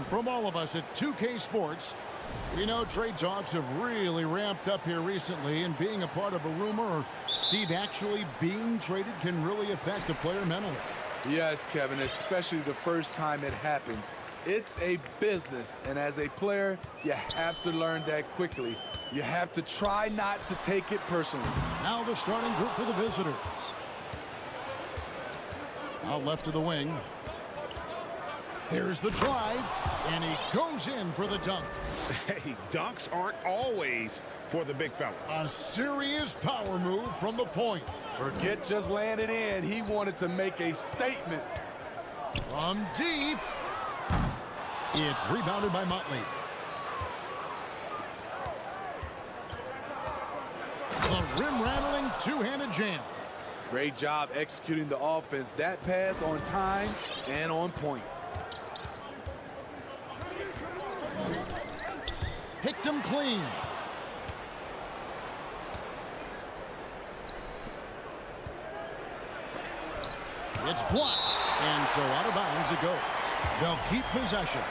From all of us at 2K Sports, we know trade talks have really ramped up here recently, and being a part of a rumor or Steve actually being traded can really affect the player mentally. Yes, Kevin, especially the first time it happens. It's a business, and as a player, you have to learn that quickly. You have to try not to take it personally. Now the starting group for the visitors. Out left of the wing. Here's the drive, and he goes in for the dunk. Hey, dunks aren't always for the big fellas. A serious power move from the point. Forget just landing in. He wanted to make a statement. From deep. It's rebounded by Motley. The rim-rattling two-handed jam. Great job executing the offense. That pass on time and on point. Picked him clean. It's blocked, and so out of bounds it goes. They'll keep possession.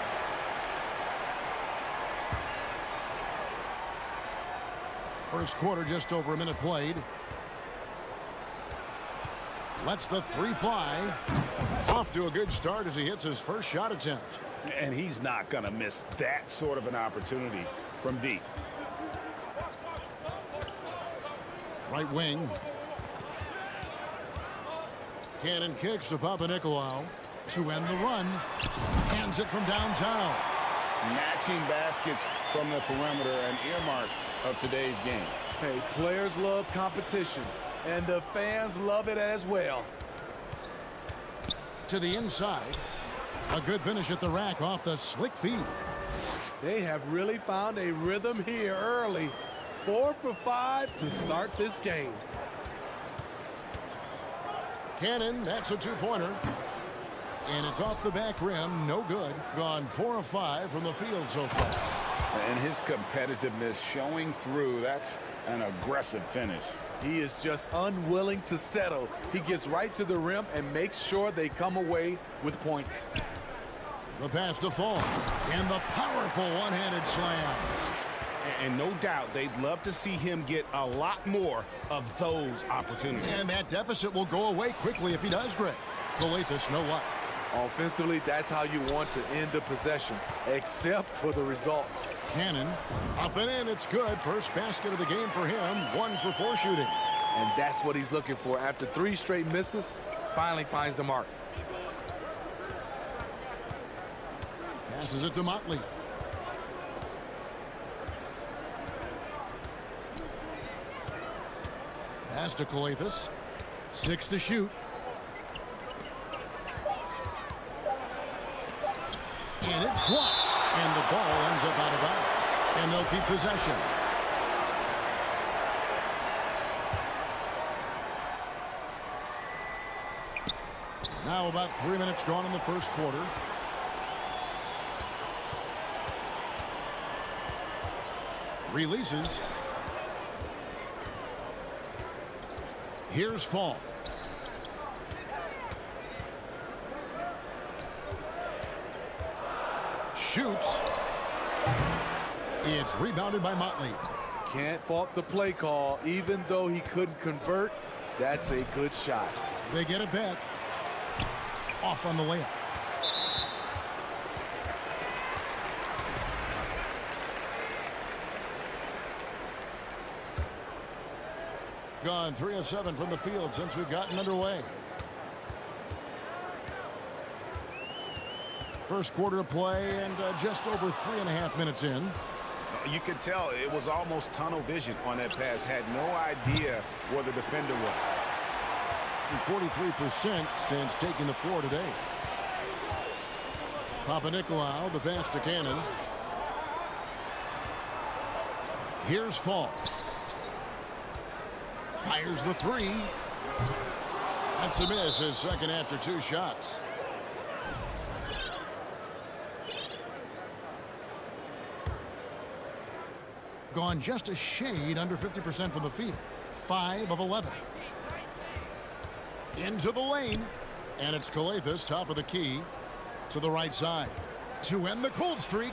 First quarter, just over a minute played. Lets the three fly. Off to a good start as he hits his first shot attempt. And he's not going to miss that sort of an opportunity from deep. Right wing. Cannon kicks to Papanikolaou to end the run. Hands it from downtown. Matching baskets from the perimeter, an earmark of today's game. Hey, players love competition, and the fans love it as well. To the inside. A good finish at the rack off the slick feed. They have really found a rhythm here early. 4 for 5 to start this game. Cannon, that's a two-pointer. And it's off the back rim, no good. Gone 4 of 5 from the field so far. And his competitiveness showing through. That's an aggressive finish. He is just unwilling to settle. He gets right to the rim and makes sure they come away with points. The pass to Fall. And the powerful one-handed slam. And no doubt they'd love to see him get a lot more of those opportunities. And that deficit will go away quickly if he does, Greg. Calathes, no luck. Offensively, that's how you want to end the possession, except for the result. Cannon, up and in, it's good. First basket of the game for him, 1 for 4 shooting. And that's what he's looking for. After 3 straight misses, finally finds the mark. Passes it to Motley. Pass to Calathes. 6 to shoot. And it's blocked. And the ball ends up out of bounds. And they'll keep possession. Now about 3 minutes gone in the first quarter. Releases. Here's Fall. Shoots. It's rebounded by Motley. Can't fault the play call. Even though he couldn't convert, that's a good shot. They get it back. Off on the layup. Gone 3 of 7 from the field since we've gotten underway. First quarter of play and just over 3.5 minutes in. You could tell it was almost tunnel vision on that pass. Had no idea where the defender was. 43% since taking the floor today. Papanikolaou, the pass to Cannon. Here's Fall. Fires the 3. That's a miss, his second after 2 shots. Gone just a shade under 50% from the field. 5 of 11. Into the lane. And it's Calathes, top of the key, to the right side. To end the cold streak,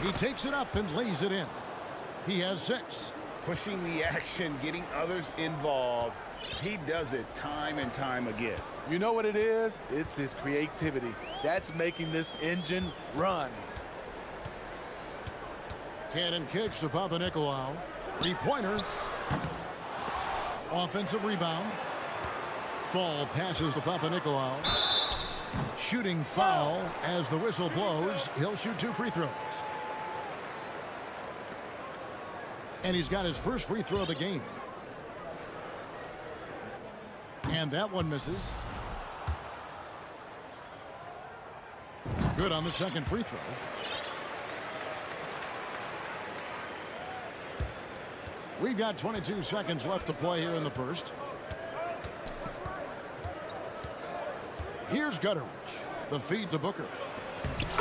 he takes it up and lays it in. He has 6. Pushing the action, getting others involved. He does it time and time again. You know what it is? It's his creativity. That's making this engine run. Cannon kicks to Papanikolaou. 3-pointer. Offensive rebound. Fall passes to Papanikolaou. Shooting foul as the whistle blows. He'll shoot 2 free throws. And he's got his first free throw of the game. And that one misses. Good on the second free throw. We've got 22 seconds left to play here in the first. Here's Gutteridge. The feed to Booker.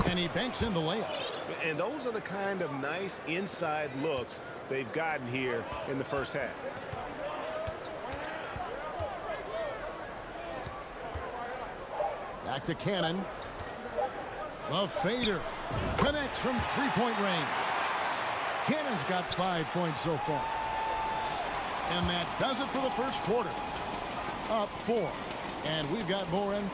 And he banks in the layup. And those are the kind of nice inside looks they've gotten here in the first half. Back to Cannon. The fader connects from 3-point range. Cannon's got 5 points so far. And that does it for the first quarter. Up 4. And we've got more in.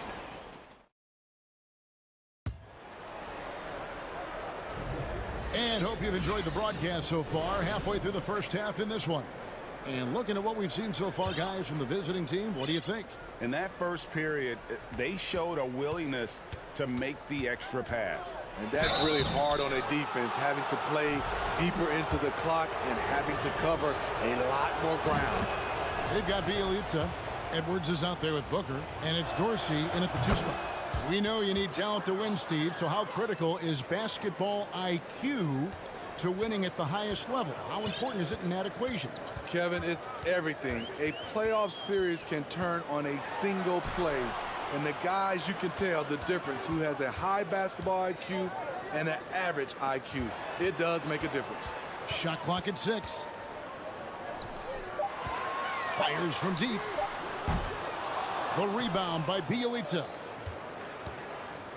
And hope you've enjoyed the broadcast so far. Halfway through the first half in this one. And looking at what we've seen so far, guys, from the visiting team, what do you think? In that first period, they showed a willingness to make the extra pass. And that's really hard on a defense, having to play deeper into the clock and having to cover a lot more ground. They've got Bielitsa. Edwards is out there with Booker, and it's Dorsey in at the 2 spot. We know you need talent to win, Steve, so how critical is basketball IQ to winning at the highest level? How important is it in that equation? Kevin, it's everything. A playoff series can turn on a single play. And the guys, you can tell the difference who has a high basketball IQ and an average IQ. It does make a difference. Shot clock at 6. Fires from deep. The rebound by Bielitsa.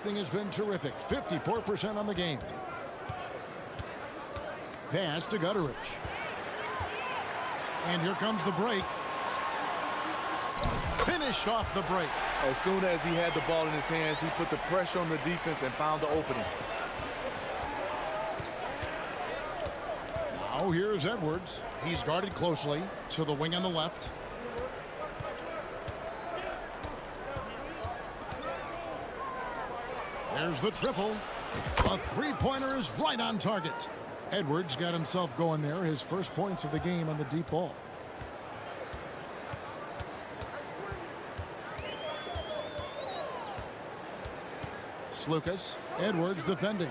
Thing has been terrific. 54% on the game. Pass to Gutteridge. And here comes the break. Finished off the break. As soon as he had the ball in his hands, he put the pressure on the defense and found the opening. Now here's Edwards. He's guarded closely to the wing on the left. There's the triple. A 3-pointer is right on target. Edwards got himself going there. His first points of the game on the deep ball. Slukas. Edwards defending.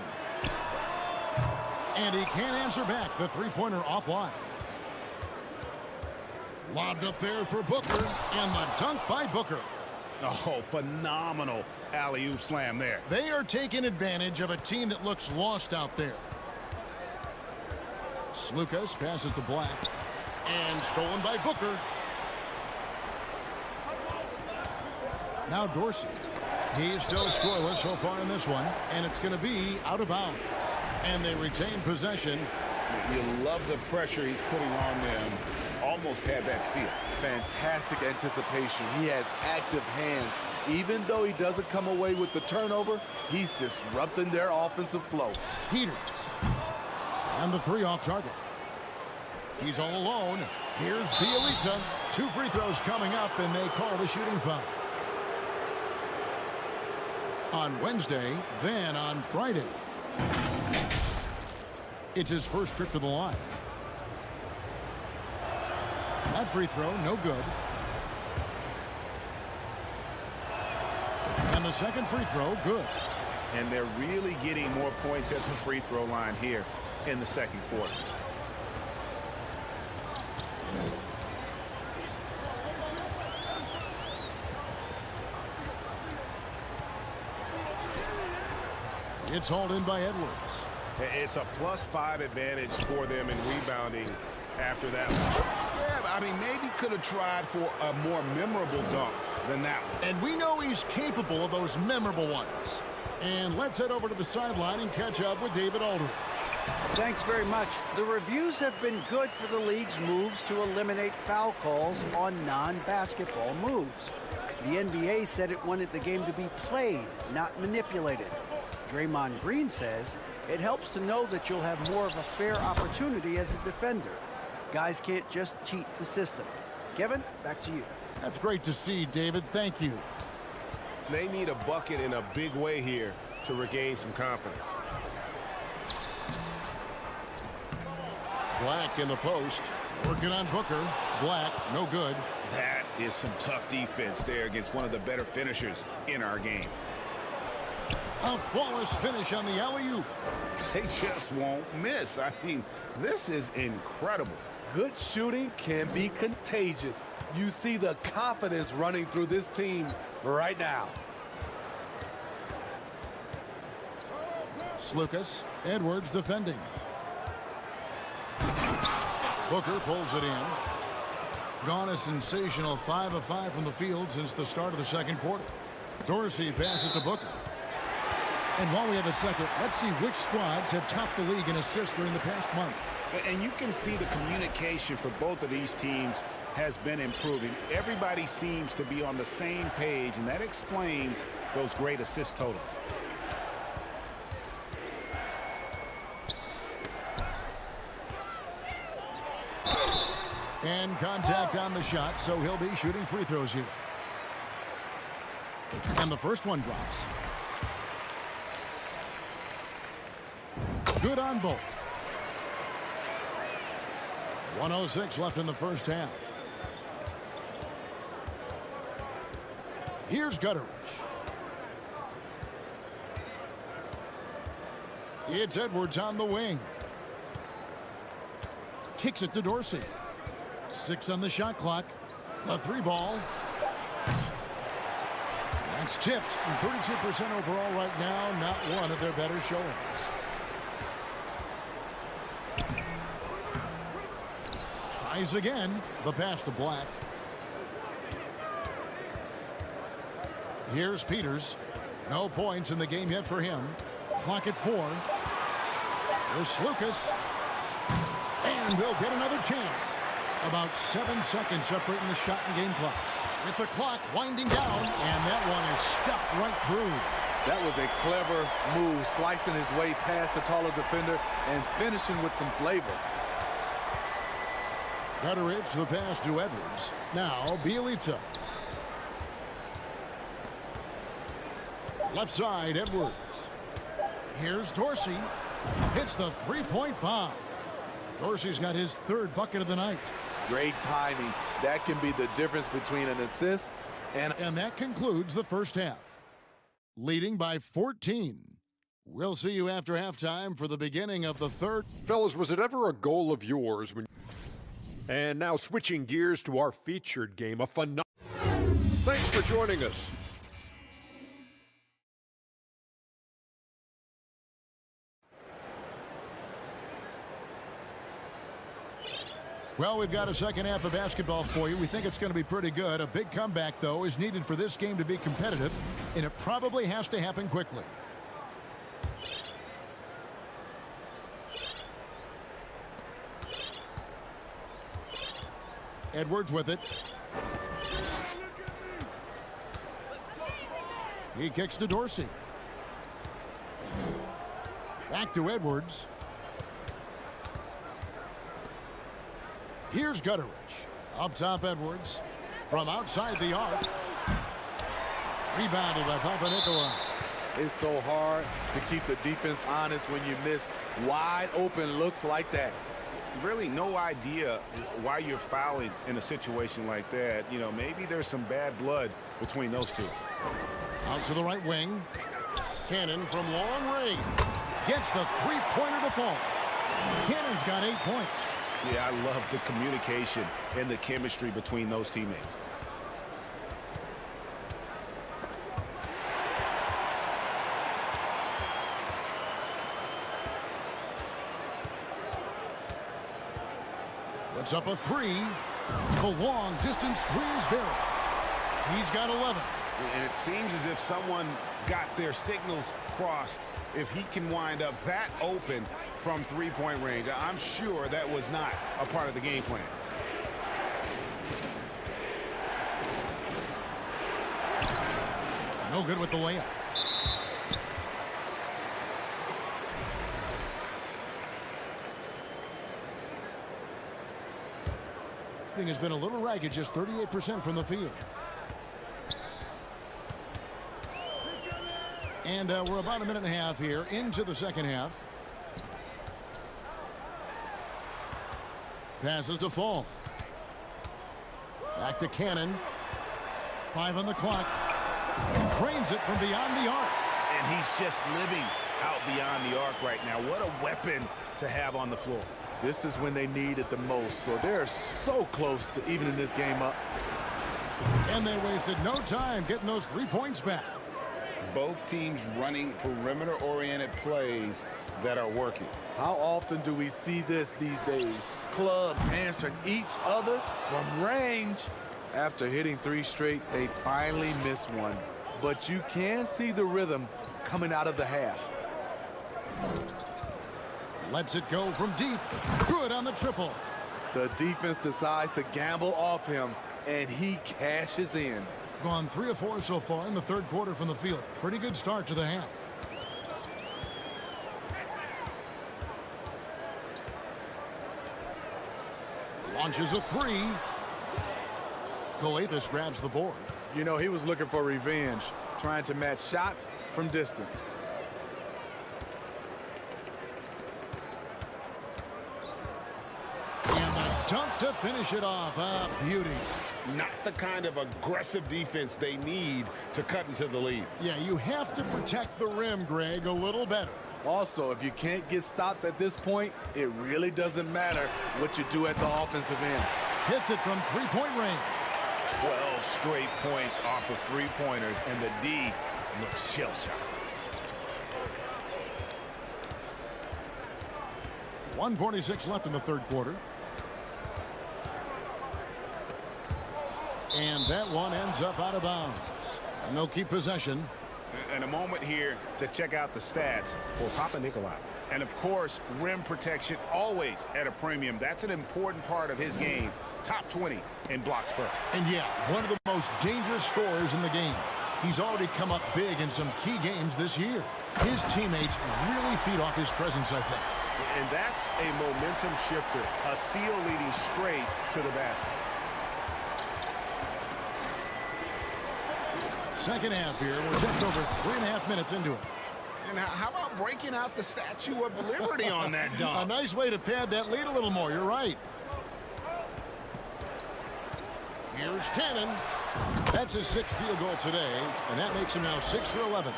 And he can't answer back. The 3-pointer offline. Lobbed up there for Booker. And the dunk by Booker. Oh, phenomenal alley-oop slam there. They are taking advantage of a team that looks lost out there. Slukas passes to Black. And stolen by Booker. Now Dorsey. He's still scoreless so far in this one. And it's going to be out of bounds. And they retain possession. You love the pressure he's putting on them. Almost had that steal. Fantastic anticipation. He has active hands. Even though he doesn't come away with the turnover, he's disrupting their offensive flow. Peters. And the 3 off target. He's all alone. Here's Bielitsa. 2 free throws coming up, and they call the shooting foul. On Wednesday, then on Friday. It's his first trip to the line. That free throw, no good. And the second free throw, good. And they're really getting more points at the free throw line here in the second quarter. It's hauled in by Edwards. It's a +5 advantage for them in rebounding after that one. Yeah, I mean, maybe could have tried for a more memorable dunk than that one. And we know he's capable of those memorable ones. And let's head over to the sideline and catch up with David Aldridge. Thanks very much. The reviews have been good for the league's moves to eliminate foul calls on non-basketball moves. The NBA said it wanted the game to be played, not manipulated. Draymond Green says it helps to know that you'll have more of a fair opportunity as a defender. Guys can't just cheat the system. Kevin, back to you. That's great to see, David. Thank you. They need a bucket in a big way here to regain some confidence. Black in the post. Working on Booker. Black, no good. That is some tough defense there against one of the better finishers in our game. A flawless finish on the alley-oop. They just won't miss. I mean, this is incredible. Good shooting can be contagious. You see the confidence running through this team right now. Slukas, Edwards defending. Booker pulls it in. Gone a sensational 5 of 5 from the field since the start of the second quarter. Dorsey passes to Booker. And while we have a second, let's see which squads have topped the league in assists during the past month. And you can see the communication for both of these teams has been improving. Everybody seems to be on the same page, and that explains those great assist totals. And contact on the shot, so he'll be shooting free throws here. And the first one drops. Good on both. 1:06 left in the first half. Here's Gutteridge. It's Edwards on the wing. Kicks it to Dorsey. 6 on the shot clock. A 3 ball. That's tipped. 32% overall right now. Not one of their better showings. Tries again. The pass to Black. Here's Peters. No points in the game yet for him. Clock at 4. Here's Slukas. And they'll get another chance. About 7 seconds separating the shot and game clocks. With the clock winding down, and that one is stuffed right through. That was a clever move, slicing his way past the taller defender and finishing with some flavor. Gutteridge, the pass to Edwards. Now, Bielitsa. Left side, Edwards. Here's Dorsey. Hits the three-point bomb. Dorsey's got his 3rd bucket of the night. Great timing. That can be the difference between an assist and... And that concludes the first half. Leading by 14. We'll see you after halftime for the beginning of the third. Fellas, was it ever a goal of yours when... And now switching gears to our featured game, a phenomenal... Thanks for joining us. Well, we've got a second half of basketball for you. We think it's going to be pretty good. A big comeback, though, is needed for this game to be competitive, and it probably has to happen quickly. Edwards with it. He kicks to Dorsey. Back to Edwards. Here's Gutteridge. Up top, Edwards. From outside the arc. Rebounded by Papanikolaou. It's so hard to keep the defense honest when you miss wide open looks like that. Really no idea why you're fouling in a situation like that. You know, maybe there's some bad blood between those two. Out to the right wing. Cannon from long range. Gets the three-pointer to fall. Cannon's got 8 points. Yeah, I love the communication and the chemistry between those teammates. Puts up a 3. The long distance 3 is buried. He's got 11. And it seems as if someone got their signals crossed if he can wind up that open from three-point range. I'm sure that was not a part of the game plan. No good with the layup. Has been a little ragged, just 38% from the field. And we're about a minute and a half here into the second half. Passes to Fall. Back to Cannon. 5 on the clock. Drains it from beyond the arc. And he's just living out beyond the arc right now. What a weapon to have on the floor. This is when they need it the most, so they're so close to evening this game up. And they wasted no time getting those 3 points back. Both teams running perimeter-oriented plays that are working. How often do we see this these days? Clubs answering each other from range. After hitting 3 straight, they finally missed one. But you can see the rhythm coming out of the half. Lets it go from deep. Good on the triple. The defense decides to gamble off him, and he cashes in. Gone 3 of 4 so far in the third quarter from the field. Pretty good start to the half. Launches a 3. Coathis grabs the board. You know, he was looking for revenge, trying to match shots from distance. And the dunk to finish it off. A beauty. Not the kind of aggressive defense they need to cut into the lead. Yeah, you have to protect the rim, Greg, a little better. Also, if you can't get stops at this point, it really doesn't matter what you do at the offensive end. Hits it from 3-point range. 12 straight points off of three-pointers, and the D looks shell-shocked. 1:46 left in the third quarter. And that one ends up out of bounds. And they'll keep possession. And a moment here to check out the stats for Papa Nikolai. And, of course, rim protection always at a premium. That's an important part of his game. Top 20 in blocks per. And, yeah, one of the most dangerous scorers in the game. He's already come up big in some key games this year. His teammates really feed off his presence, I think. And that's a momentum shifter. A steal leading straight to the basket. Second half here. We're just over 3.5 minutes into it. And how about breaking out the Statue of Liberty on that dunk? A nice way to pad that lead a little more. You're right. Here's Cannon. That's his 6th field goal today, and that makes him now 6 for 11.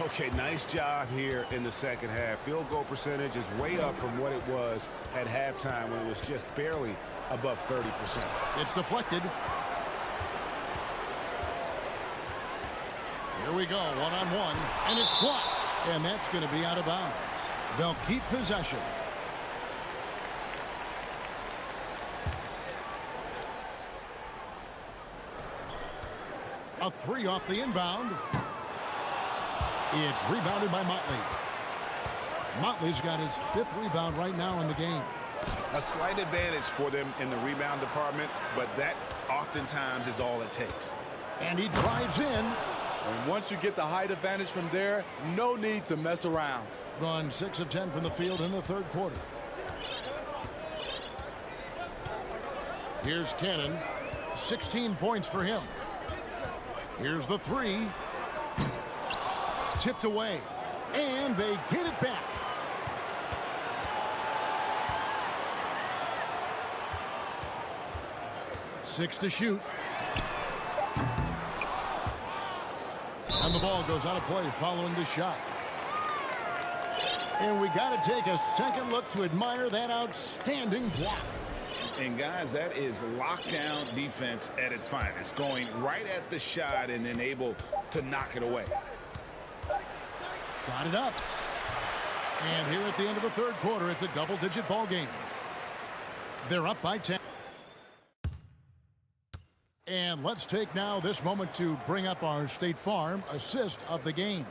Okay, nice job here in the second half. Field goal percentage is way up from what it was at halftime when it was just barely above 30%. It's deflected. Here we go, one-on-one, and it's blocked. And that's going to be out of bounds. They'll keep possession. A 3 off the inbound. It's rebounded by Motley. Motley's got his 5th rebound right now in the game. A slight advantage for them in the rebound department, but that oftentimes is all it takes. And he drives in. And once you get the height advantage from there, no need to mess around. Gone 6 of 10 from the field in the third quarter. Here's Cannon. 16 points for him. Here's the 3. Tipped away. And they get it back. Six to shoot. And the ball goes out of play following the shot. And we got to take a second look to admire that outstanding block. And, guys, that is lockdown defense at its finest. Going right at the shot and then able to knock it away. Got it up. And here at the end of the third quarter, it's a double-digit ball game. They're up by 10. And let's take now this moment to bring up our State Farm assist of the game.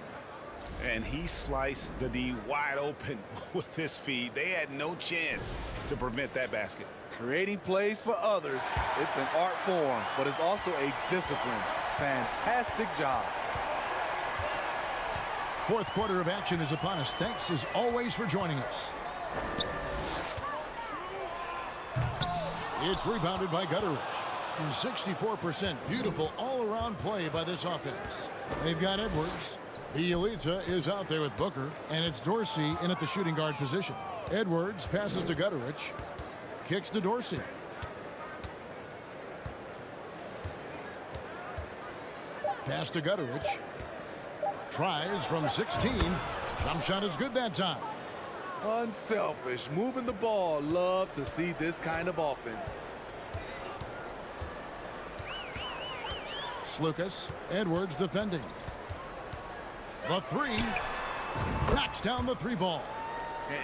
And he sliced the D wide open with this feed. They had no chance to prevent that basket. Creating plays for others, it's an art form, but it's also a discipline. Fantastic job. Fourth quarter of action is upon us. Thanks as always for joining us. It's rebounded by Gutteridge. 64%. Beautiful all-around play by this offense. They've got Edwards. Bielitsa is out there with Booker, and it's Dorsey in at the shooting guard position. Edwards passes to Gutteridge. Kicks to Dorsey. Pass to Gutteridge. Tries from 16. Jump shot is good that time. Unselfish, moving the ball. Love to see this kind of offense. Lucas, Edwards defending. The three. Knocks down the three ball.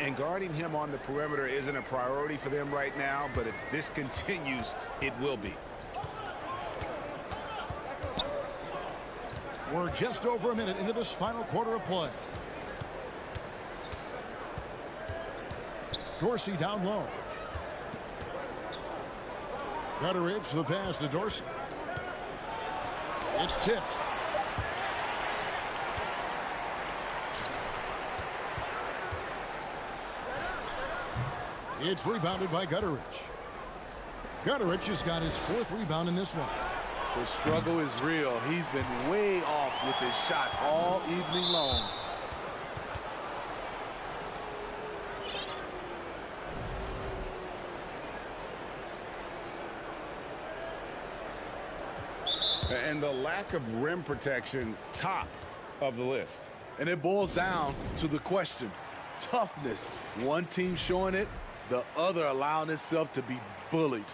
And guarding him on the perimeter isn't a priority for them right now, but if this continues, it will be. We're just over a minute into this final quarter of play. Dorsey down low. Gutteridge, the pass to Dorsey. It's tipped. It's rebounded by Gutteridge. Gutteridge has got his fourth rebound in this one. The struggle is real. He's been way off with his shot all evening long. And the lack of rim protection, top of the list. And it boils down to the question. Toughness. One team showing it, the other allowing itself to be bullied.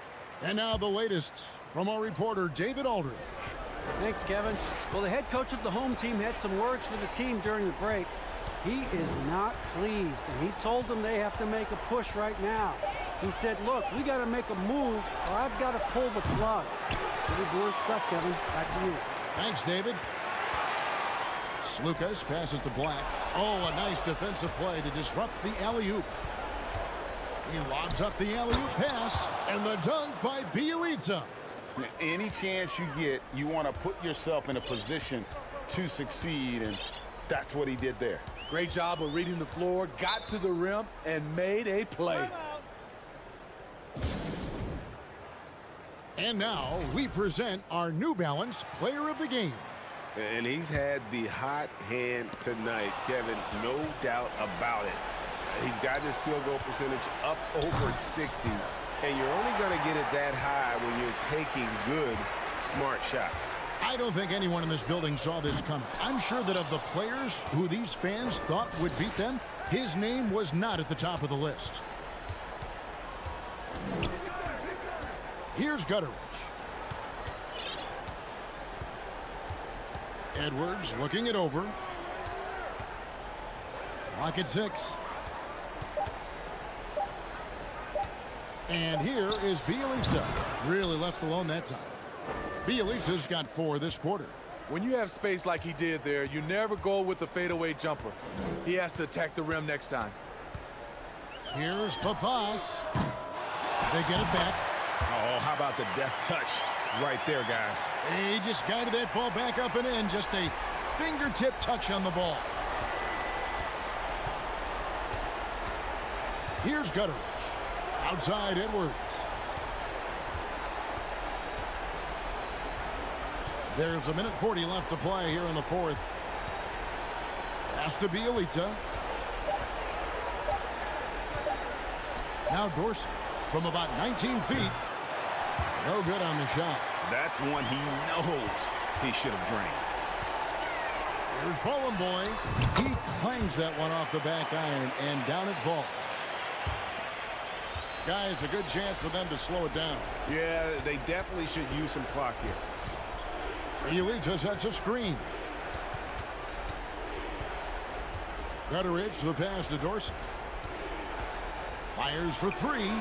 And now the latest from our reporter, David Aldridge. Thanks, Kevin. Well, the head coach of the home team had some words for the team during the break. He is not pleased, and he told them they have to make a push right now. He said, look, we got to make a move, or I've got to pull the plug. Pretty blunt stuff, Kevin. Back to you. Thanks, David. Lucas passes to Black. Oh, a nice defensive play to disrupt the alley-oop. He lobs up the alley-oop pass, and the dunk by Bielitsa. Any chance you get, you want to put yourself in a position to succeed, and that's what he did there. Great job of reading the floor, got to the rim, and made a play. And now we present our New Balance Player of the Game. And he's had the hot hand tonight, Kevin, no doubt about it. He's got his field goal percentage up over 60, and you're only going to get it that high when you're taking good, smart shots. I don't think anyone in this building saw this coming. I'm sure that of the players who these fans thought would beat them, his name was not at the top of the list. Here's Gutteridge. Edwards looking it over. Clock at 6. And here is Bielitsa. Really left alone that time. Bielitsa's got 4 this quarter. When you have space like he did there, you never go with the fadeaway jumper. He has to attack the rim next time. Here's Papas. They get it back. Oh, how about the deft touch right there, guys? He just guided that ball back up and in. Just a fingertip touch on the ball. Here's Gutteridge. Outside Edwards. There's a minute 40 left to play here in the fourth. Pass to Bielitsa. Now Dorsey from about 19 feet. No good on the shot. That's one he knows he should have drained. Here's Bowling Boy. He clangs that one off the back iron, and down it falls. Guys, a good chance for them to slow it down. Yeah, they definitely should use some clock here. Bielitsa sets a screen. Gutteridge, the pass to Dorsey. Fires for 3.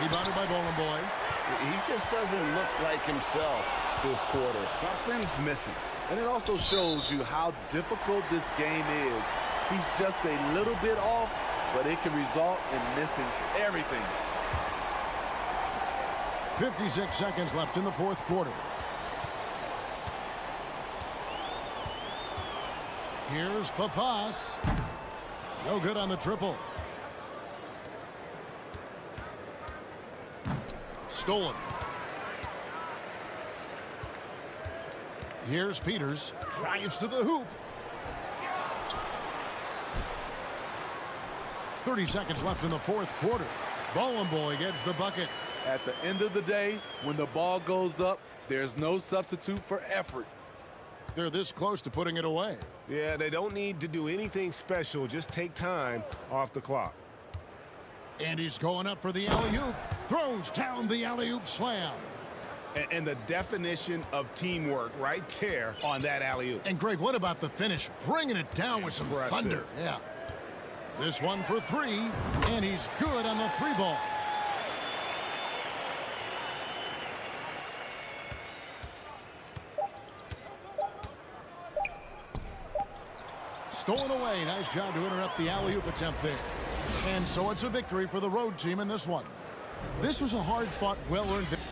Rebounded by Bowling Boy. He just doesn't look like himself this quarter. Something's missing. And it also shows you how difficult this game is. He's just a little bit off, but it can result in missing everything. 56 seconds left in the fourth quarter. Here's Papas. No good on the triple. Stolen. Here's Peters. Drives to the hoop. 30 seconds left in the fourth quarter. Bowling Boy gets the bucket. At the end of the day, when the ball goes up, there's no substitute for effort. They're this close to putting it away. Yeah, they don't need to do anything special. Just take time off the clock. And he's going up for the alley-oop. Throws down the alley-oop slam. And the definition of teamwork right there on that alley-oop. And, Greg, what about the finish? Bringing it down with some Impressive. thunder. Yeah. This one for three, and he's good on the three ball. Stolen away. Nice job to interrupt the alley-oop attempt there. And so it's a victory for the road team in this one. This was a hard-fought, well-earned victory.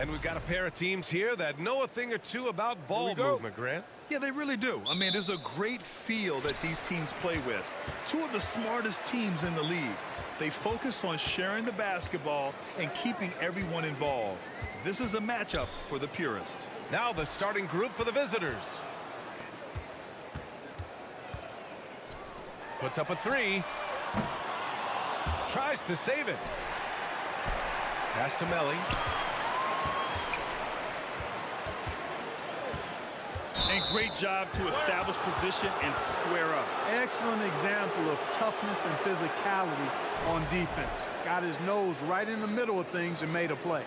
And we've got a pair of teams here that know a thing or two about ball movement, Grant. Yeah, they really do. I mean, there's a great feel that these teams play with. Two of the smartest teams in the league. They focus on sharing the basketball and keeping everyone involved. This is a matchup for the purist. Now the starting group for the visitors. Puts up a three. Tries to save it. Pass to Melly. And great job to establish position and square up. Excellent example of toughness and physicality on defense. Got his nose right in the middle of things and made a play.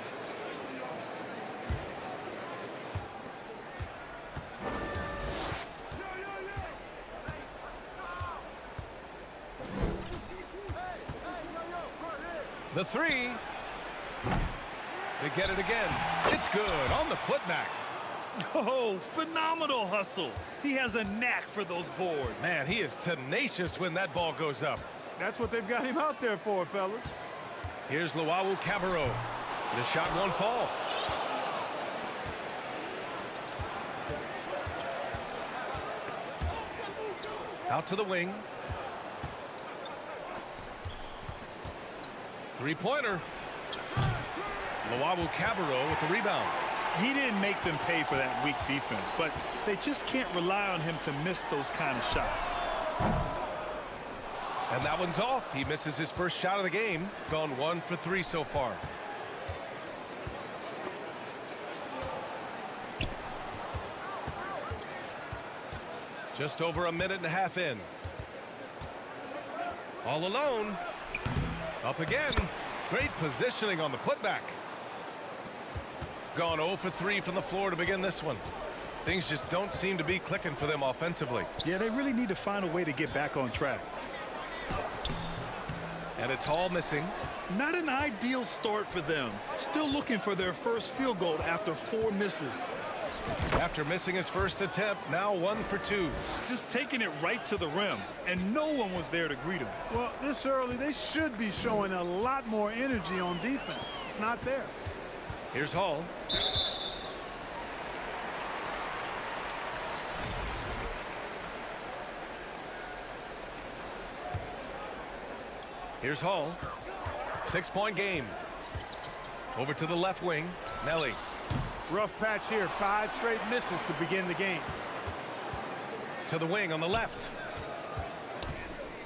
The three. They get it again. It's good on the putback. Oh, phenomenal hustle. He has a knack for those boards. Man, he is tenacious when that ball goes up. That's what they've got him out there for, fellas. Here's Luau Cabarro. The shot won't fall. Out to the wing. Three-pointer. Luau Cabarro with the rebound. He didn't make them pay for that weak defense, but they just can't rely on him to miss those kind of shots. And that one's off. He misses his first shot of the game. Gone 1 for 3 so far. Just over a minute and a half in. All alone. Up again. Great positioning on the putback. Gone 0 for 3 from the floor to begin this one. Things just don't seem to be clicking for them offensively. Yeah, they really need to find a way to get back on track. And it's Hall missing. Not an ideal start for them. Still looking for their first field goal after 4 misses. After missing his first attempt, now 1 for 2. Just taking it right to the rim, and no one was there to greet him. Well, this early, they should be showing a lot more energy on defense. It's not there. Here's Hall. Here's Hall. 6-point game. Over to the left wing. Nelly. Rough patch here. 5 straight misses to begin the game. To the wing on the left.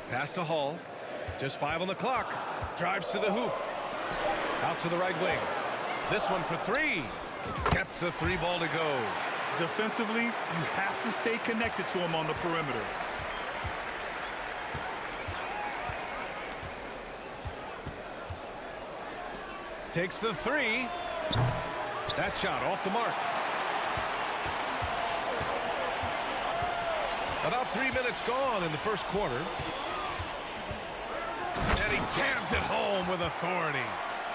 Pass to Hall. Just 5 on the clock. Drives to the hoop. Out to the right wing. This one for 3. Gets the 3 ball to go. Defensively, you have to stay connected to him on the perimeter. Takes the 3. That shot off the mark. About 3 minutes gone in the first quarter. And he jams it home with authority.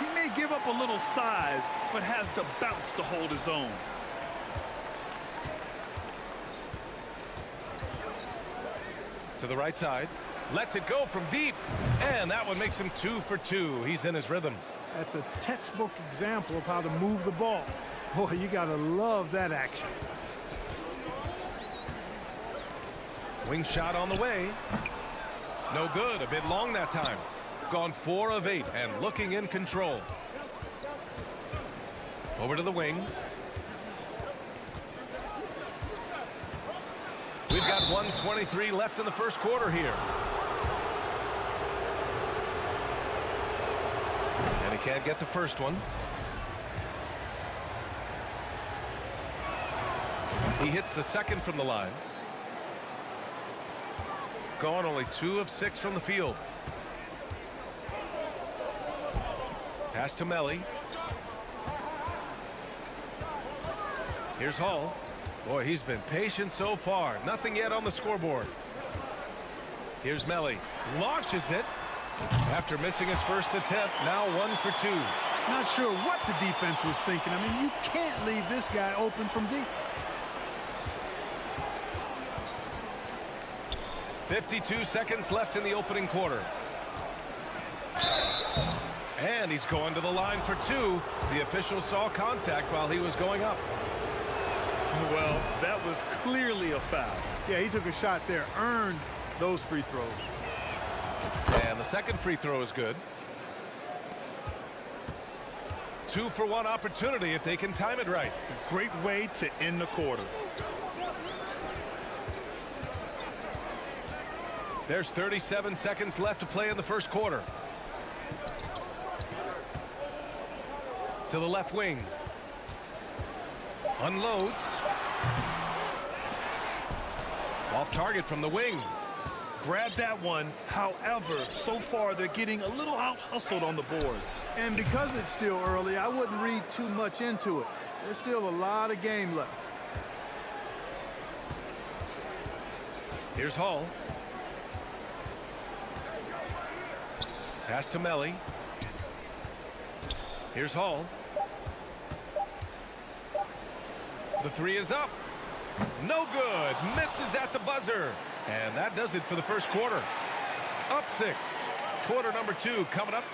He may give up a little size, but has the bounce to hold his own. To the right side. Lets it go from deep. And that one makes him 2 for 2. He's in his rhythm. That's a textbook example of how to move the ball. Boy, you got to love that action. Wing shot on the way. No good. A bit long that time. Gone 4 of 8 and looking in control. Over to the wing. We've got 1:23 left in the first quarter here. And he can't get the first one. He hits the second from the line. Gone only 2 of 6 from the field. Pass to Melly. Here's Hall. Boy, he's been patient so far. Nothing yet on the scoreboard. Here's Melly. Launches it. After missing his first attempt, now 1 for 2. Not sure what the defense was thinking. I mean, you can't leave this guy open from deep. 52 seconds left in the opening quarter. And he's going to the line for 2. The official saw contact while he was going up. Well, that was clearly a foul. Yeah, he took a shot there, earned those free throws. And the second free throw is good. 2 for 1 opportunity if they can time it right. A great way to end the quarter. There's 37 seconds left to play in the first quarter. To the left wing. Unloads. Off target from the wing. Grab that one. However, so far they're getting a little out-hustled on the boards. And because it's still early, I wouldn't read too much into it. There's still a lot of game left. Here's Hall. Pass to Melly. Here's Hall. The three is up. No good. Misses at the buzzer. And that does it for the first quarter. Up 6. Quarter number 2 coming up.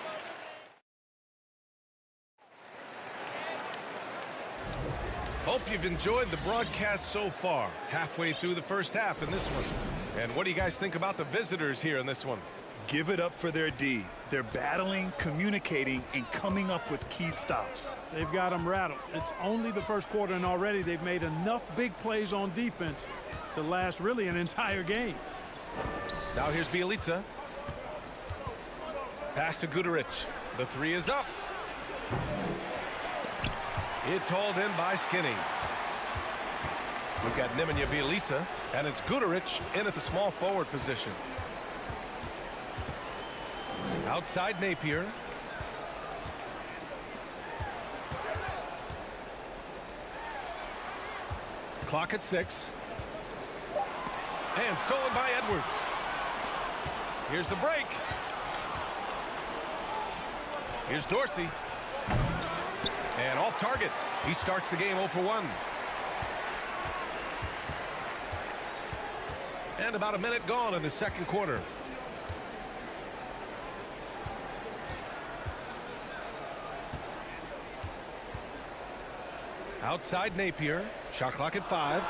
Hope you've enjoyed the broadcast so far. Halfway through the first half in this one. And what do you guys think about the visitors here in this one? Give it up for their D. They're battling, communicating, and coming up with key stops. They've got them rattled. It's only the first quarter, and already they've made enough big plays on defense to last really an entire game. Now here's Bielica. Pass to Guduric. The three is up. It's hauled in by Skinny. We've got Nemanja Bielica, and it's Guduric in at the small forward position. Outside Napier. Clock at 6. And stolen by Edwards. Here's the break. Here's Dorsey. And off target. He starts the game 0 for 1. And about a minute gone in the second quarter. Outside Napier. Shot clock at 5.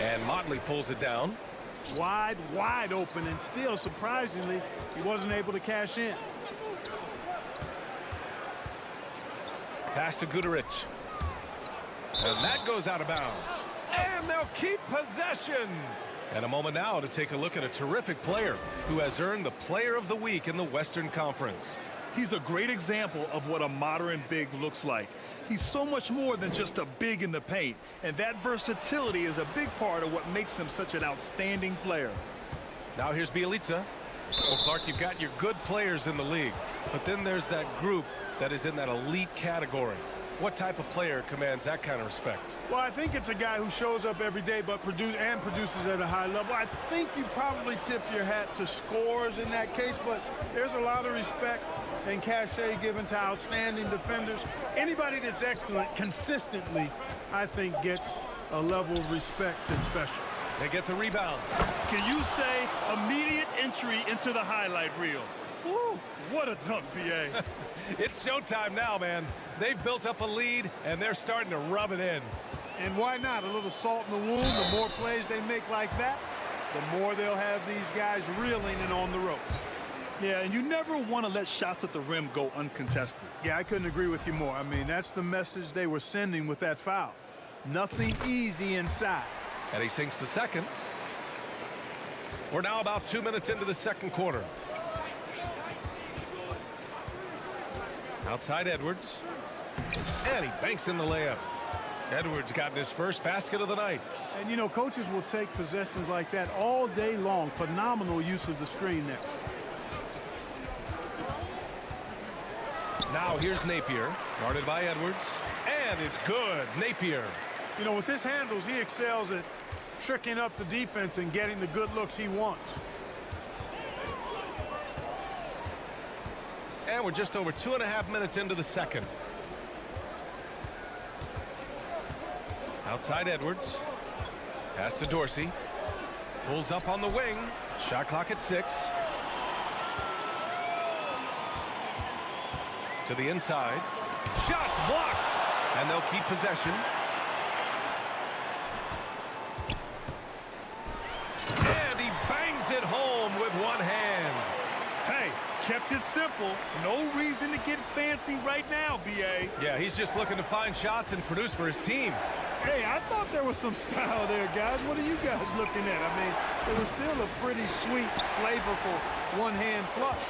And Motley pulls it down. Wide open, and still, surprisingly, he wasn't able to cash in. Pass to Guduric. And that goes out of bounds. And they'll keep possession. And a moment now to take a look at a terrific player who has earned the Player of the Week in the Western Conference. He's a great example of what a modern big looks like. He's so much more than just a big in the paint, and that versatility is a big part of what makes him such an outstanding player. Now here's Bielica. Well, Clark, you've got your good players in the league, but then there's that group that is in that elite category. What type of player commands that kind of respect? Well, I think it's a guy who shows up every day but produces at a high level. I think you probably tip your hat to scores in that case, but there's a lot of respect and cachet given to outstanding defenders. Anybody that's excellent consistently, I think, gets a level of respect that's special. They get the rebound. Can you say immediate entry into the highlight reel? Woo, what a dunk, B.A. It's showtime now, man. They've built up a lead, and they're starting to rub it in. And why not? A little salt in the wound. The more plays they make like that, the more they'll have these guys reeling and on the ropes. Yeah, and you never want to let shots at the rim go uncontested. Yeah, I couldn't agree with you more. I mean, that's the message they were sending with that foul. Nothing easy inside. And he sinks the second. We're now about 2 minutes into the second quarter. Outside Edwards. And he banks in the layup. Edwards gotten his first basket of the night. And, you know, coaches will take possessions like that all day long. Phenomenal use of the screen there. Now here's Napier, guarded by Edwards. And it's good. Napier. You know, with his handles, he excels at tricking up the defense and getting the good looks he wants. And we're just over 2.5 minutes into the second. Outside Edwards. Pass to Dorsey. Pulls up on the wing. Shot clock at 6. To the inside. Shot blocked. And they'll keep possession. And he bangs it home with one hand. Hey, kept it simple. No reason to get fancy right now, B.A. Yeah, he's just looking to find shots and produce for his team. Hey, I thought there was some style there, guys. What are you guys looking at? I mean, it was still a pretty sweet, flavorful one-hand flush.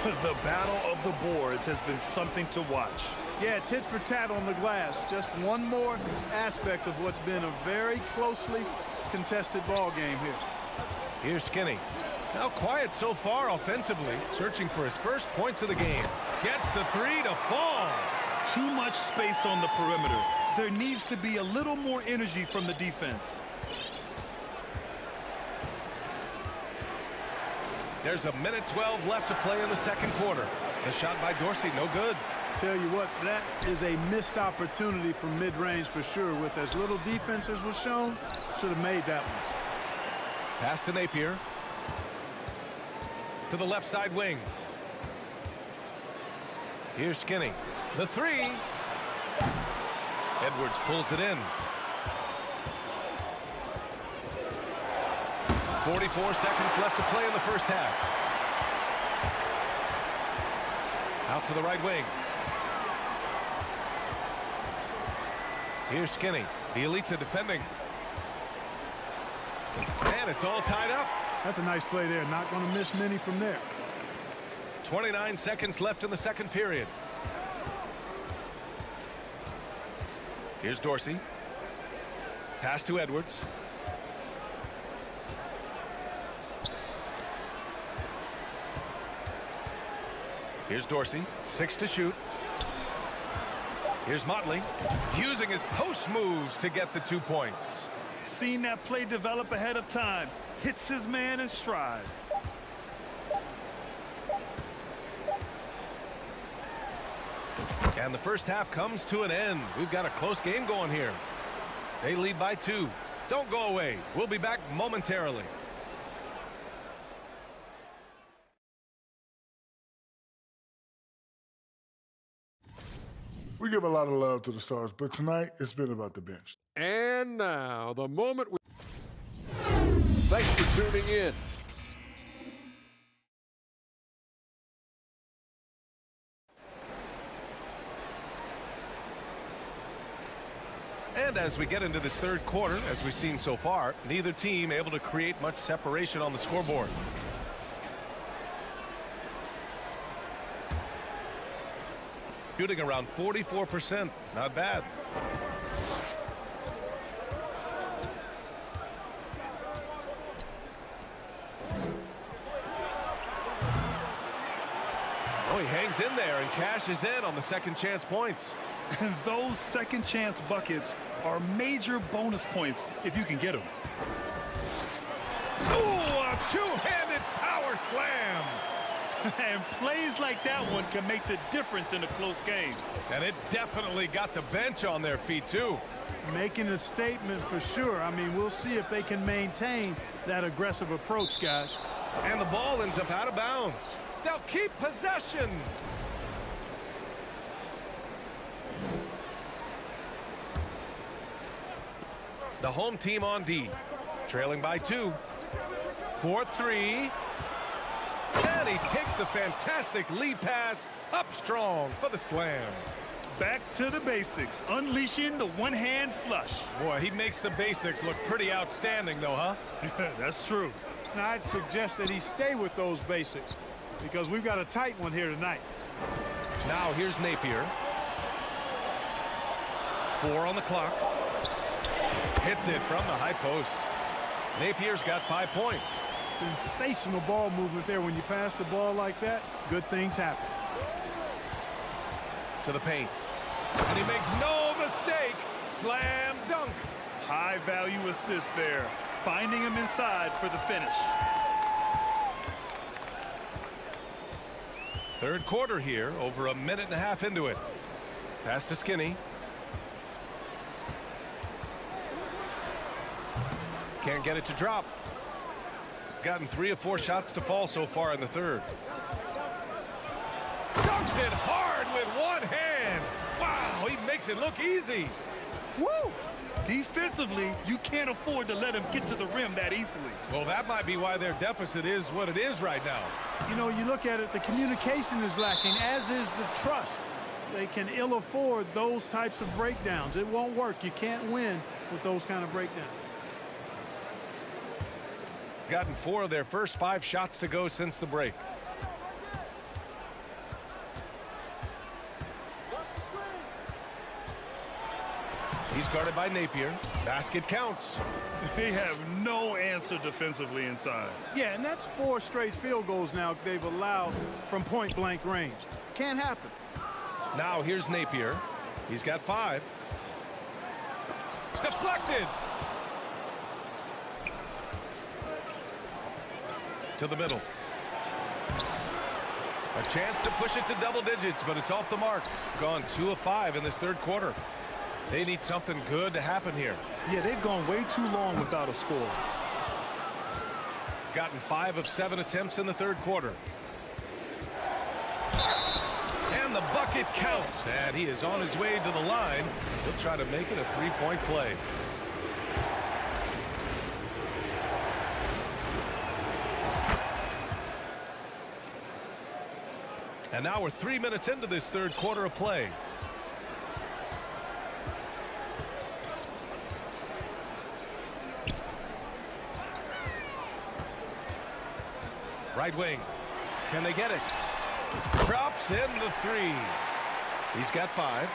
The battle of the boards has been something to watch. Yeah, tit for tat on the glass. Just one more aspect of what's been a very closely contested ball game here. Here's Skinny. Now quiet so far offensively, searching for his first points of the game. Gets the three to fall. Too much space on the perimeter. There needs to be a little more energy from the defense. There's a minute 12 left to play in the second quarter. The shot by Dorsey, no good. Tell you what, that is a missed opportunity from mid-range for sure. With as little defense as was shown, should have made that one. Pass to Napier. To the left side wing. Here's Skinny. The three. Edwards pulls it in. 44 seconds left to play in the first half. Out to the right wing. Here's Skinny. Bielitsa defending. And it's all tied up. That's a nice play there. Not going to miss many from there. 29 seconds left in the second period. Here's Dorsey. Pass to Edwards. Here's Dorsey. 6 to shoot. Here's Motley. Using his post moves to get the 2 points. Seen that play develop ahead of time. Hits his man in stride. And the first half comes to an end. We've got a close game going here. They lead by 2. Don't go away. We'll be back momentarily. We give a lot of love to the stars, but tonight it's been about the bench. And now, the moment we... Thanks for tuning in. And as we get into this third quarter, as we've seen so far, neither team able to create much separation on the scoreboard. Shooting around 44%. Not bad. Oh, he hangs in there and cashes in on the second chance points. And those second chance buckets are major bonus points if you can get them. Ooh, a two-handed power slam. And plays like that one can make the difference in a close game. And it definitely got the bench on their feet, too. Making a statement for sure. I mean, we'll see if they can maintain that aggressive approach, guys. And the ball ends up out of bounds. They'll keep possession. The home team on D. Trailing by 2. 4-3. And he takes the fantastic lead pass up strong for the slam. Back to the basics, unleashing the one-hand flush. Boy, he makes the basics look pretty outstanding, though, huh? That's true. Now, I'd suggest that he stay with those basics because we've got a tight one here tonight. Now here's Napier. 4 on the clock. Hits it from the high post. Napier's got 5 points. Sensational ball movement there. When you pass the ball like that, good things happen. To the paint. And he makes no mistake. Slam dunk. High value assist there. Finding him inside for the finish. Third quarter here, over a minute and a half into it. Pass to Skinny. Can't get it to drop. Gotten 3 of 4 shots to fall so far in the third. Dunks it hard with one hand. Wow, he makes it look easy. Woo! Defensively, you can't afford to let him get to the rim that easily. Well, that might be why their deficit is what it is right now. You know, you look at it, the communication is lacking, as is the trust. They can ill afford those types of breakdowns. It won't work. You can't win with those kind of breakdowns. Gotten 4 of their first 5 shots to go since the break. He's guarded by Napier. Basket counts. They have no answer defensively inside. Yeah, and that's 4 straight field goals now they've allowed from point-blank range. Can't happen. Now here's Napier. He's got 5. Deflected. To the middle. A chance to push it to double digits, but it's off the mark. Gone 2 of 5 in this third quarter. They need something good to happen here. Yeah, they've gone way too long without a score. Gotten 5 of 7 attempts in the third quarter. And the bucket counts. And he is on his way to the line. He'll try to make it a 3-point play. And now we're 3 minutes into this third quarter of play. Right wing. Can they get it? Drops in the 3. He's got 5.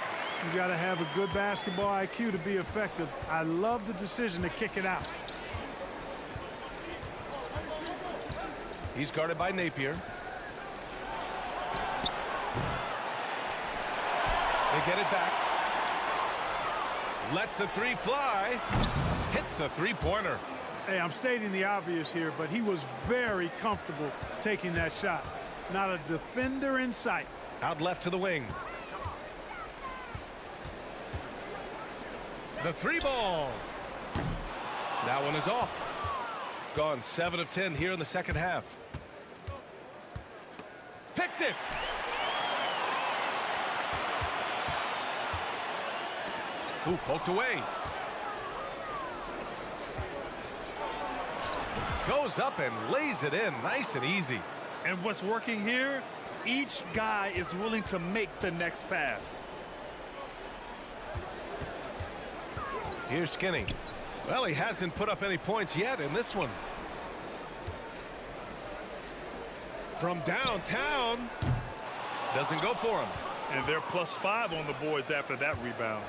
You got to have a good basketball IQ to be effective. I love the decision to kick it out. He's guarded by Napier. They get it back. Lets the 3 fly. Hits a 3-pointer. Hey, I'm stating the obvious here, but he was very comfortable taking that shot. Not a defender in sight. Out left to the wing. The 3 ball. That one is off. Gone 7 of 10 here in the second half. Picked it. Ooh, poked away. Goes up and lays it in nice and easy. And what's working here, each guy is willing to make the next pass. Here's Skinny. Well, he hasn't put up any points yet in this one. From downtown. Doesn't go for him. And they're +5 on the boards after that rebound.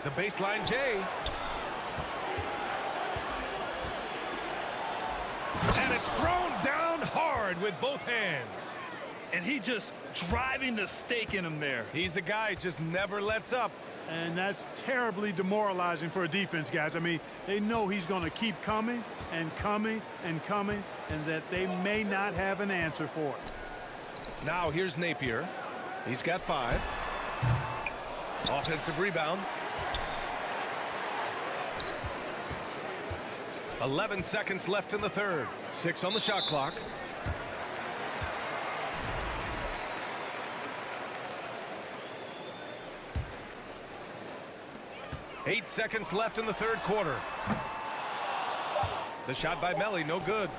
The baseline J. And it's thrown down hard with both hands. And he just driving the stake in him there. He's a guy who just never lets up. And that's terribly demoralizing for a defense, guys. I mean, they know he's going to keep coming and coming and coming, and that they may not have an answer for it. Now here's Napier. He's got 5. Offensive rebound. 11 seconds left in the third. 6 on the shot clock. Eight seconds left in the third quarter. The shot by Melly, no good.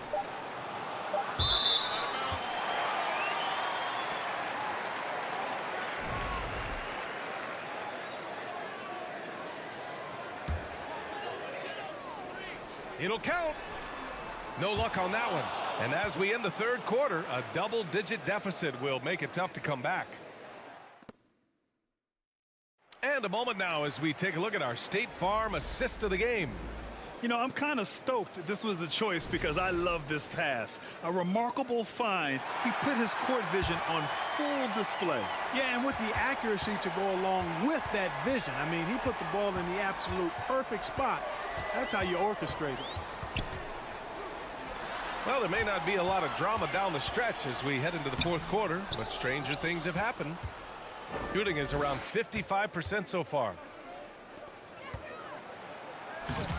It'll count. No luck on that one. And as we end the third quarter, a double-digit deficit will make it tough to come back. And a moment now as we take a look at our State Farm assist of the game. You know, I'm kind of stoked that this was a choice because I love this pass. A remarkable find. He put his court vision on full display. Yeah, and with the accuracy to go along with that vision. I mean, he put the ball in the absolute perfect spot. That's how you orchestrate it. Well, there may not be a lot of drama down the stretch as we head into the fourth quarter, but stranger things have happened. Shooting is around 55% so far.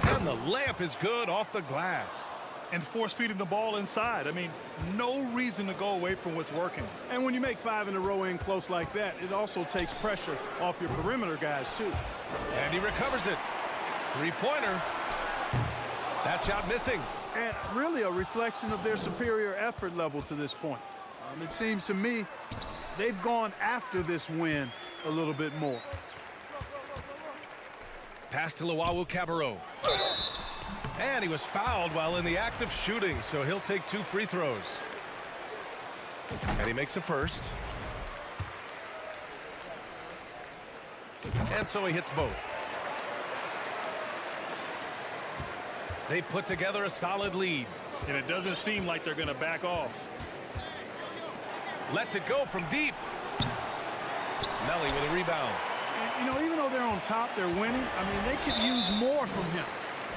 And the layup is good off the glass. And force feeding the ball inside. I mean, no reason to go away from what's working. And when you make 5 in a row in close like that, it also takes pressure off your perimeter guys, too. And he recovers it. Three-pointer. That shot missing. And really a reflection of their superior effort level to this point. It seems to me they've gone after this win a little bit more. Pass to Luau Cabarro. And he was fouled while in the act of shooting, so he'll take 2 free throws. And he makes the first. And so he hits both. They put together a solid lead. And it doesn't seem like they're going to back off. Lets it go from deep. Melly with a rebound. You know, even though they're on top, they're winning. I mean, they could use more from him.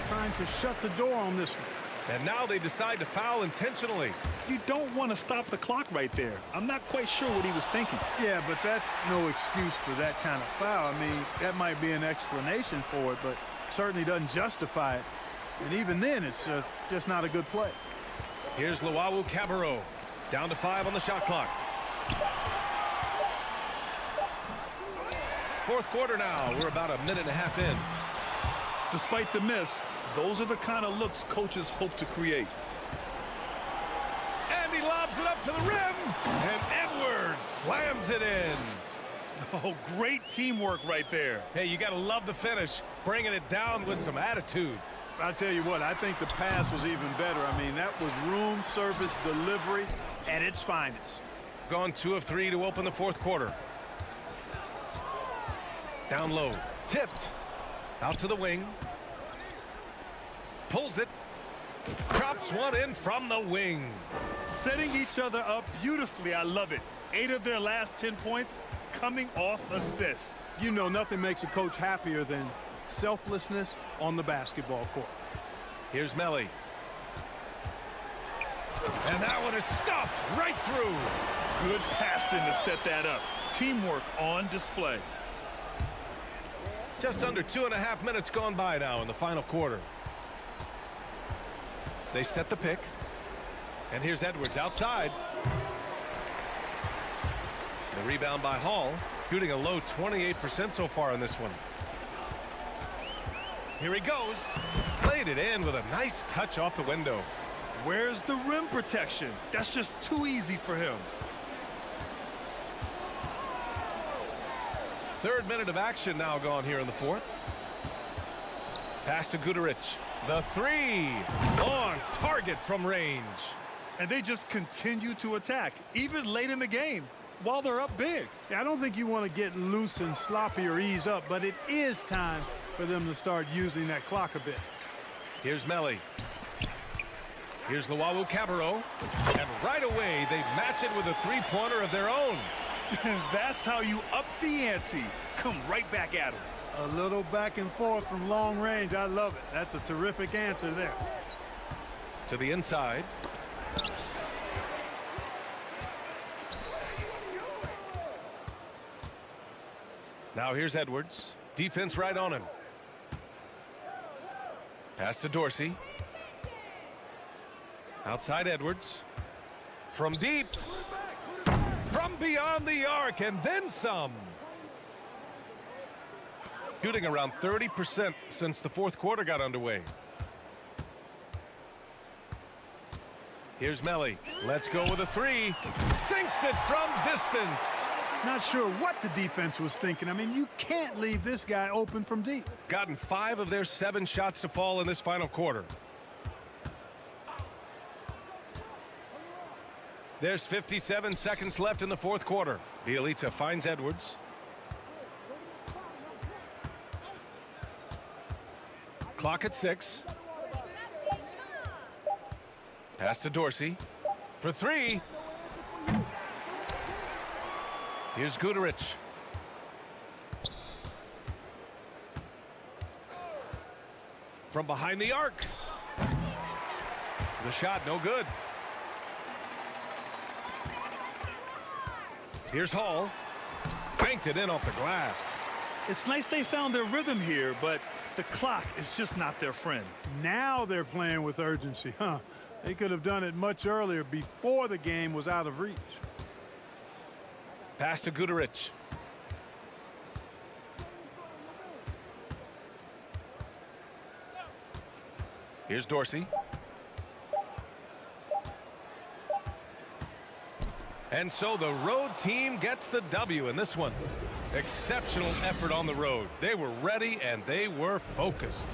Trying to shut the door on this one. And now they decide to foul intentionally. You don't want to stop the clock right there. I'm not quite sure what he was thinking. Yeah, but that's no excuse for that kind of foul. I mean, that might be an explanation for it, but certainly doesn't justify it. And even then, it's just not a good play. Here's Luau Cabarro. Down to 5 on the shot clock. Fourth quarter now. We're about a minute and a half in. Despite the miss, those are the kind of looks coaches hope to create. And he lobs it up to the rim. And Edwards slams it in. Oh, great teamwork right there. Hey, you got to love the finish. Bringing it down with some attitude. I'll tell you what, I think the pass was even better. I mean, that was room service delivery at its finest. Gone 2 of 3 to open the fourth quarter. Down low. Tipped. Out to the wing. Pulls it. Drops one in from the wing. Setting each other up beautifully. I love it. 8 of their last 10 points coming off assists. You know, nothing makes a coach happier than selflessness on the basketball court. Here's Melly. And that one is stuffed right through. Good passing to set that up. Teamwork on display. Just under 2.5 minutes gone by now in the final quarter. They set the pick. And here's Edwards outside. The rebound by Hall. Shooting a low 28% so far in this one. Here he goes. Played it in with a nice touch off the window. Where's the rim protection? That's just too easy for him. Third minute of action now gone here in the fourth. Pass to Guduric. The 3 on target from range. And they just continue to attack, even late in the game, while they're up big. Yeah, I don't think you want to get loose and sloppy or ease up, but it is time for them to start using that clock a bit. Here's Melly. Here's Luau Cabarro. And right away, they match it with a 3-pointer of their own. That's how you up the ante. Come right back at him. A little back and forth from long range. I love it. That's a terrific answer there. To the inside. Now here's Edwards. Defense right on him. Pass to Dorsey. Outside Edwards. From deep. From beyond the arc and then some. Shooting around 30% since the fourth quarter got underway. Here's Melly. Let's go with a 3. Sinks it from distance. Not sure what the defense was thinking. I mean, you can't leave this guy open from deep. Gotten 5 of their 7 shots to fall in this final quarter. There's 57 seconds left in the fourth quarter. Bielitsa finds Edwards. Clock at 6. Pass to Dorsey. For 3. Here's Guduric. From behind the arc. The shot no good. Here's Hall. Banked it in off the glass. It's nice they found their rhythm here, but the clock is just not their friend. Now they're playing with urgency, huh? They could have done it much earlier before the game was out of reach. Pass to Guduric. Here's Dorsey. And so the road team gets the W in this one. Exceptional effort on the road. They were ready and they were focused.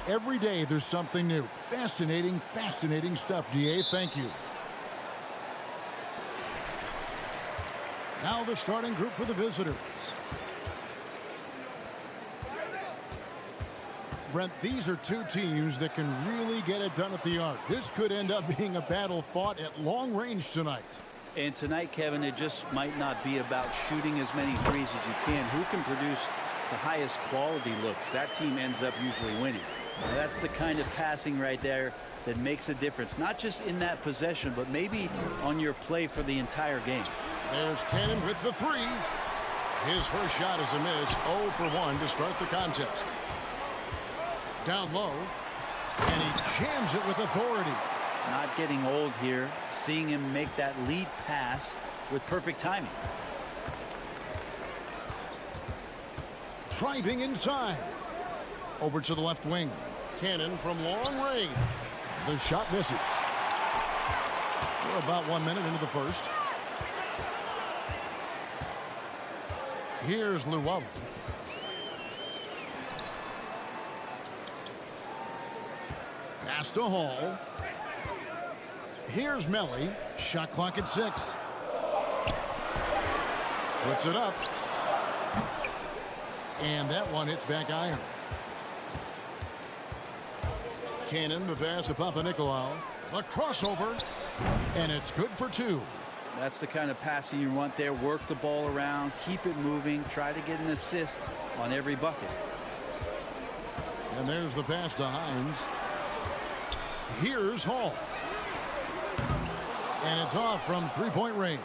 Every day there's something new. Fascinating, fascinating stuff, DA. Thank you. Now the starting group for the visitors. Brent, these are two teams that can really get it done at the arc. This could end up being a battle fought at long range tonight. And tonight, Kevin, it just might not be about shooting as many threes as you can. Who can produce the highest quality looks? That team ends up usually winning. Now, that's the kind of passing right there that makes a difference, not just in that possession, but maybe on your play for the entire game. There's Cannon with the three. His first shot is a miss. 0 for 1 to start the contest. Down low, and he jams it with authority. Not getting old here, seeing him make that lead pass with perfect timing. Driving inside. Over to the left wing. Cannon from long range. The shot misses. We're about 1 minute into the first. Here's Llewellyn. Pass to Hall. Here's Melly. Shot clock at 6. Puts it up. And that one hits back iron. Cannon, the pass to Papanikolaou. A crossover. And it's good for 2. That's the kind of passing you want there. Work the ball around. Keep it moving. Try to get an assist on every bucket. And there's the pass to Hines. Here's Hall. And it's off from three-point range.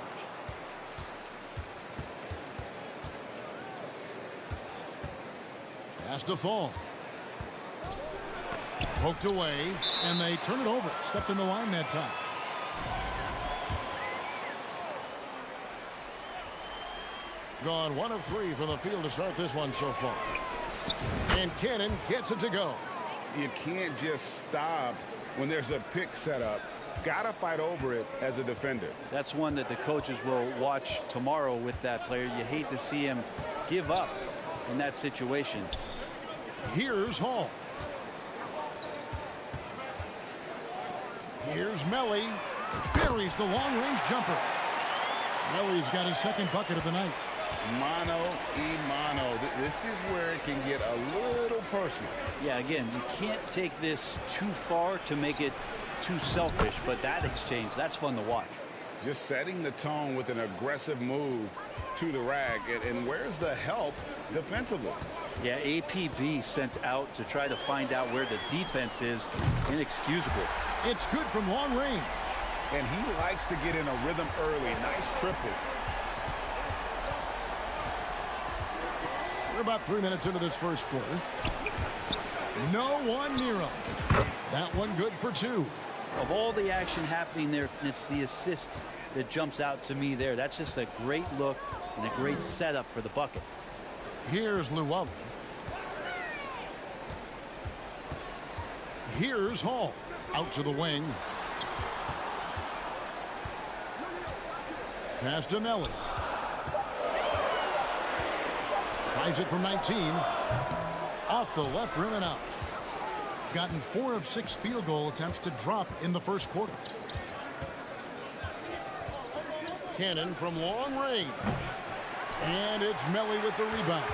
Pass to Fall. Poked away, and they turn it over. Stepped in the line that time. Gone 1 of 3 from the field to start this one so far. And Cannon gets it to go. You can't just stop when there's a pick set up. Gotta fight over it as a defender. That's one that the coaches will watch tomorrow with that player. You hate to see him give up in that situation. Here's Hall. Here's Melly. Buries the long-range jumper. Melly's got his second bucket of the night. Mano. This is where it can get a little personal. Yeah, again, you can't take this too far to make it too selfish, but that exchange, that's fun to watch. Just setting the tone with an aggressive move to the rack. And where's the help defensively? Yeah, APB sent out to try to find out where the defense is. Inexcusable. It's good from long range. And he likes to get in a rhythm early. Nice triple. We're about 3 minutes into this first quarter. No one near him. That one good for 2. Of all the action happening there, it's the assist that jumps out to me there. That's just a great look and a great setup for the bucket. Here's Llewellyn. Here's Hall. Out to the wing. Pass to Melly. Tries it from 19. Off the left rim and out. Gotten 4 of 6 field goal attempts to drop in the first quarter. Cannon from long range. And it's Melly with the rebound.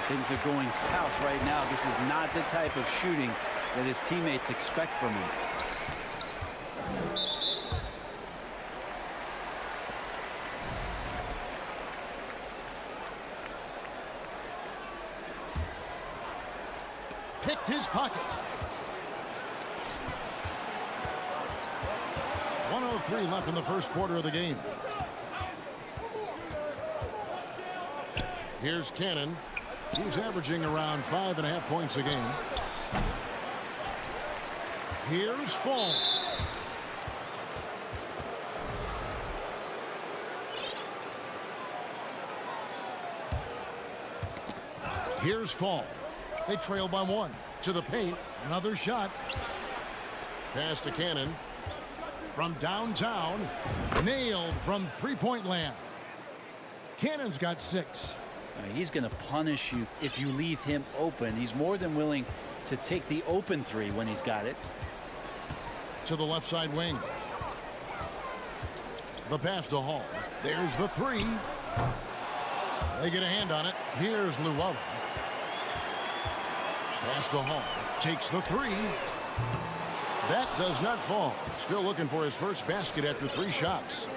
Things are going south right now. This is not the type of shooting that his teammates expect from him. Picked his pocket. 1:03 left in the first quarter of the game. Here's Cannon. He's averaging around 5.5 points a game. Here's Fall. Here's Fall. They trail by 1. To the paint. Another shot. Pass to Cannon. From downtown. Nailed from three-point land. Cannon's got 6. He's going to punish you if you leave him open. He's more than willing to take the open 3 when he's got it. To the left side wing. The pass to Hall. There's the 3. They get a hand on it. Here's Llewellyn. Pass to Hall. Takes the 3. That does not fall. Still looking for his first basket after 3 shots.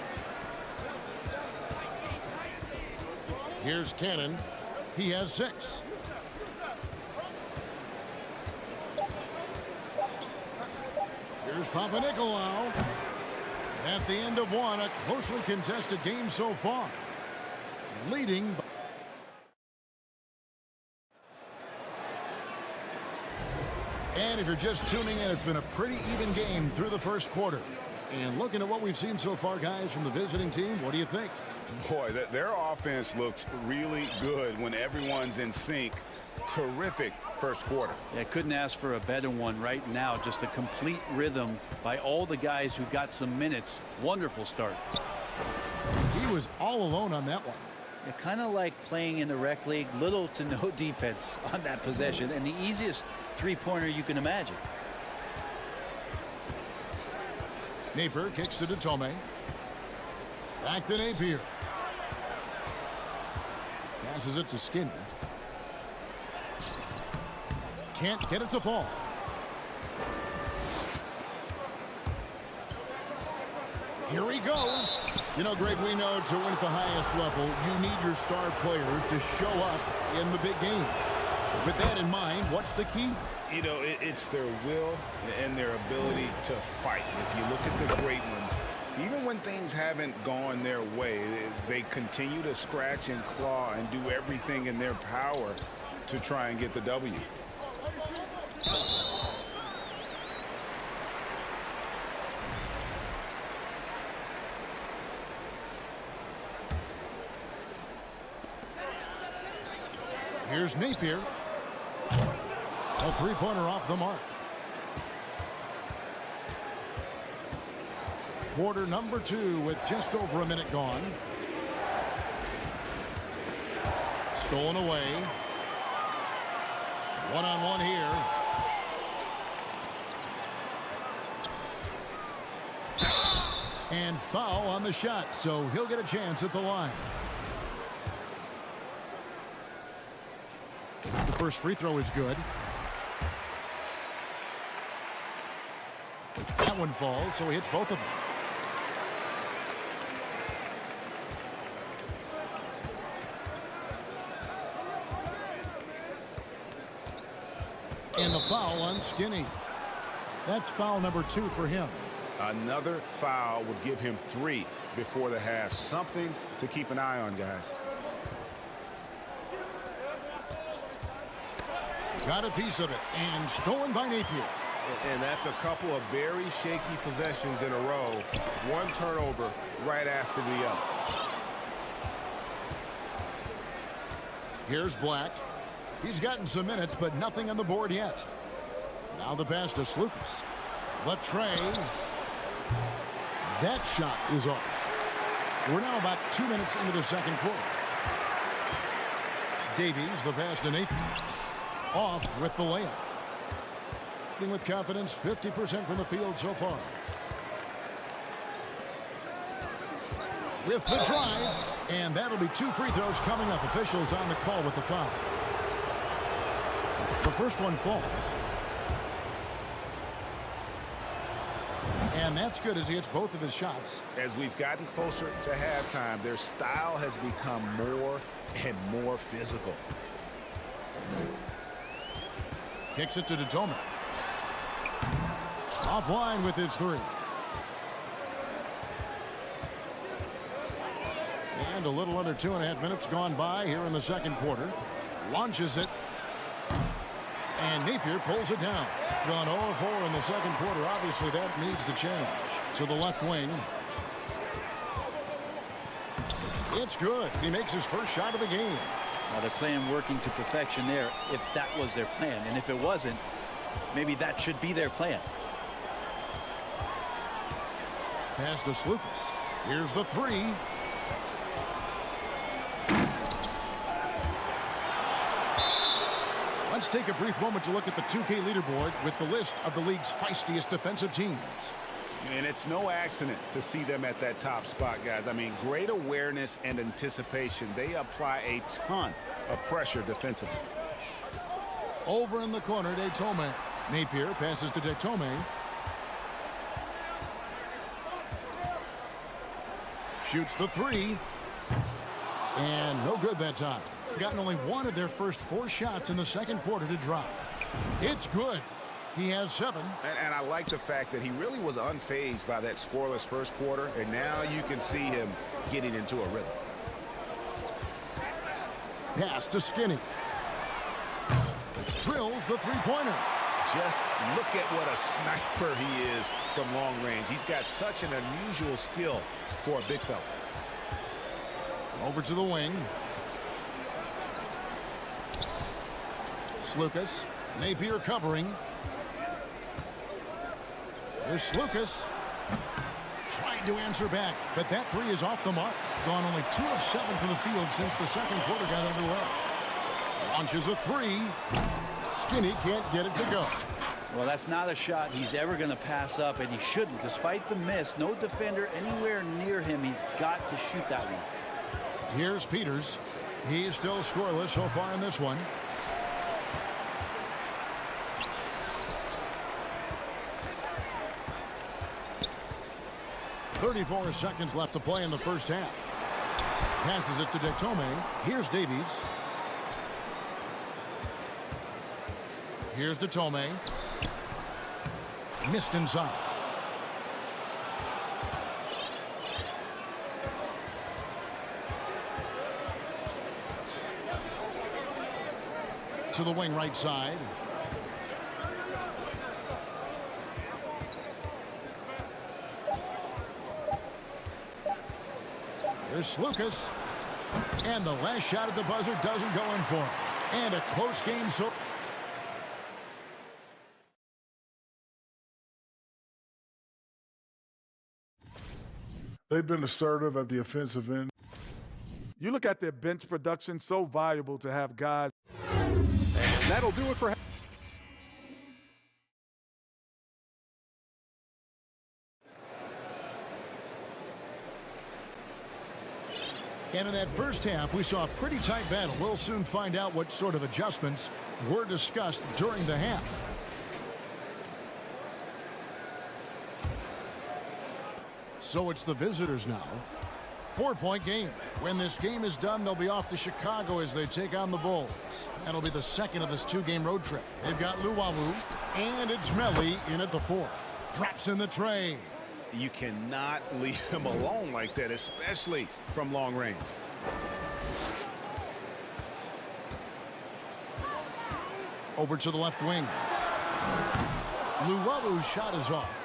Here's Cannon. He has 6. Here's Papanikolaou. At the end of 1, a closely contested game so far. Leading. And if you're just tuning in, it's been a pretty even game through the first quarter. And looking at what we've seen so far, guys, from the visiting team, what do you think? Boy, their offense looks really good when everyone's in sync. Terrific first quarter. Yeah, couldn't ask for a better one right now. Just a complete rhythm by all the guys who got some minutes. Wonderful start. He was all alone on that one. Yeah, kind of like playing in the rec league. Little to no defense on that possession. And the easiest three-pointer you can imagine. Napier kicks to Tome. Back to Napier. Passes it to Skinner. Can't get it to fall. Here he goes. You know, Greg, we know to win at the highest level, you need your star players to show up in the big games. With that in mind, what's the key? You know, it's their will and their ability to fight. If you look at the great ones, even when things haven't gone their way, they continue to scratch and claw and do everything in their power to try and get the W. Here's Napier. A three-pointer off the mark. Quarter number 2 with just over a minute gone. Stolen away. One-on-one here. And foul on the shot, so he'll get a chance at the line. The first free throw is good. That one falls, so he hits both of them. And the foul on Skinny. That's foul number 2 for him. Another foul would give him 3 before the half. Something to keep an eye on, guys. Got a piece of it and stolen by Napier. And that's a couple of very shaky possessions in a row. One turnover right after the other. Here's Black. He's gotten some minutes, but nothing on the board yet. Now the pass to Slukas. The tray. That shot is off. We're now about 2 minutes into the second quarter. Davies, the pass to Napier. Off with the layup. With confidence, 50% from the field so far. With the drive, and that'll be 2 free throws coming up. Officials on the call with the foul. The first one falls. And that's good as he hits both of his shots. As we've gotten closer to halftime, their style has become more and more physical. Kicks it to Detome. Offline with his 3. And a little under 2.5 minutes gone by here in the second quarter. Launches it. And Napier pulls it down. Gone 0-4 in the second quarter. Obviously, that needs to change. To the left wing. It's good. He makes his first shot of the game. Well, their plan working to perfection there, if that was their plan. And if it wasn't, maybe that should be their plan. Pass to Slukas. Here's the 3. Let's take a brief moment to look at the 2K leaderboard with the list of the league's feistiest defensive teams. And it's no accident to see them at that top spot, guys. I mean, great awareness and anticipation. They apply a ton of pressure defensively. Over in the corner, Detome. Napier passes to Detome. Shoots the 3. And no good that time. Gotten only one of their first 4 shots in the second quarter to drop. It's good. He has 7. And I like the fact that he really was unfazed by that scoreless first quarter, and now you can see him getting into a rhythm. Pass to Skinny. Drills the 3-pointer. Just look at what a sniper he is from long range. He's got such an unusual skill for a big fella. Over to the wing. Slukas. Napier covering. There's Slukas. Trying to answer back, but that 3 is off the mark. Gone only 2 of 7 from the field since the second quarter got underway. Launches a 3. Skinny can't get it to go. Well, that's not a shot he's ever going to pass up, and he shouldn't. Despite the miss, no defender anywhere near him. He's got to shoot that one. Here's Peters. He's still scoreless so far in this one. .34 seconds left to play in the first half. Passes it to Detome. Here's Davies. Here's Detome. Missed inside. To the wing right side. Here's Slukas. And the last shot at the buzzer doesn't go in for him. And a close game so. They've been assertive at the offensive end. You look at their bench production, so valuable to have guys. And that'll do it for. And in that first half, we saw a pretty tight battle. We'll soon find out what sort of adjustments were discussed during the half. So it's the visitors now. 4-point game. When this game is done, they'll be off to Chicago as they take on the Bulls. That'll be the second of this 2-game road trip. They've got Luwawu, and it's Melli in at the 4. Drops in the tray. You cannot leave him alone like that, especially from long range. Over to the left wing. Luwalu's shot is off.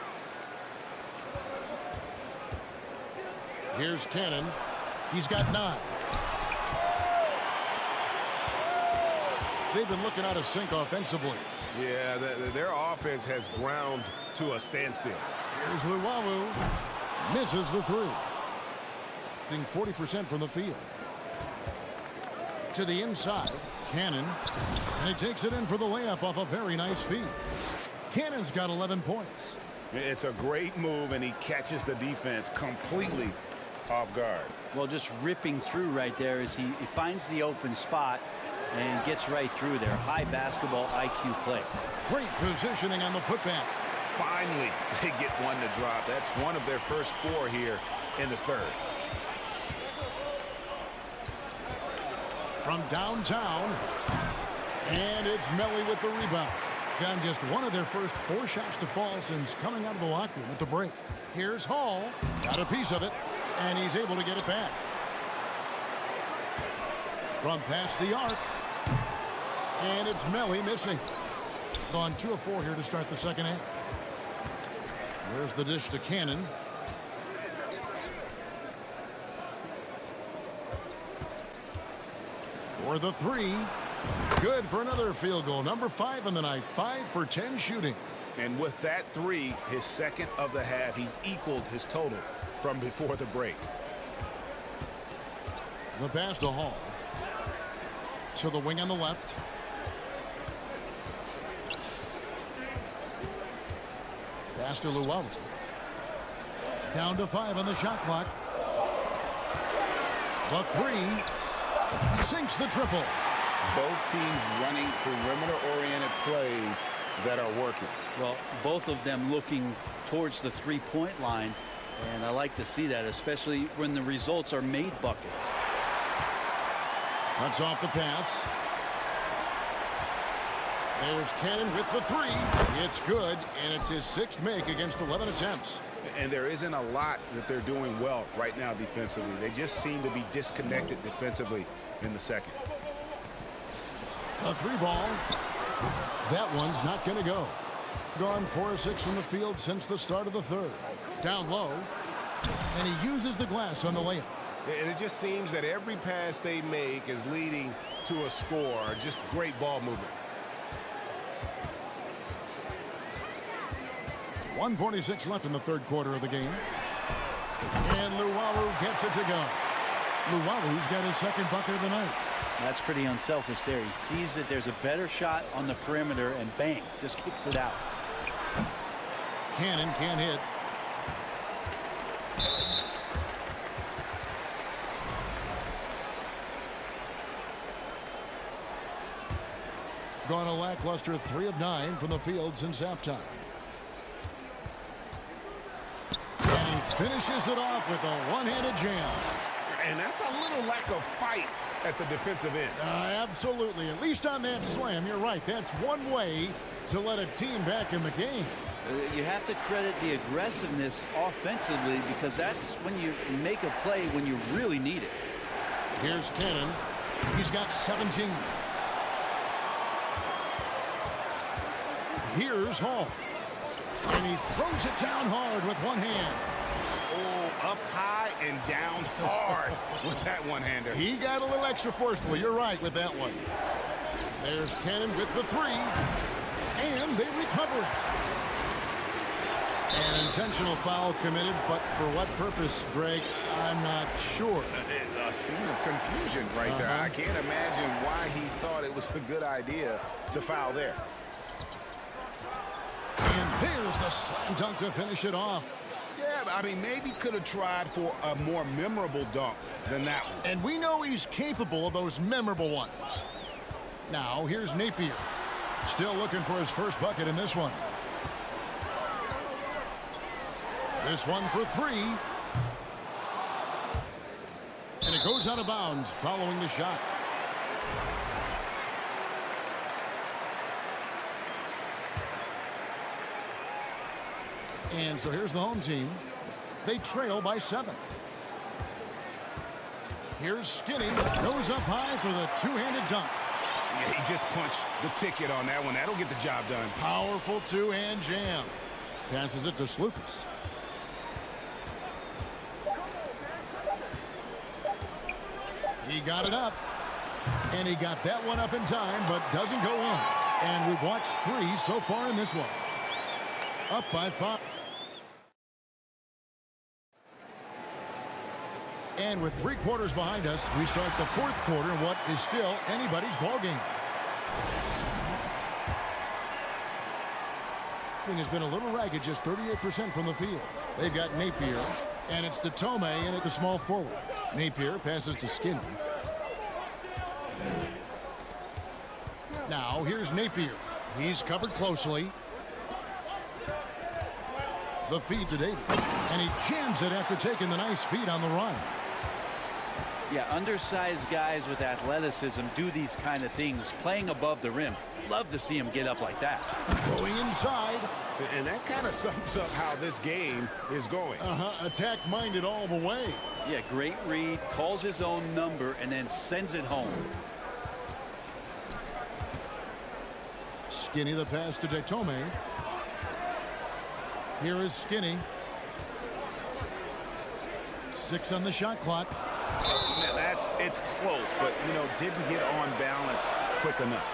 Here's Cannon. He's got 9. They've been looking out of sync offensively. Yeah, their offense has ground to a standstill. Here's Luwalu. Misses the 3. Shooting 40% from the field. To the inside. Cannon. And he takes it in for the layup off a very nice feed. Cannon's got 11 points. It's a great move, and he catches the defense completely off guard. Well, just ripping through right there as he finds the open spot and gets right through there. High basketball IQ play. Great positioning on the putback. Finally, they get one to drop. That's one of their first 4 here in the third. From downtown. And it's Melly with the rebound. Gotten just one of their first 4 shots to fall since coming out of the locker room at the break. Here's Hall. Got a piece of it. And he's able to get it back. From past the arc. And it's Melly missing. Gone 2 of 4 here to start the second half. There's the dish to Cannon. For the 3. Good for another field goal. Number 5 in the night. 5 for 10 shooting. And with that 3, his second of the half, he's equaled his total from before the break. The pass to Hall. To the wing on the left. Pass to Luwalu. Down to 5 on the shot clock. The 3 sinks the triple. Both teams running perimeter-oriented plays that are working. Well, both of them looking towards the three-point line, and I like to see that, especially when the results are made buckets. Cuts off the pass. There's Cannon with the 3. It's good, and it's his 6th make against 11 attempts. And there isn't a lot that they're doing well right now defensively. They just seem to be disconnected defensively in the second. A 3 ball. That one's not going to go. Gone 4 of 6 from the field since the start of the third. Down low. And he uses the glass on the layup. And it just seems that every pass they make is leading to a score. Just great ball movement. 1:46 left in the third quarter of the game. And Luwalu gets it to go. Luwalu's got his second bucket of the night. That's pretty unselfish there. He sees that there's a better shot on the perimeter, and bang, just kicks it out. Cannon can't hit. Gone a lackluster 3 of 9 from the field since halftime. And he finishes it off with a one-handed jam. And that's a little lack of fight at the defensive end. Absolutely. At least on that slam, you're right. That's one way to let a team back in the game. You have to credit the aggressiveness offensively, because that's when you make a play when you really need it. Here's Cannon. He's got 17. Here's Hall. And he throws it down hard with one hand. Oh, up high and down hard with that one-hander. He got a little extra forceful. You're right with that one. There's Cannon with the 3. And they recover it. An intentional foul committed, but for what purpose, Greg, I'm not sure. A scene of confusion right there. I can't imagine why he thought it was a good idea to foul there. And there's the slam dunk to finish it off. Yeah, I mean, maybe could have tried for a more memorable dunk than that one. And we know he's capable of those memorable ones. Now, here's Napier. Still looking for his first bucket in this one. This one for 3. And it goes out of bounds following the shot. And so here's the home team. They trail by 7. Here's Skinny. Goes up high for the two-handed dunk. Yeah, he just punched the ticket on that one. That'll get the job done. Powerful two-hand jam. Passes it to Skijesss. He got it up. And he got that one up in time, but doesn't go in. And we've watched 3 so far in this one. Up by 5. And with 3 quarters behind us, we start the 4th quarter in what is still anybody's ballgame. Has been a little ragged, just 38% from the field. They've got Napier, and it's to Tome in at the small forward. Napier passes to Skinny. Now here's Napier. He's covered closely. The feed to David, and he jams it after taking the nice feed on the run. Yeah, undersized guys with athleticism do these kind of things, playing above the rim. Love to see him get up like that. Going inside. And that kind of sums up how this game is going. Attack-minded all the way. Yeah, great read, calls his own number, and then sends it home. Skinny the pass to Detome. Here is Skinny. 6 on the shot clock. It's close, but, you know, didn't get on balance quick enough.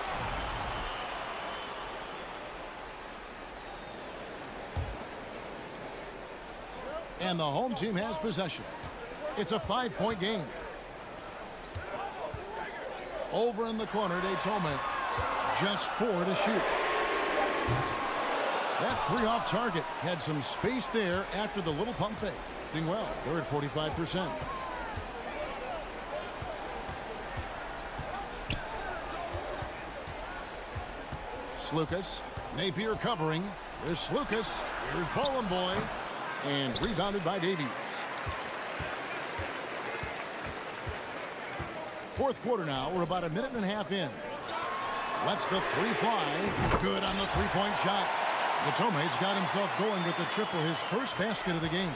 And the home team has possession. It's a 5-point game. Over in the corner, Detome. Just 4 to shoot. That 3 off target had some space there after the little pump fake. Doing well. They're at 45%. Skijesss. Napier covering. There's Skijesss. Here's Bowling Boy. And rebounded by Davies. 4th quarter now. We're about a minute and a half in. Lets the 3 fly. Good on the 3-point shot. Detome's got himself going with the triple, his first basket of the game.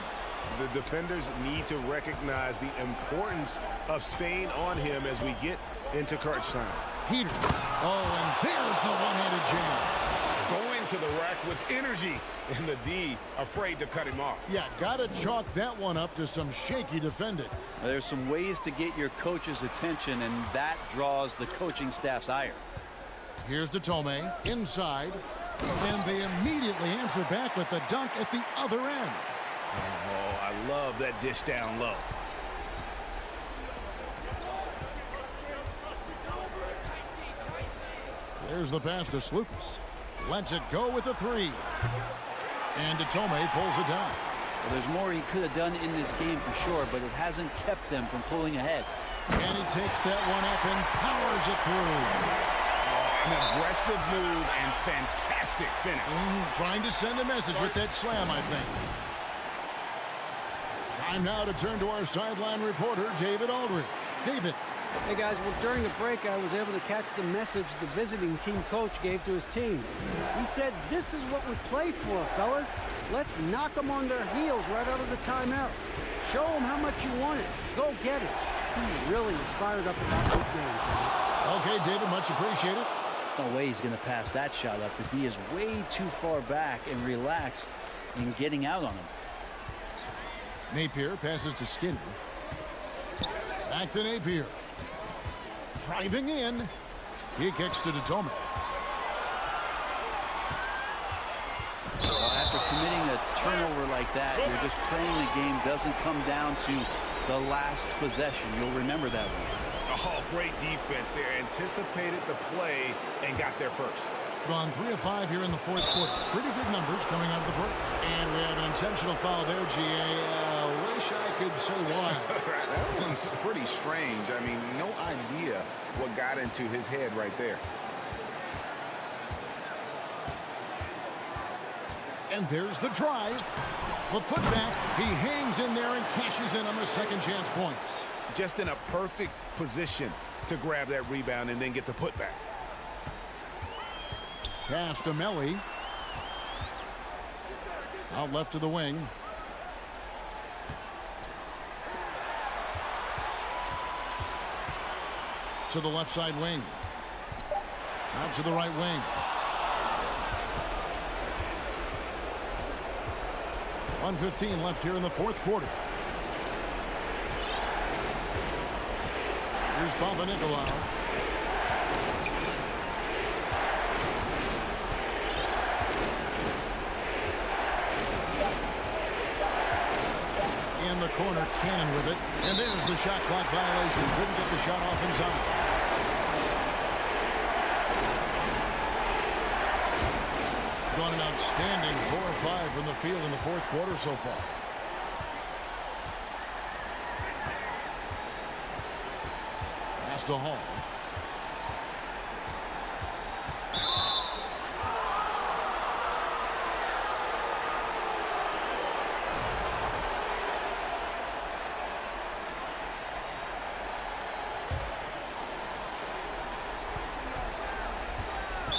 The defenders need to recognize the importance of staying on him as we get into crunch time. Peters. Oh, and there's the one-handed jam. Going to the rack with energy, and the D afraid to cut him off. Yeah, gotta chalk that one up to some shaky defending. There's some ways to get your coach's attention, and that draws the coaching staff's ire. Here's Detome inside, and they immediately answer back with the dunk at the other end. Oh, I love that dish down low. There's the pass to Skijesss. Lets it go with a 3. And Detome pulls it down. Well, there's more he could have done in this game for sure, but it hasn't kept them from pulling ahead. And he takes that one up and powers it through. An aggressive move and fantastic finish. Trying to send a message with that slam, I think. Time now to turn to our sideline reporter, David Aldridge. David. Hey guys, well during the break I was able to catch the message the visiting team coach gave to his team. He said, "This is what we play for, fellas. Let's knock them on their heels right out of the timeout. Show them how much you want it. Go get it." He really is fired up about this game. Okay, David, much appreciated. No way he's going to pass that shot up. The D is way too far back and relaxed in getting out on him. Napier passes to Skinny. Back to Napier. Driving in. He kicks to Detome. Well, after committing a turnover like that, you're just praying the game doesn't come down to the last possession. You'll remember that one. Oh, great defense there. Anticipated the play and got there first. Gone 3 of 5 here in the 4th quarter. Pretty good numbers coming out of the break. And we have an intentional foul there, GA. Wish I could say why. That one's pretty strange. I mean, no idea what got into his head right there. And there's the drive. The putback. He hangs in there and cashes in on the second chance points. Just in a perfect position to grab that rebound and then get the putback. Pass to Melly. Out left to the wing. To the left side wing. Out to the right wing. 1:15 left here in the fourth quarter. Here's Papanikolaou. In the corner, Cannon with it. And there's the shot clock violation. Couldn't get the shot off in time. Gone an outstanding 4 or 5 from the field in the fourth quarter so far. Pass to Hall.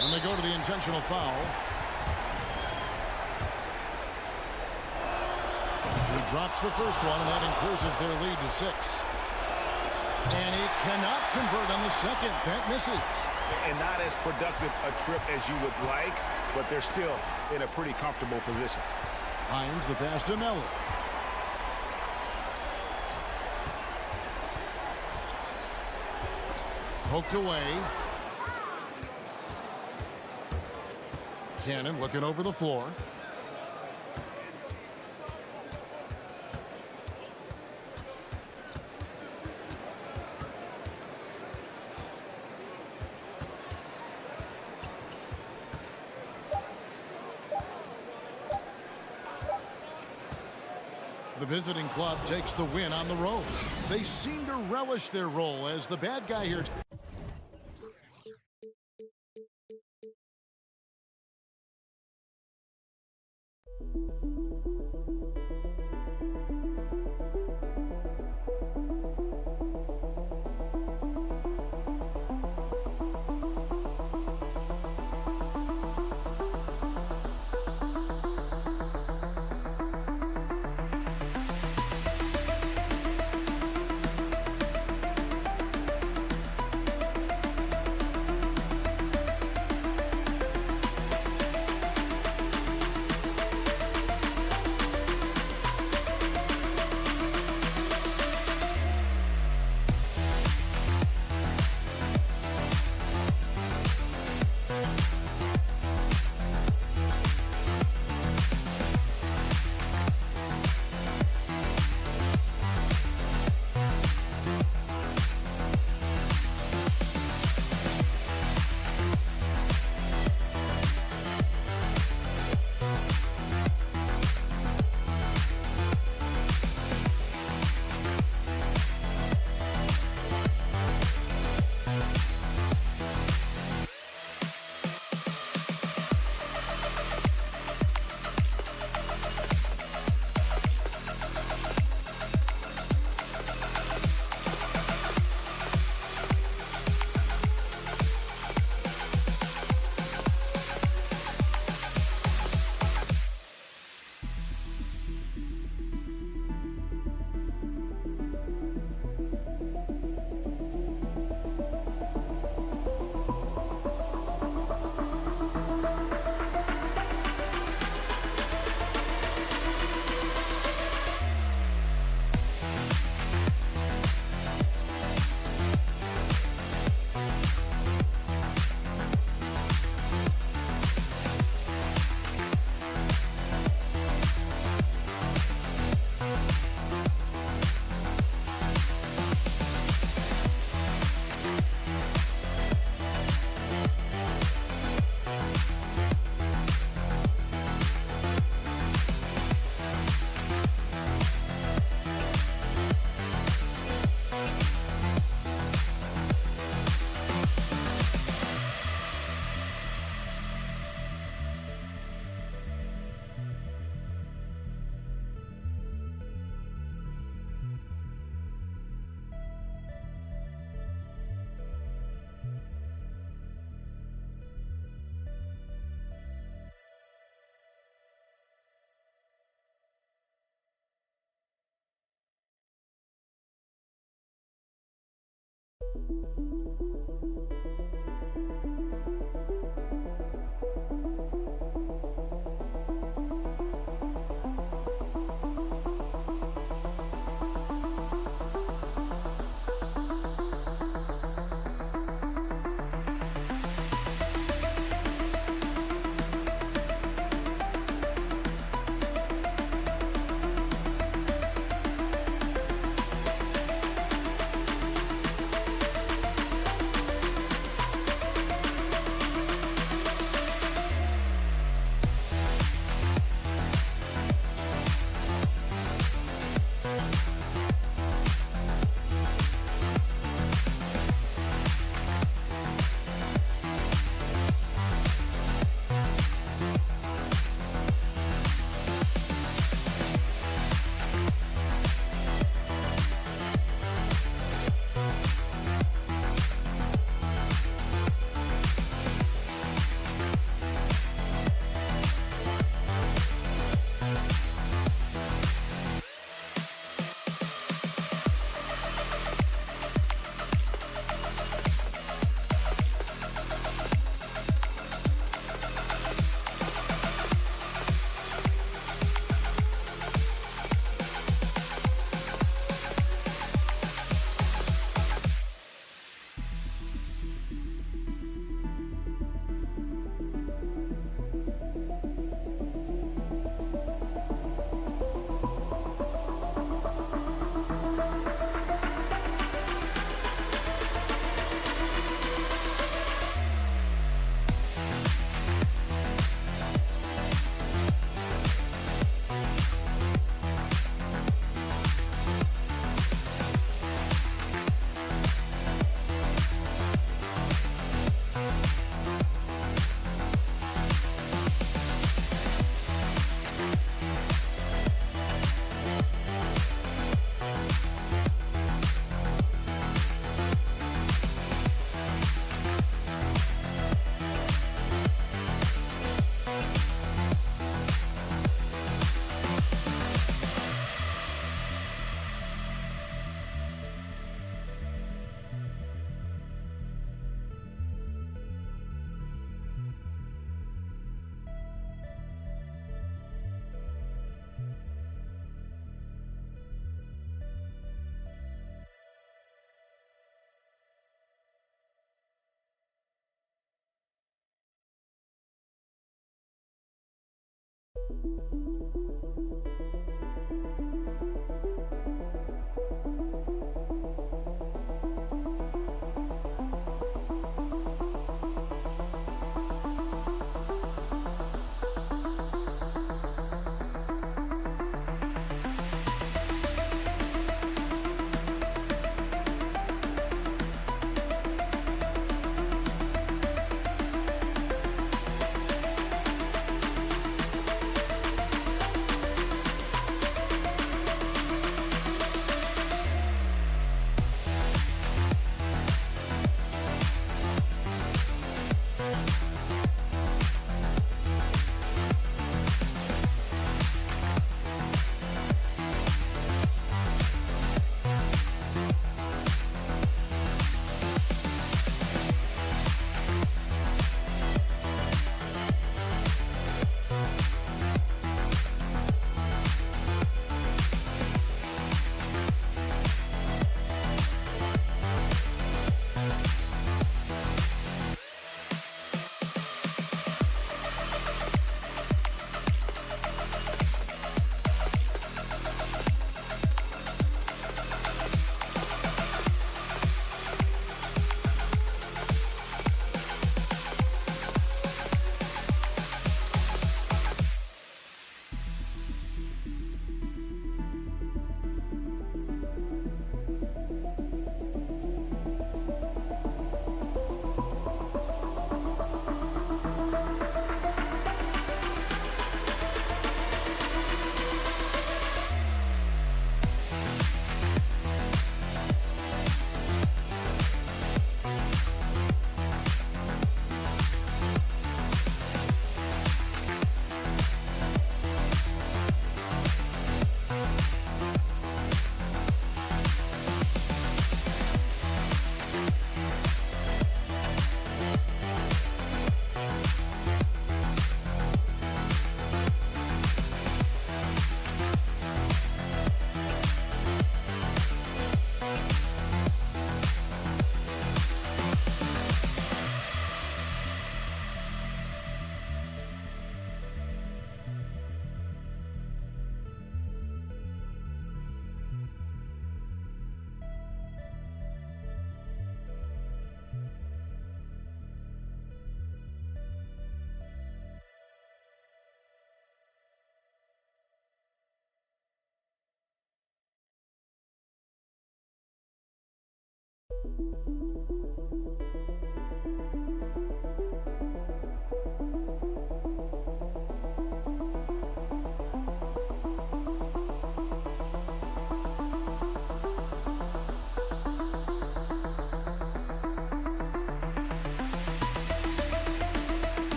And they go to the intentional foul. He drops the first one, and that increases their lead to 6. And he cannot convert on the second. That misses. And not as productive a trip as you would like, but they're still in a pretty comfortable position. Hines the pass to Melo. Poked away. Cannon looking over the floor. The visiting club takes the win on the road. They seem to relish their role as the bad guy here.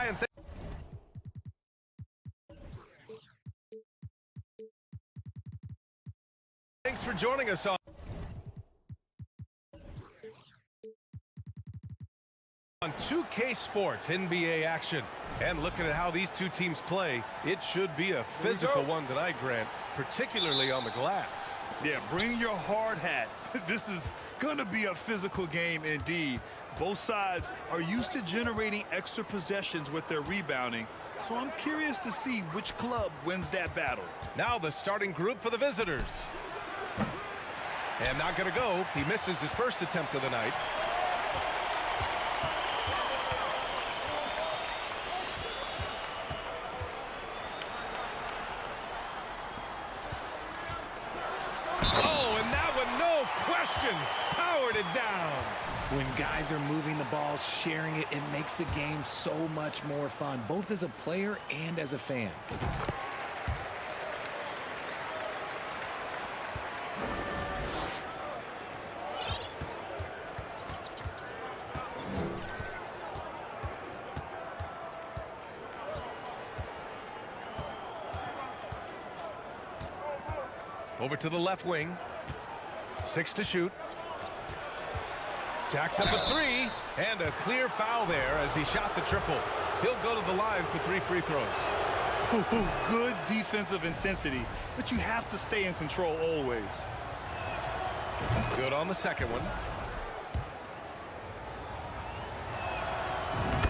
Brian, thanks for joining us on 2K Sports NBA action. And looking at how these two teams play, it should be a physical one tonight, Grant, particularly on the glass. Yeah, bring your hard hat. This is going to be a physical game indeed. Both sides are used to generating extra possessions with their rebounding, so I'm curious to see which club wins that battle. Now the starting group for the visitors. And not going to go. He misses his first attempt of the night. Oh, and that one, no question, powered it down. When guys are moving the ball, sharing it, it makes the game so much more fun, both as a player and as a fan. Over to the left wing. 6 to shoot. Jacks up a 3, and a clear foul there as he shot the triple. He'll go to the line for 3 free throws. Good defensive intensity, but you have to stay in control always. Good on the second one.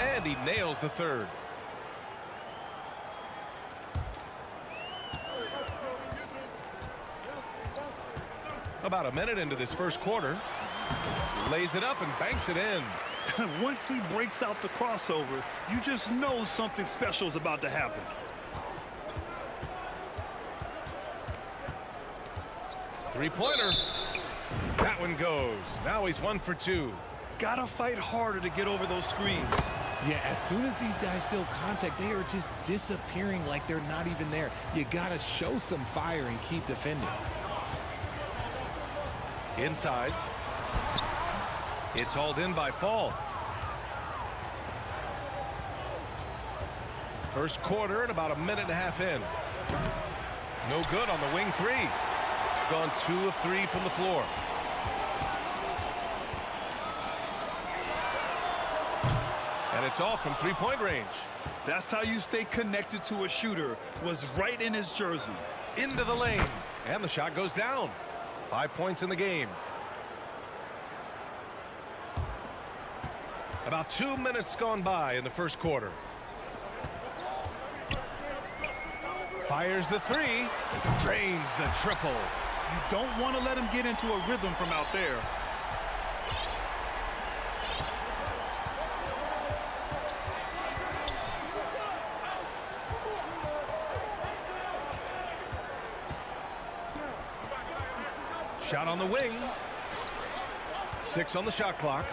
And he nails the third. About a minute into this first quarter. Lays it up and banks it in. Once he breaks out the crossover, you just know something special is about to happen. Three-pointer. That one goes. Now he's 1 for 2. Gotta fight harder to get over those screens. Yeah, as soon as these guys feel contact, they are just disappearing like they're not even there. You gotta show some fire and keep defending. Inside. It's hauled in by Fall. First quarter and about a minute and a half in. No good on the wing 3. Gone 2 of 3 from the floor. And it's off from three-point range. That's how you stay connected to a shooter. Was right in his jersey. Into the lane. And the shot goes down. 5 points in the game. About 2 minutes gone by in the first quarter. Fires the 3. Drains the triple. You don't want to let him get into a rhythm from out there. Shot on the wing. 6 on the shot clock.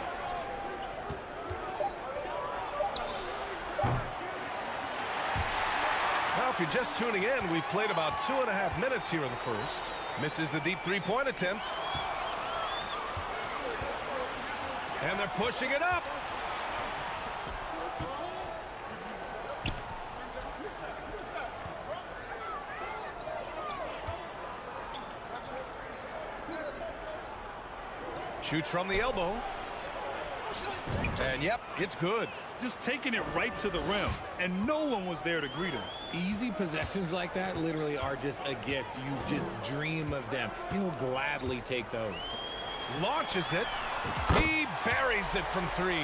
Now, if you're just tuning in, we've played about 2.5 minutes here in the first. Misses the deep three-point attempt. And they're pushing it up. Shoots from the elbow. And, yep, it's good. Just taking it right to the rim, and no one was there to greet him. Easy possessions like that literally are just a gift. You just dream of them. He'll gladly take those. Launches it. He buries it from 3.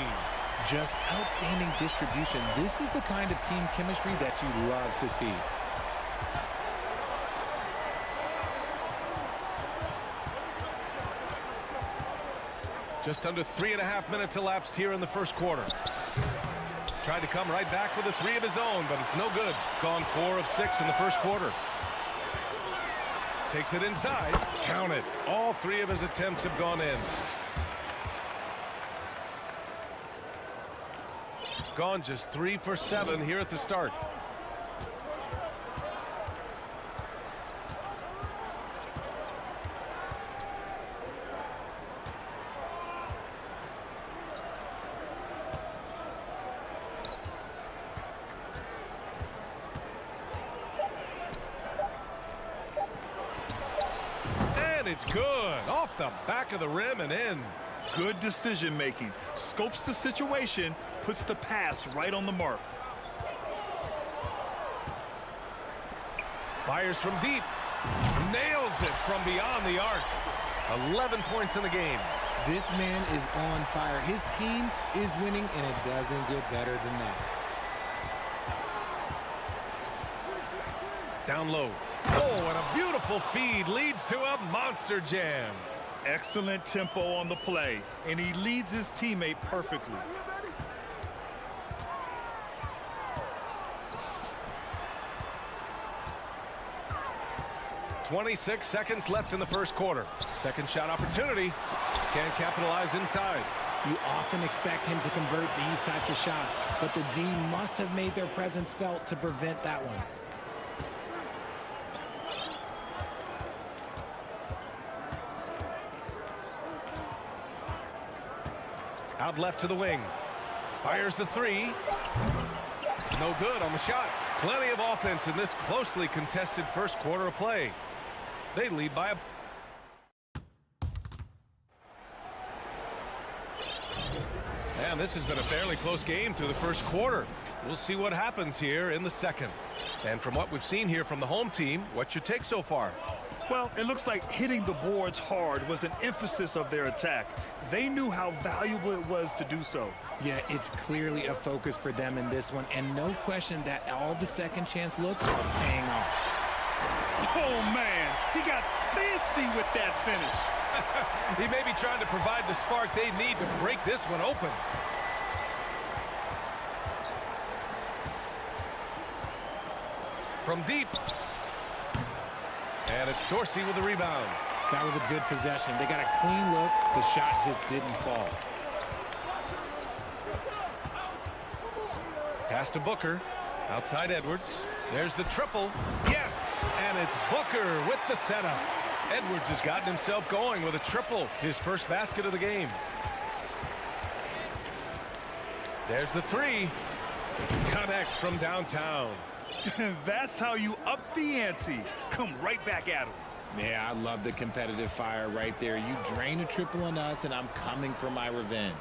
Just outstanding distribution. This is the kind of team chemistry that you love to see. Just under 3.5 minutes elapsed here in the first quarter. Tried to come right back with a 3 of his own, but it's no good. Gone 4 of 6 in the first quarter. Takes it inside. Count it. All 3 of his attempts have gone in. Gone just 3 for 7 here at the start. And it's good. Off the back of the rim and in. Good decision making. Scopes the situation, puts the pass right on the mark. Fires from deep. Nails it from beyond the arc. 11 points in the game. This man is on fire. His team is winning, and it doesn't get better than that. Down low. Oh, and a beautiful feed leads to a monster jam. Excellent tempo on the play, and he leads his teammate perfectly. .26 seconds left in the first quarter. Second shot opportunity. Can't capitalize inside. You often expect him to convert these types of shots, but the D must have made their presence felt to prevent that one. Out left to the wing. Fires the three. No good on the shot. Plenty of offense in this closely contested first quarter of play. They lead by a... And this has been a fairly close game through the first quarter. We'll see what happens here in the second. And from what we've seen here from the home team, what's your take so far? Well, it looks like hitting the boards hard was an emphasis of their attack. They knew how valuable it was to do so. Yeah, it's clearly a focus for them in this one, and no question that all the second chance looks are paying off. Oh, man, he got fancy with that finish. He may be trying to provide the spark they need to break this one open. From deep. And it's Dorsey with the rebound. That was a good possession. They got a clean look. The shot just didn't fall. Pass to Booker. Outside Edwards. There's the triple. Yes! And it's Booker with the setup. Edwards has gotten himself going with a triple. His first basket of the game. There's the three. Connects from downtown. That's how you up the ante. Come right back at him. Yeah, I love the competitive fire right there. You drain a triple on us, and I'm coming for my revenge.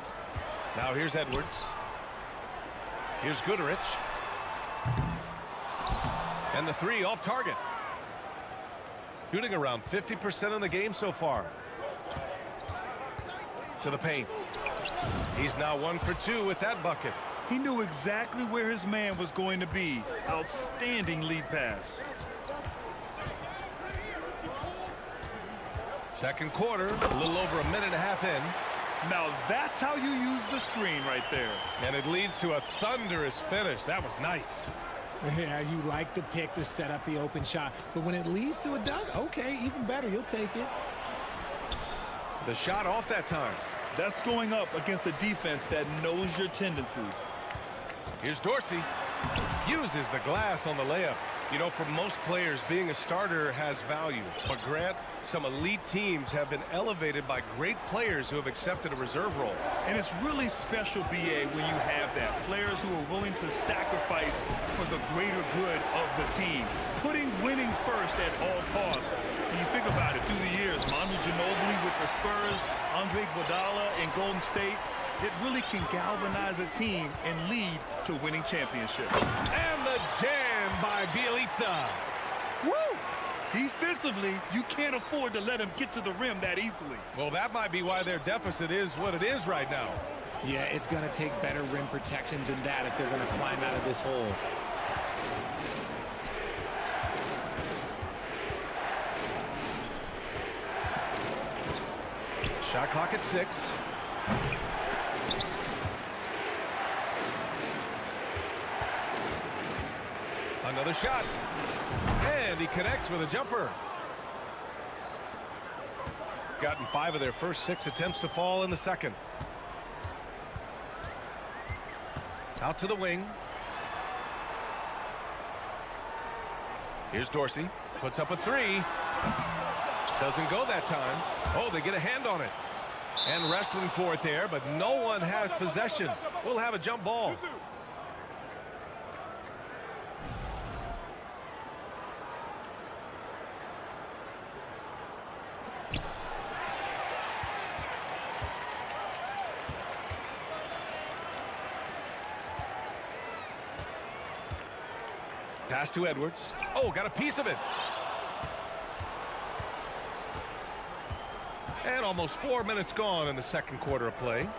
Now here's Edwards. Here's Goodrich. And the three off target. Shooting around 50% in the game so far. To the paint. He's now 1 for 2 with that bucket. He knew exactly where his man was going to be. Outstanding lead pass. Second quarter, a little over a minute and a half in. Now that's how you use the screen right there. And it leads to a thunderous finish. That was nice. Yeah, you like the pick to set up the open shot. But when it leads to a dunk, okay, even better. You'll take it. The shot off that time. That's going up against a defense that knows your tendencies. Here's Dorsey. Uses the glass on the layup. You know, for most players, being a starter has value. But Grant, some elite teams have been elevated by great players who have accepted a reserve role. And it's really special, BA, when you have that. Players who are willing to sacrifice for the greater good of the team. Putting winning first at all costs. When you think about it, through the years, Manu Ginobili with the Spurs, Andre Iguodala in Golden State, it really can galvanize a team and lead to winning championships. And the jam by Bjelica. Woo! Defensively, you can't afford to let him get to the rim that easily. Well, that might be why their deficit is what it is right now. Yeah, it's going to take better rim protection than that if they're going to climb out of this hole. Shot clock at 6. Another shot. And he connects with a jumper. Gotten 5 of their first 6 attempts to fall in the second. Out to the wing. Here's Dorsey. Puts up a 3. Doesn't go that time. Oh, they get a hand on it. And wrestling for it there, but no one has possession. We'll have a jump ball. Pass to Edwards. Oh, got a piece of it. And almost 4 minutes gone in the second quarter of play.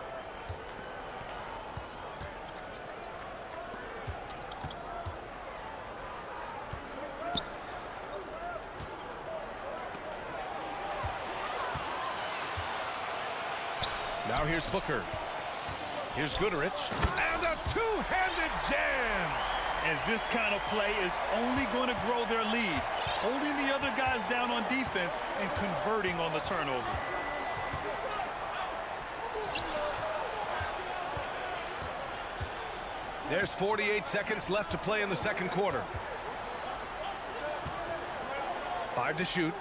Now here's Booker. Here's Goodrich. And a two-handed jam. And this kind of play is only going to grow their lead, holding the other guys down on defense and converting on the turnover. There's 48 seconds left to play in the second quarter. 5 to shoot.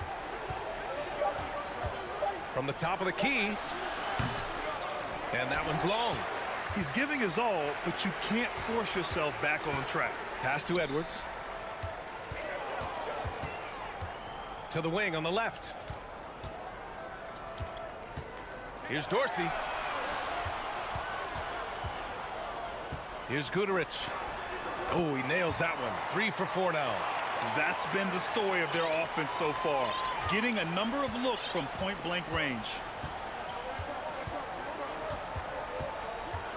From the top of the key. And that one's long. He's giving his all, but you can't force yourself back on track. Pass to Edwards. To the wing on the left. Here's Dorsey. Here's Goodrich. Oh, he nails that one. 3 for 4 now. That's been the story of their offense so far, getting a number of looks from point-blank range.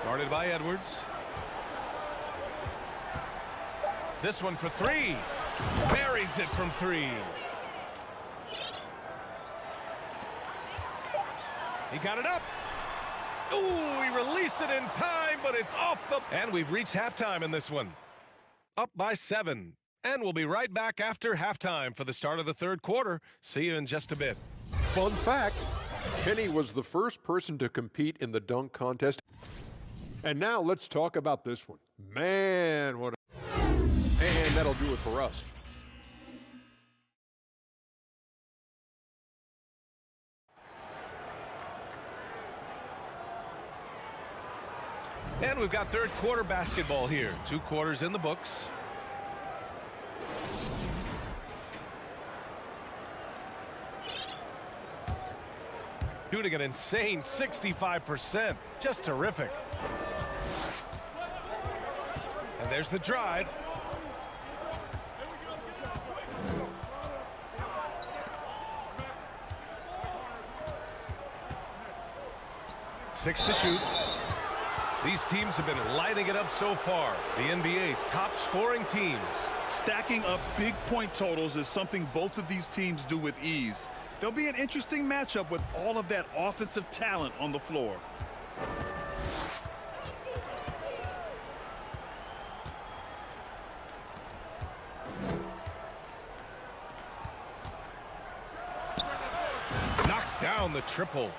Guarded by Edwards. This one for 3. Buries it from 3. He got it up. Ooh, he released it in time, but it's off the... And we've reached halftime in this one. Up by 7. And we'll be right back after halftime for the start of the third quarter. See you in just a bit. Fun fact, Kenny was the first person to compete in the dunk contest. And now let's talk about this one. Man, what a... And that'll do it for us. And we've got third quarter basketball here. 2 quarters in the books. Shooting an insane 65%. Just terrific. And there's the drive. Six to shoot. These teams have been lighting it up so far. The NBA's top scoring teams. Stacking up big point totals is something both of these teams do with ease. There'll be an interesting matchup with all of that offensive talent on the floor. Knocks down the triple.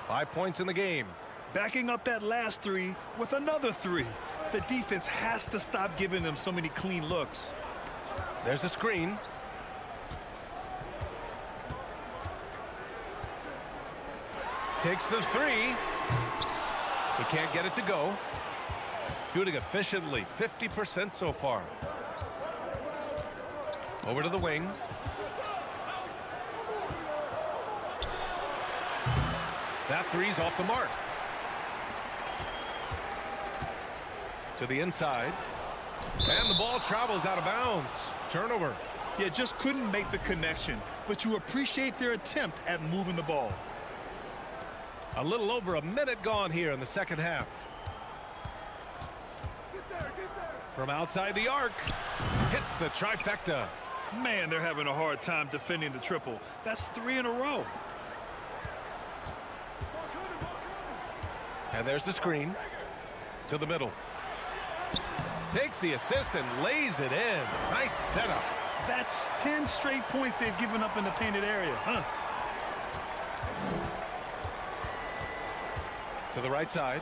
5 points in the game. Backing up that last 3 with another 3. The defense has to stop giving them so many clean looks. There's a screen. Takes the 3. He can't get it to go. Shooting efficiently, 50% so far. Over to the wing. That 3's off the mark. To the inside. And the ball travels out of bounds. Turnover. Yeah, just couldn't make the connection, but you appreciate their attempt at moving the ball. A little over a minute gone here in the second half. From outside the arc. Hits the trifecta. Man, they're having a hard time defending the triple. That's 3 in a row. And there's the screen. To the middle. Takes the assist and lays it in. Nice setup. That's 10 straight points they've given up in the painted area, huh? To the right side.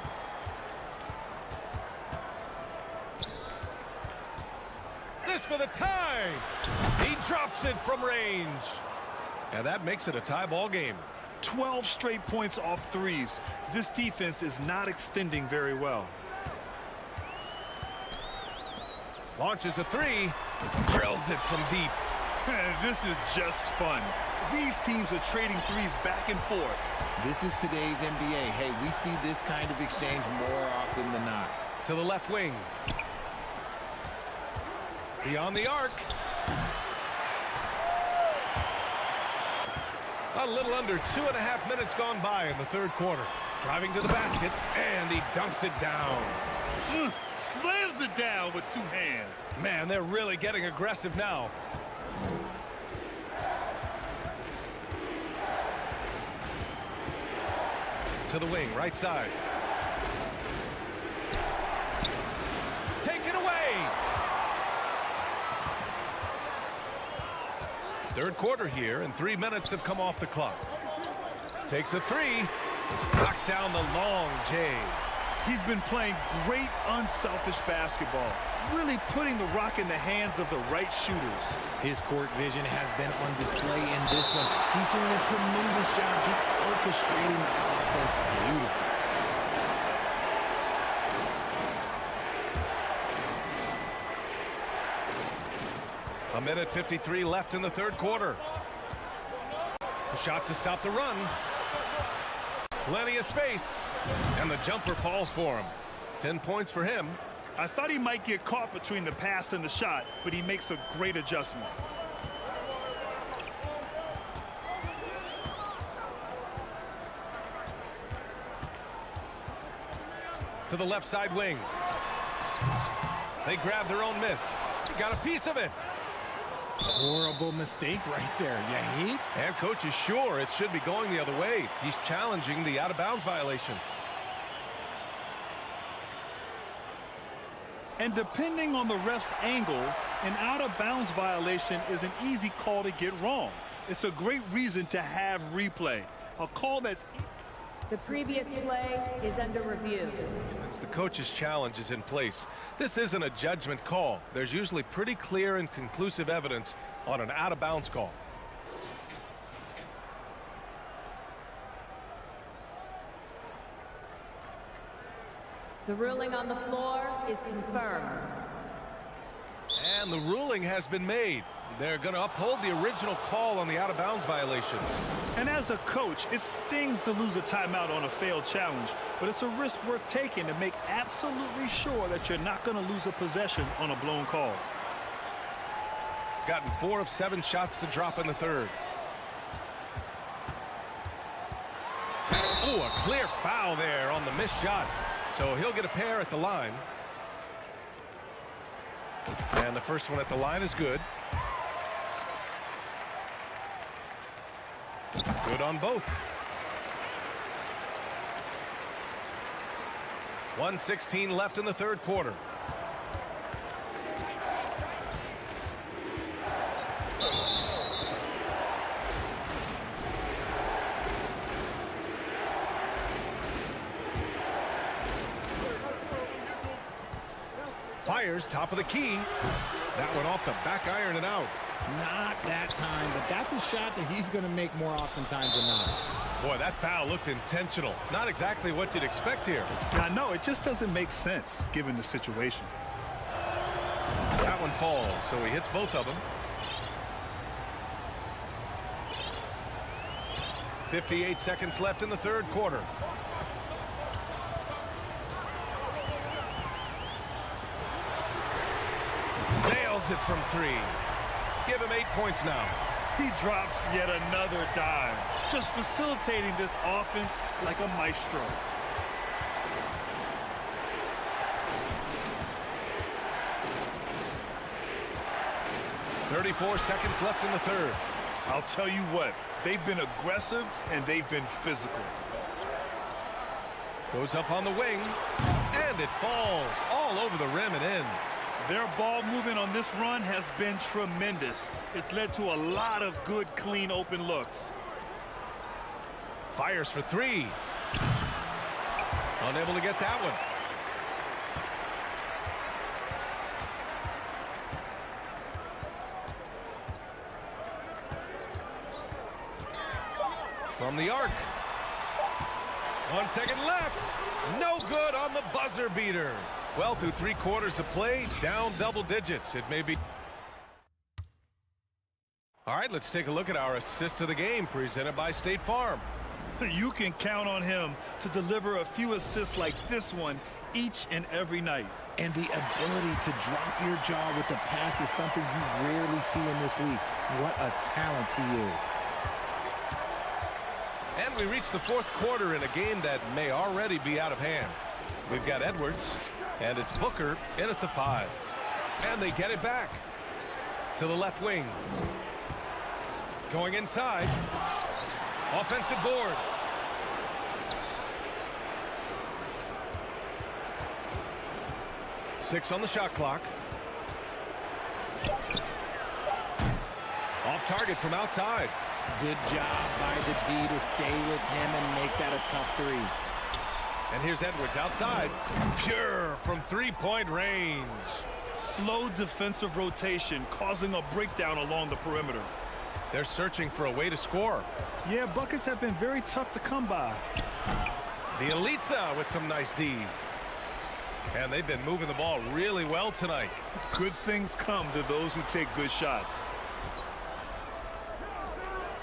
This for the tie. He drops it from range. And that makes it a tie ball game. 12 straight points off 3s. This defense is not extending very well. Launches a 3. Drills it from deep. This is just fun. These teams are trading 3s back and forth. This is today's NBA. Hey, we see this kind of exchange more often than not. To the left wing. Beyond the arc. A little under 2.5 minutes gone by in the third quarter. Driving to the basket, and he dunks it down. Slams it down with two hands. Man, they're really getting aggressive now. To the wing, right side. Take it away. Third quarter here, and 3 minutes have come off the clock. Takes a three. Knocks down the long J. He's been playing great unselfish basketball, really putting the rock in the hands of the right shooters. His court vision has been on display in this one. He's doing a tremendous job just orchestrating the offense beautifully. A minute 53 left in the third quarter. A shot to stop the run. Plenty of space. And the jumper falls for him. 10 points for him. I thought he might get caught between the pass and the shot, but he makes a great adjustment. To the left side wing. They grab their own miss. Got a piece of it. Horrible mistake right there. You hate? And coach is sure it should be going the other way. He's challenging the out-of-bounds violation. And depending on the ref's angle, an out-of-bounds violation is an easy call to get wrong. It's a great reason to have replay. A call that's... The previous play is under review. Since the coach's challenge is in place, this isn't a judgment call. There's usually pretty clear and conclusive evidence on an out-of-bounds call. The ruling on the floor is confirmed. And the ruling has been made. They're going to uphold the original call on the out-of-bounds violation. And as a coach, it stings to lose a timeout on a failed challenge, but it's a risk worth taking to make absolutely sure that you're not going to lose a possession on a blown call. Gotten 4 of 7 shots to drop in the third. Oh, a clear foul there on the missed shot. So he'll get a pair at the line. And the first one at the line is good. Good on both. 1:16 left in the third quarter. Fires top of the key. That went off the back iron and out. Not that time, but that's a shot that he's going to make more oftentimes than not. Boy, that foul looked intentional. Not exactly what you'd expect here. I know, it just doesn't make sense given the situation. That one falls, so he hits both of them. 58 seconds left in the third quarter. Nails it from 3. Give him 8 points now. He drops yet another dime, just facilitating this offense like a maestro. .34 seconds left in the third. I'll tell you what, they've been aggressive and they've been physical. Goes up on the wing, and it falls all over the rim and in. Their ball movement on this run has been tremendous. It's led to a lot of good, clean, open looks. Fires for 3. Unable to get that one. From the arc. 1 second left. No good on the buzzer beater. Well, through 3 quarters of play, down double digits. It may be. All right, let's take a look at our assist of the game presented by State Farm. You can count on him to deliver a few assists like this one each and every night. And the ability to drop your jaw with the pass is something you rarely see in this league. What a talent he is. And we reach the fourth quarter in a game that may already be out of hand. We've got Edwards, and it's Booker in at the 5. And they get it back to the left wing. Going inside. Offensive board. Six on the shot clock. Off target from outside. Good job by the D to stay with him and make that a tough 3. And here's Edwards outside. Pure from three-point range. Slow defensive rotation causing a breakdown along the perimeter. They're searching for a way to score. Yeah, buckets have been very tough to come by. The Elitsa with some nice D. And they've been moving the ball really well tonight. Good things come to those who take good shots.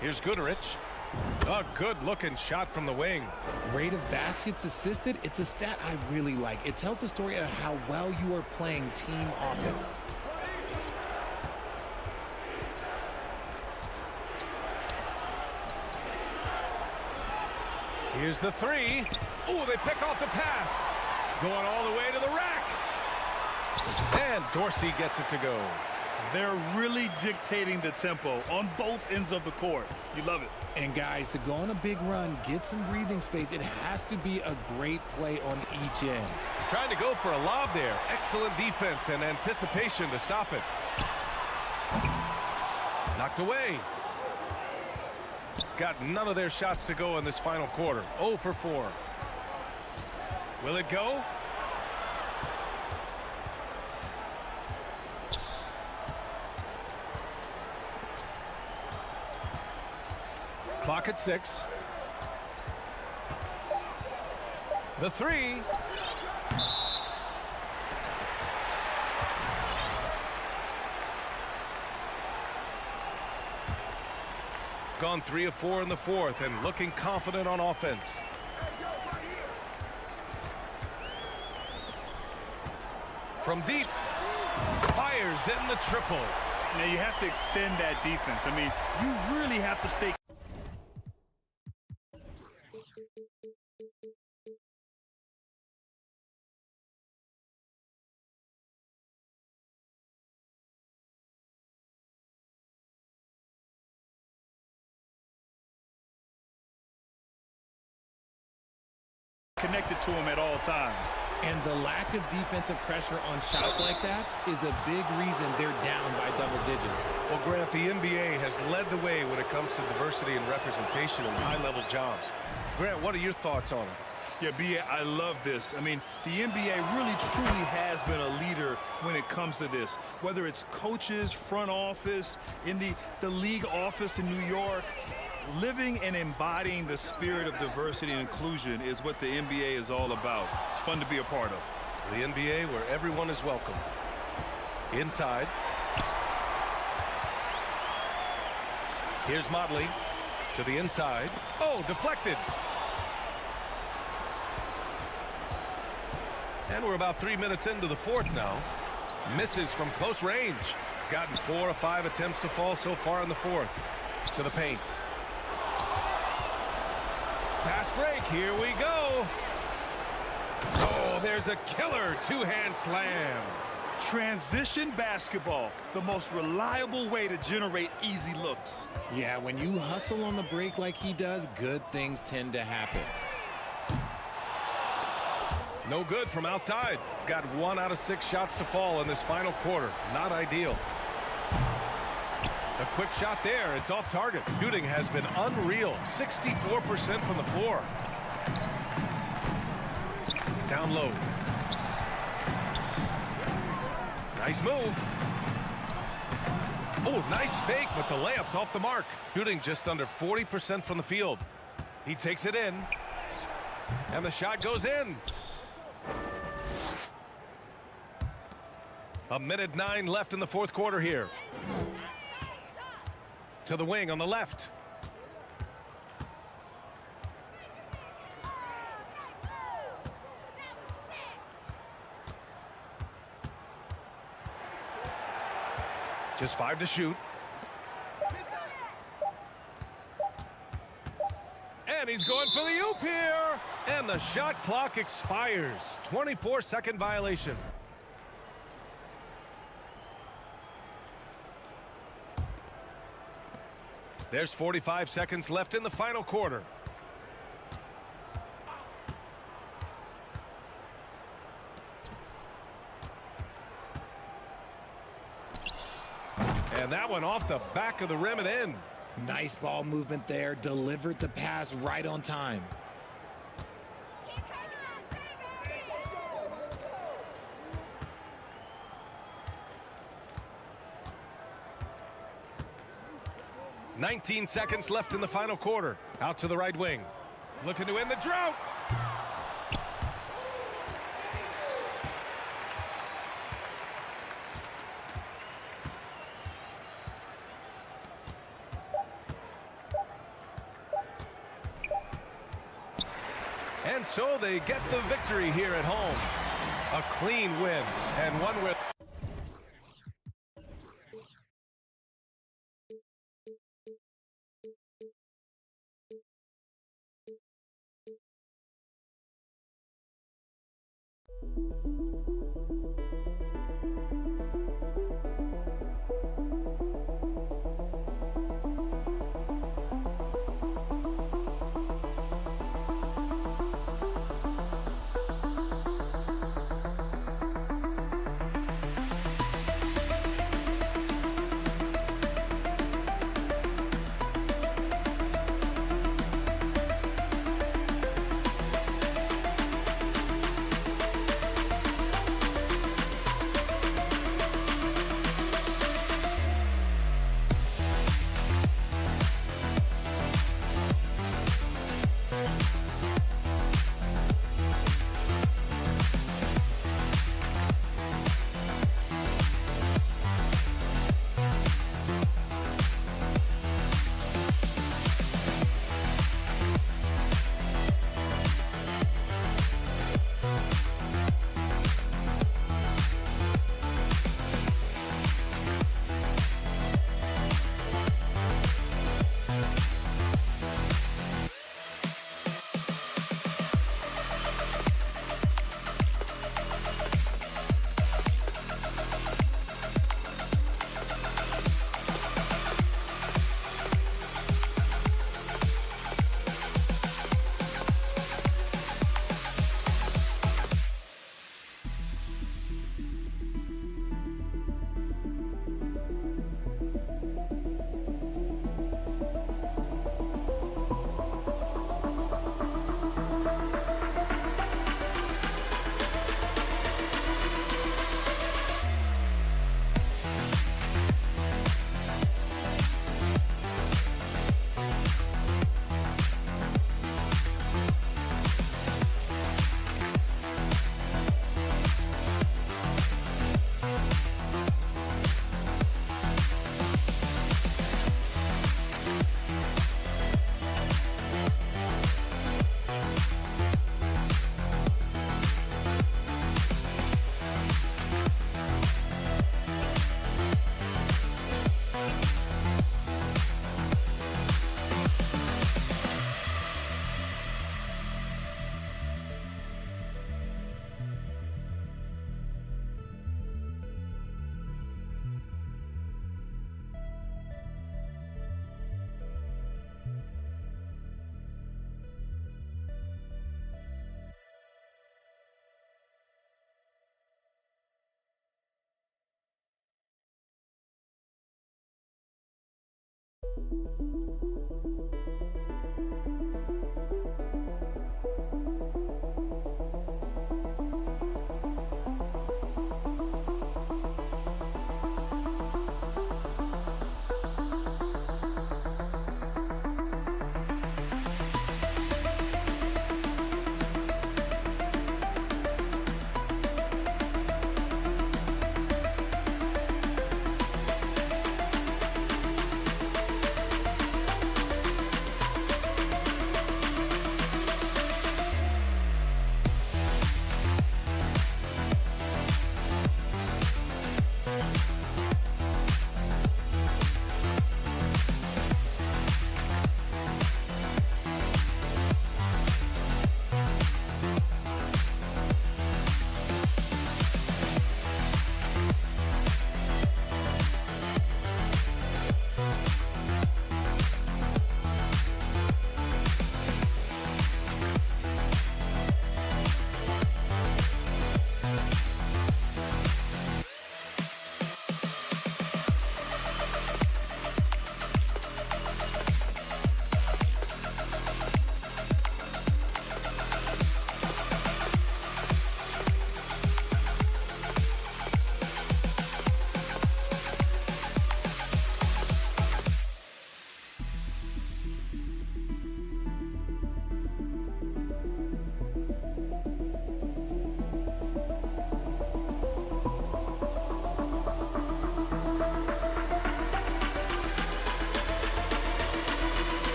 Here's Goodrich. A good-looking shot from the wing. Rate of baskets assisted, it's a stat I really like. It tells the story of how well you are playing team offense. Here's the 3. Oh, they pick off the pass. Going all the way to the rack. And Dorsey gets it to go. They're really dictating the tempo on both ends of the court. You love it. And guys, to go on a big run, get some breathing space, it has to be a great play on each end. Trying to go for a lob there. Excellent defense and anticipation to stop it. Knocked away. Got none of their shots to go in this final quarter. 0 for 4. Will it go? Clock at 6. The 3. Gone 3 of 4 in the fourth and looking confident on offense. From deep. Fires in the triple. Now you have to extend that defense. I mean, you really have to stay. Connected to him at all times. And the lack of defensive pressure on shots like that is a big reason they're down by double digits. Well, Grant, the NBA has led the way when it comes to diversity and representation in high-level jobs. Grant, what are your thoughts on it? Yeah, B.A., I love this. I mean, the NBA really, truly has been a leader when it comes to this. Whether it's coaches, front office, in the league office in New York, living and embodying the spirit of diversity and inclusion is what the NBA is all about. It's fun to be a part of. The NBA where everyone is welcome. Inside. Here's Motley to the inside. Oh, deflected. And we're about 3 minutes into the fourth now. Misses from close range. Gotten 4 of 5 attempts to fall so far in the fourth. To the paint. Fast break, here we go. Oh, there's a killer two-hand slam. Transition basketball, the most reliable way to generate easy looks. Yeah, when you hustle on the break like he does, good things tend to happen. No good from outside. Got 1 out of 6 shots to fall in this final quarter. Not ideal. A quick shot there. It's off target. Shooting has been unreal. 64% from the floor. Down low. Nice move. Oh, nice fake, but the layup's off the mark. Shooting just under 40% from the field. He takes it in. And the shot goes in. 1:09 left in the fourth quarter here. To the wing on the left. Just 5 to shoot. And he's going for the oop here. And the shot clock expires. 24-second violation. There's 45 seconds left in the final quarter. And that one off the back of the rim and in. Nice ball movement there. Delivered the pass right on time. "19 seconds left in the final quarter. Out to the right wing. Looking to end the drought. And so they get the victory here at home. A clean win, and one where...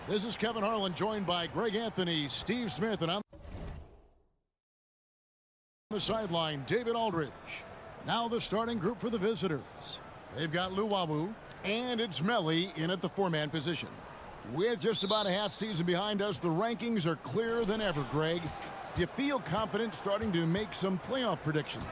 This is Kevin Harlan, joined by Greg Anthony, Steve Smith, and on the sideline, David Aldridge. Now the starting group for the visitors. They've got Luwawu, and it's Melli in at the four-man position. With just about a half season behind us, the rankings are clearer than ever, Greg. Do you feel confident starting to make some playoff predictions?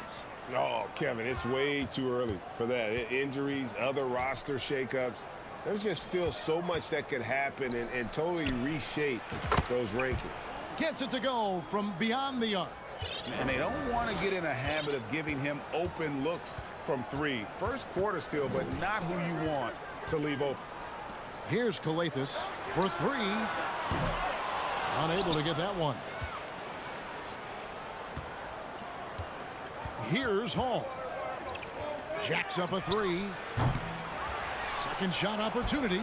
Oh, Kevin, it's way too early for that. Injuries, other roster shakeups. There's just still so much that could happen and totally reshape those rankings. Gets it to go from beyond the arc. And they don't want to get in a habit of giving him open looks from three. First quarter still, but not who you want to leave open. Here's Calathis for three. Unable to get that one. Here's Hall. Jacks up a three. Second shot opportunity.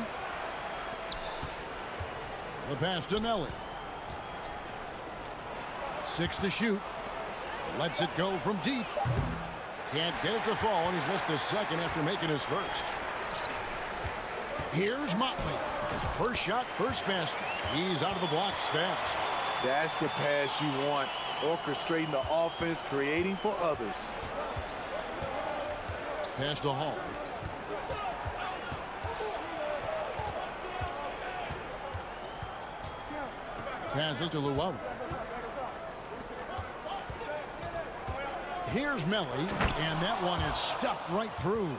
The pass to Melli. 6 to shoot. Lets it go from deep. Can't get it to fall, and he's missed a second after making his first. Here's Motley. First shot, first basket. He's out of the blocks fast. That's the pass you want. Orchestrating the offense, creating for others. Pass to Hall. Passes to Luwawu. Here's Melly, and that one is stuffed right through.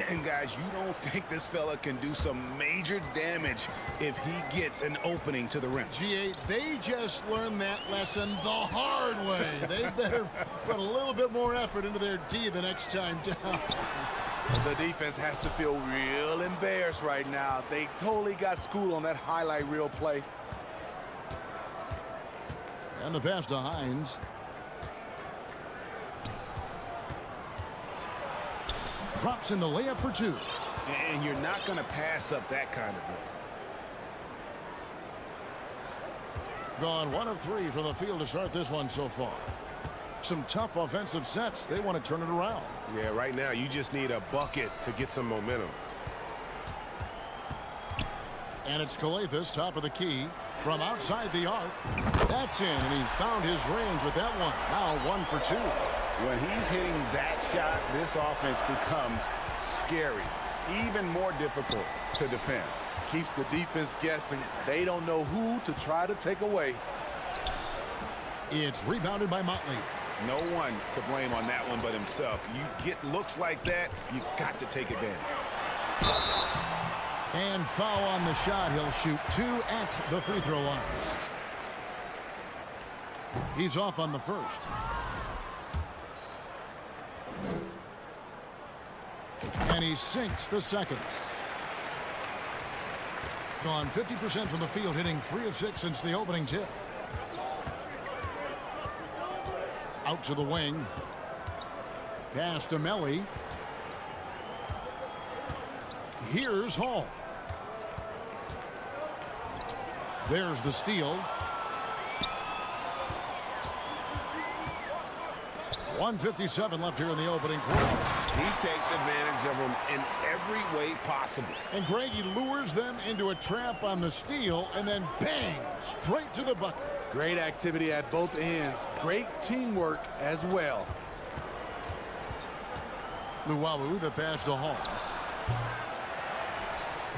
And guys, you don't think this fella can do some major damage if he gets an opening to the rim. G8, they just learned that lesson the hard way. They better put a little bit more effort into their D the next time down. The defense has to feel real embarrassed right now. They totally got schooled on that highlight reel play. And the pass to Hines. Drops in the layup for two. And you're not going to pass up that kind of thing. Gone 1 of 3 from the field to start this one so far. Some tough offensive sets. They want to turn it around. Yeah, right now you just need a bucket to get some momentum. And it's Skijesss, top of the key, from outside the arc. That's in, and he found his range with that one. Now 1 for 2. When he's hitting that shot, this offense becomes scary, even more difficult to defend. Keeps the defense guessing. They don't know who to try to take away. It's rebounded by Motley. No one to blame on that one but himself. You get looks like that, you've got to take advantage. And foul on the shot. He'll shoot 2 at the free throw line. He's off on the first. And he sinks the second. Gone 50% from the field, hitting 3 of 6 since the opening tip. Out to the wing. Pass to Melly. Here's Hall. There's the steal. 1:57 left here in the opening quarter. He takes advantage of them in every way possible. And Greg, he lures them into a trap on the steal, and then bang, straight to the bucket. Great activity at both ends. Great teamwork as well. Luwawu, the pass to Hall.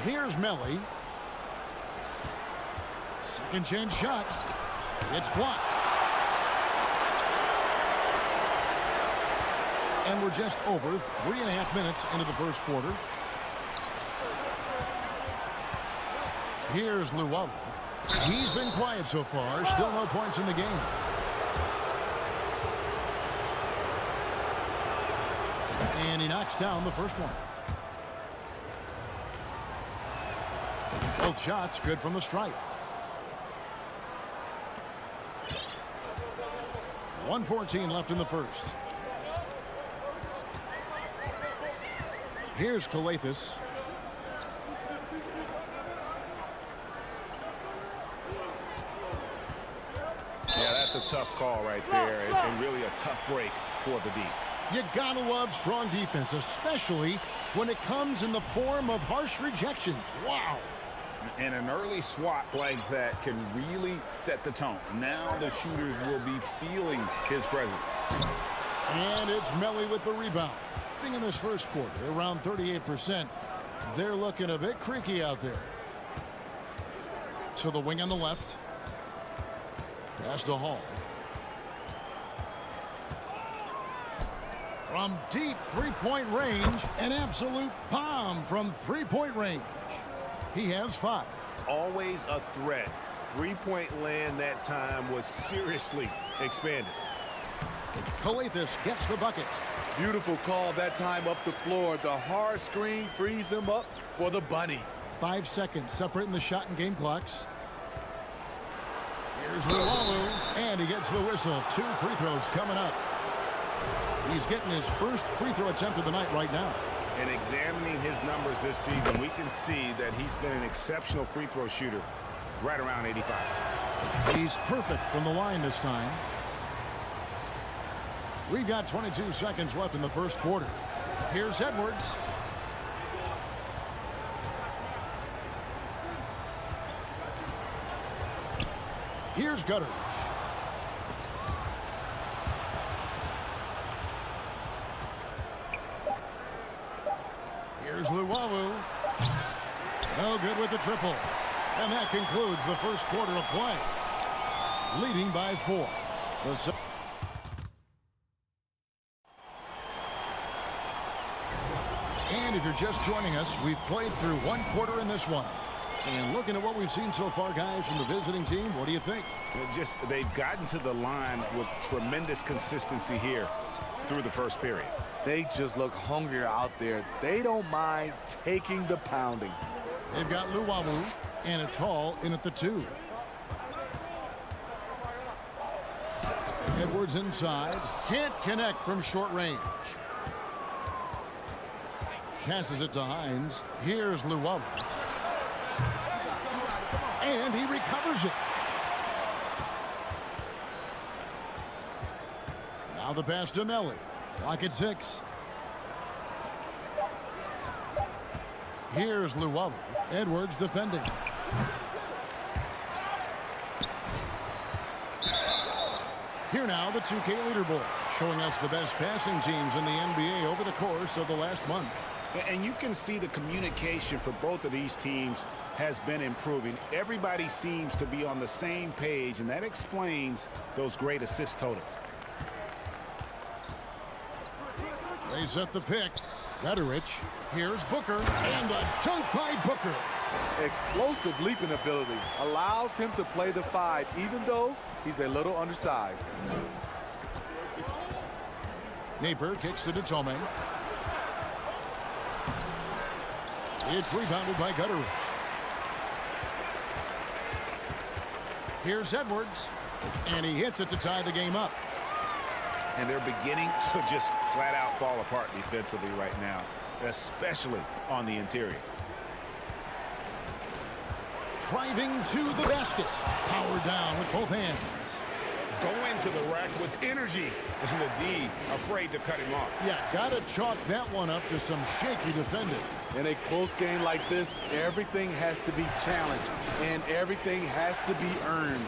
Here's Melly. Second chance shot. It's blocked. And we're just over 3.5 minutes into the first quarter. Here's Luwawu. He's been quiet so far. Still no points in the game. And he knocks down the first one. Both shots good from the stripe. 1:14 left in the first. Here's Skijesss. Yeah, that's a tough call right there, and really a tough break for the D. You gotta love strong defense, especially when it comes in the form of harsh rejections. Wow. And an early swat like that can really set the tone. Now the shooters will be feeling his presence. And it's Melly with the rebound. In this first quarter, around 38%. They're looking a bit creaky out there. So the wing on the left. Pass to Hall. From deep three-point range, an absolute bomb from three-point range. He has 5. Always a threat. Three-point land that time was seriously expanded. Skijesss gets the bucket. Beautiful call that time up the floor. The hard screen frees him up for the bunny. 5 seconds separating the shot and game clocks. Here's Luwawu, and he gets the whistle. 2 free throws coming up. He's getting his first free throw attempt of the night right now. And examining his numbers this season, we can see that he's been an exceptional free throw shooter, right around 85. He's perfect from the line this time. We've got 22 seconds left in the first quarter. Here's Edwards. Here's Gutters. Here's Luwawu. No good with the triple. And that concludes the first quarter of play. leading by 4. And if you're just joining us, we've played through 1 quarter in this one. And looking at what we've seen so far, guys, from the visiting team, what do you think? They've gotten to the line with tremendous consistency here through the first period. They just look hungrier out there. They don't mind taking the pounding. They've got Luwawu, and it's Hall in at the 2. Edwards inside. Can't connect from short range. Passes it to Hines. Here's Luwawu. And he recovers it. Now the pass to Melly. Clock at 6. Here's Luwawu. Edwards defending. Here now, the 2K leaderboard, showing us the best passing teams in the NBA over the course of the last month. And you can see the communication for both of these teams has been improving. Everybody seems to be on the same page, and that explains those great assist totals. They set the pick. Gutterich. Here's Booker. And the dunk by Booker. Explosive leaping ability allows him to play the 5, even though he's a little undersized. Napier kicks to Tome. It's rebounded by Gutterich. Here's Edwards. And he hits it to tie the game up. And they're beginning to just flat out fall apart defensively right now, especially on the interior. Driving to the basket. Powered down with both hands. Go into the rack with energy. And the D afraid to cut him off. Yeah, gotta chalk that one up to some shaky defending. In a close game like this, everything has to be challenged and everything has to be earned.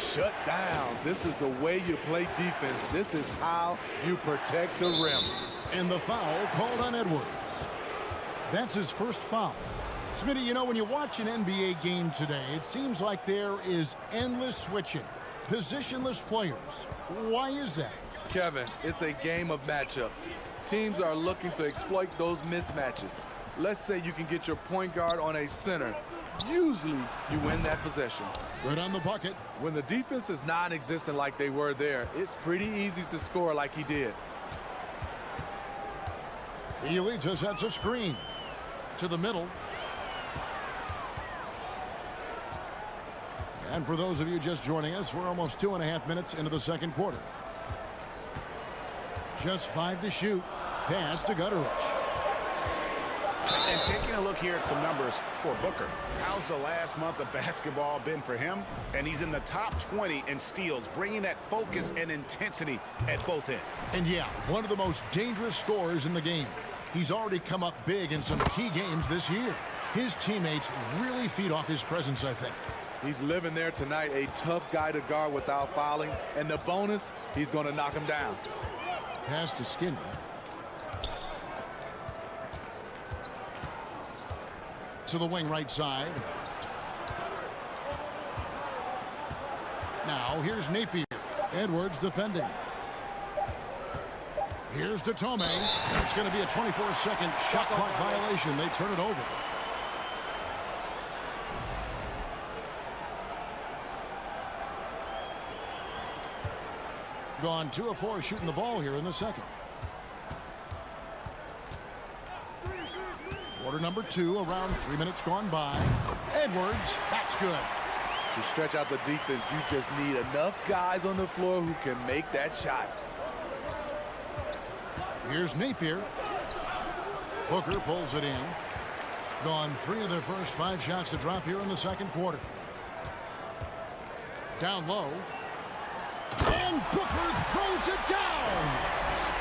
Shut down. This is the way you play defense. This is how you protect the rim. And the foul called on Edwards. That's his first foul. Smitty, you know, when you watch an NBA game today, it seems like there is endless switching, positionless players. Why is that? Kevin, it's a game of matchups. Teams are looking to exploit those mismatches. Let's say you can get your point guard on a center. Usually, you win that possession. Good on the bucket. When the defense is non-existent like they were there, it's pretty easy to score like he did. He leads us. That's a screen. To the middle. And for those of you just joining us, we're almost 2.5 minutes into the second quarter. Just 5 to shoot. Pass to Gutterich. And taking a look here at some numbers for Booker. How's the last month of basketball been for him? And he's in the top 20 in steals, bringing that focus and intensity at both ends. And yeah, one of the most dangerous scorers in the game. He's already come up big in some key games this year. His teammates really feed off his presence, I think. He's living there tonight, a tough guy to guard without fouling. And the bonus, he's going to knock him down. Pass to Skinner. To the wing right side. Now here's Napier. Edwards defending. Here's Tome. That's going to be a 24-second shot clock violation. They turn it over. Gone 2 of 4 shooting the ball here in the second. Quarter number 2, around 3 minutes gone by. Edwards, that's good. To stretch out the defense, you just need enough guys on the floor who can make that shot. Here's Napier. Booker pulls it in. Gone 3 of their first 5 shots to drop here in the second quarter. Down low. And Booker throws it down.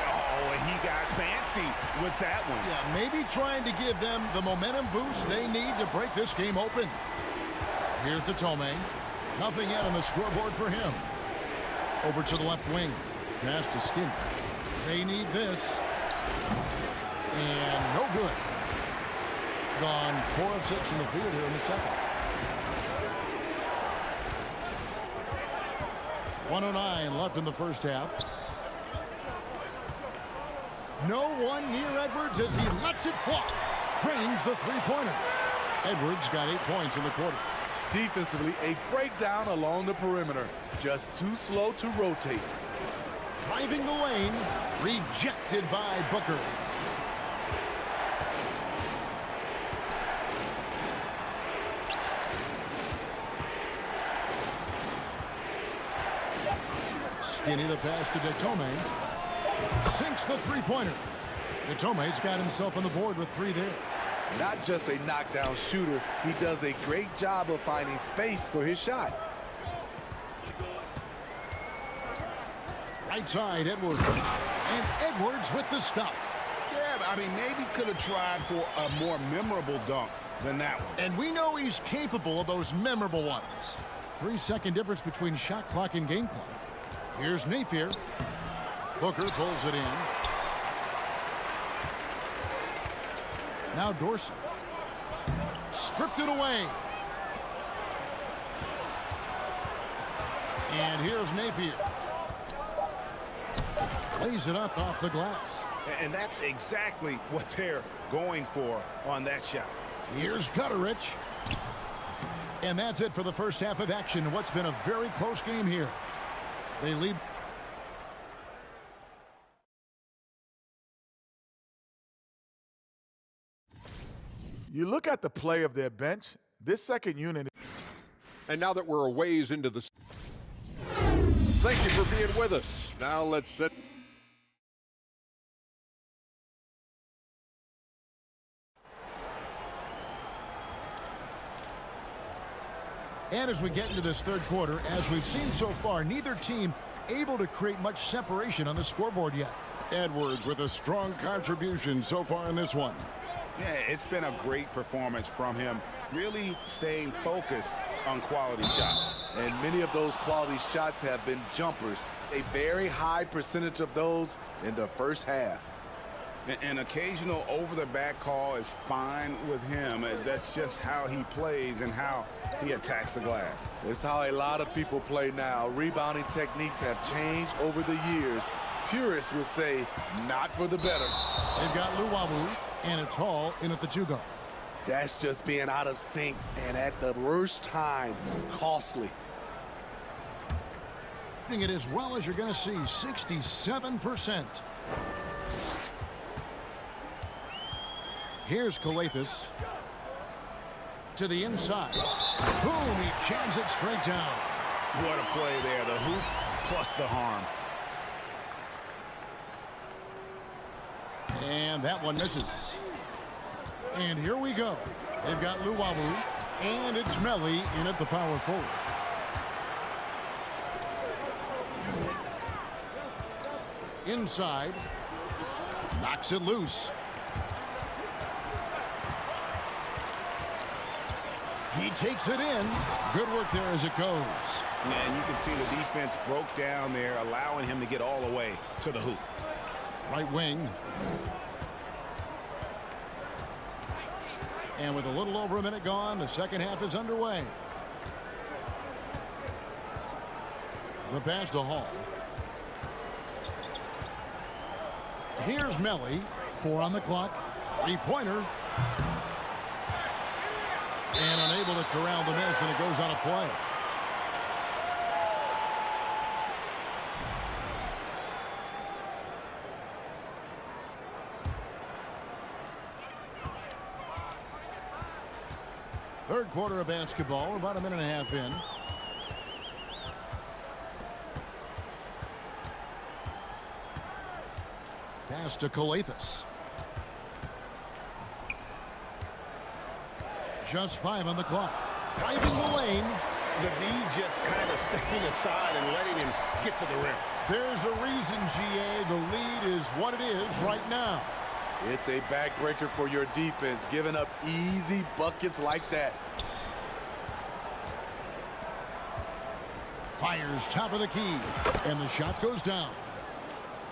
Oh, and he got fancy with that one. Yeah, maybe trying to give them the momentum boost they need to break this game open. Here's Tome. Nothing yet on the scoreboard for him. Over to the left wing. Pass to Skinner. They need this. And no good. Gone 4 of 6 in the field here in the second. 1:09 left in the first half. No one near Edwards as he lets it fly. Drains the three-pointer. Edwards got 8 points in the quarter. Defensively, a breakdown along the perimeter. Just too slow to rotate. Driving the lane. Rejected by Booker. Skinny the pass to Detome. Sinks the three-pointer. Detome's got himself on the board with 3 there. Not just a knockdown shooter, he does a great job of finding space for his shot. Right side, Edwards. And Edwards with the stuff. Yeah, I mean, maybe could have tried for a more memorable dunk than that one. And we know he's capable of those memorable ones. 3-second difference between shot clock and game clock. Here's Napier. Booker pulls it in. Now Dorsey. Stripped it away. And here's Napier. Lays it up off the glass. And that's exactly what they're going for on that shot. Here's Gutterich. And that's it for the first half of action. What's been a very close game here. They lead. You look at the play of their bench, this second unit. And now that we're a ways into the... Thank you for being with us. Now let's sit... And as we get into this third quarter, as we've seen so far, neither team able to create much separation on the scoreboard yet. Edwards with a strong contribution so far in this one. Yeah, it's been a great performance from him, really staying focused on quality shots. And many of those quality shots have been jumpers. A very high percentage of those in the first half. An occasional over-the-back call is fine with him. That's just how he plays and how he attacks the glass. It's how a lot of people play now. Rebounding techniques have changed over the years. Purists would say, not for the better. They've got Luwawu, and it's Hall in at the 2-guard. That's just being out of sync and at the worst time, costly. It as well as you're going to see, 67%. Here's Skijesss to the inside. Boom, he jams it straight down. What a play there, the hoop plus the harm. And that one misses. And here we go. They've got Luwawu, and it's Melly in at the power forward. Inside, knocks it loose. He takes it in. Good work there as it goes. And you can see the defense broke down there, allowing him to get all the way to the hoop. Right wing. And with a little over a minute gone, the second half is underway. The pass to Hall. Here's Melly. 4 on the clock. 3-pointer. And unable to corral the miss, and it goes on a play. Third quarter of basketball. We're about a minute and a half in. Pass to Skijesss. Just 5 on the clock. Driving the lane. The D just kind of stepping aside and letting him get to the rim. There's a reason, GA. The lead is what it is right now. It's a backbreaker for your defense, giving up easy buckets like that. Fires top of the key, and the shot goes down.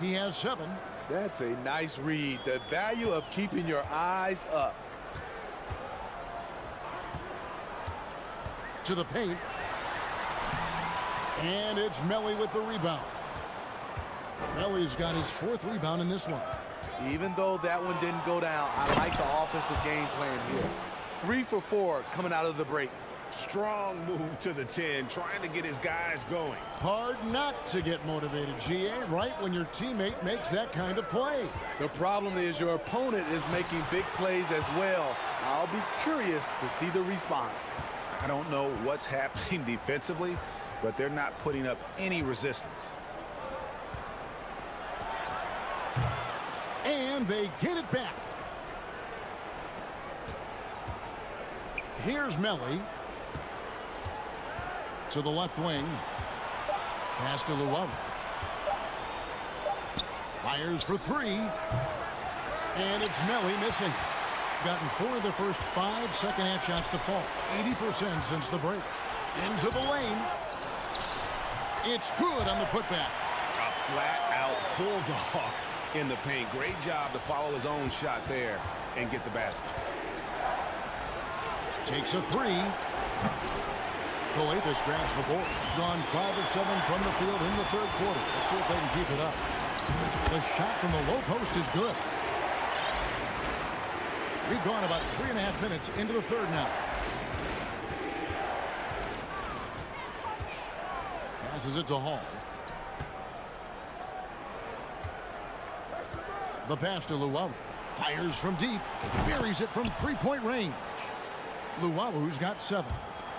He has 7. That's a nice read. The value of keeping your eyes up. To the paint. And it's Melly with the rebound. Melly's got his 4th rebound in this one. Even though that one didn't go down, I like the offensive game plan here. 3 for 4 coming out of the break. Strong move to the 10, trying to get his guys going. Hard not to get motivated, GA, right when your teammate makes that kind of play. The problem is your opponent is making big plays as well. I'll be curious to see the response. I don't know what's happening defensively, but they're not putting up any resistance. And they get it back. Here's Melly. To the left wing. Pass to Luau. Fires for 3. And it's Melly missing. Gotten 4 of the first 5 second-half shots to fall. 80% since the break. Into the lane. It's good on the putback. A flat-out bulldog in the paint. Great job to follow his own shot there and get the basket. Takes a 3. Skijesss grabs the board. Gone 5 of 7 from the field in the 3rd quarter. Let's see if they can keep it up. The shot from the low post is good. We've gone about 3.5 minutes into the 3rd now. Passes it to Hall. The pass to Luau. Fires from deep. Buries it from 3-point range. Luau's got 7.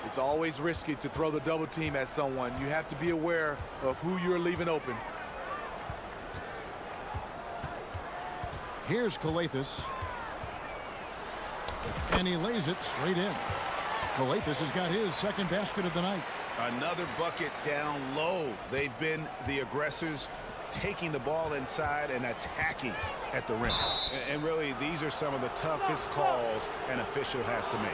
It's always risky to throw the double team at someone. You have to be aware of who you're leaving open. Here's Skijesss. And he lays it straight in. Skijesss has got his 2nd basket of the night. Another bucket down low. They've been the aggressors, taking the ball inside and attacking at the rim. And really, these are some of the toughest calls an official has to make.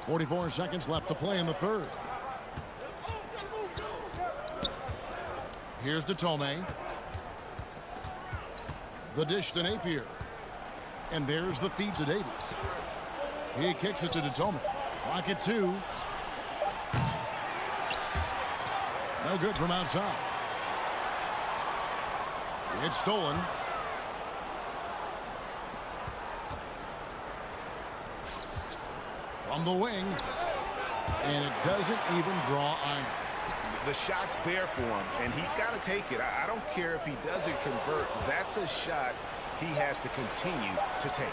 .44 seconds left to play in the 3rd. Here's to Tomei. The dish to Napier. And there's the feed to Davies. He kicks it to Tomei. Clock at 2. No good from outside. It's stolen. From the wing. And it doesn't even draw iron. The shot's there for him, and he's got to take it. I don't care if he doesn't convert. That's a shot he has to continue to take.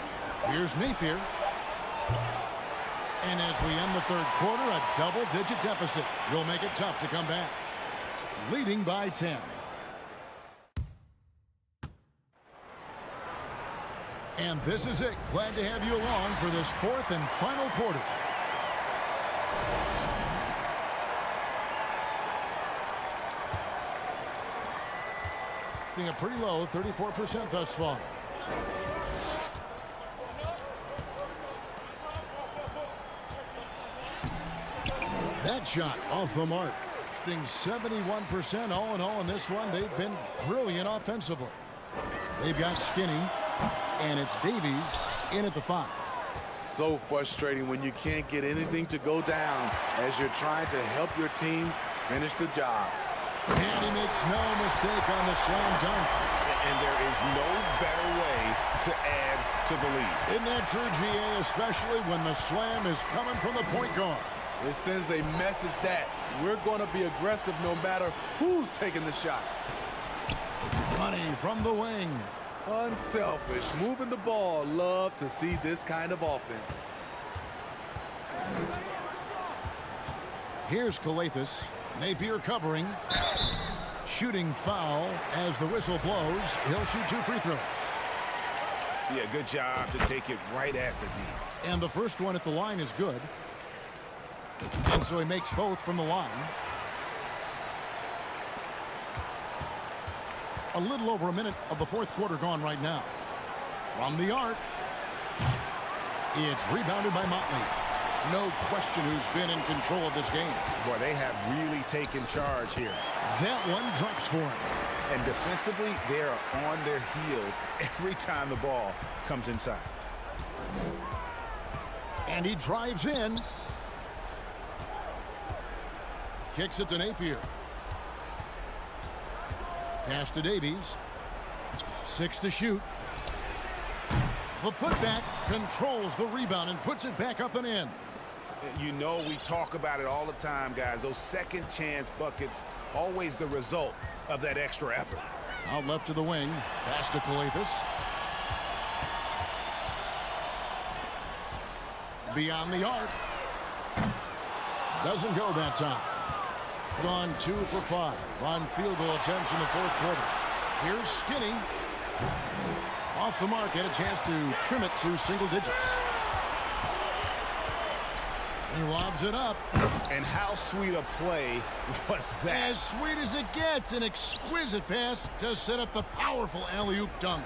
Here's Napier. And as we end the 3rd quarter, a double-digit deficit will make it tough to come back. Leading by 10. And this is it. Glad to have you along for this 4th and final quarter. A pretty low 34% thus far. That shot off the mark. 71% all in all in this one. They've been brilliant offensively. They've got Skinny, and it's Davies in at the 5. So frustrating when you can't get anything to go down as you're trying to help your team finish the job. And he makes no mistake on the slam dunk. And there is no better way to add to the lead. Isn't that true, GA, especially when the slam is coming from the point guard? It sends a message that we're going to be aggressive no matter who's taking the shot. Money from the wing. Unselfish, moving the ball. Love to see this kind of offense. Here's Skijesss. Napier covering. Shooting foul as the whistle blows. He'll shoot 2 free throws. Yeah, good job to take it right at the D. And the first one at the line is good. And so he makes both from the line. A little over a minute of the 4th quarter gone right now. From the arc. It's rebounded by Motley. No question who's been in control of this game. Boy, they have really taken charge here. That one drops for him. And defensively, they are on their heels every time the ball comes inside. And he drives in. Kicks it to Napier. Pass to Davies. 6 to shoot. The putback controls the rebound and puts it back up and in. You know, we talk about it all the time, guys. Those second chance buckets, always the result of that extra effort. Out left to the wing. Pass to Kalathis. Beyond the arc. Doesn't go that time. Gone 2 for 5 on field goal attempts in the fourth quarter. Here's Skinny. Off the mark, had a chance to trim it to single digits. He lobs it up. And how sweet a play was that? As sweet as it gets. An exquisite pass to set up the powerful alley-oop dunk.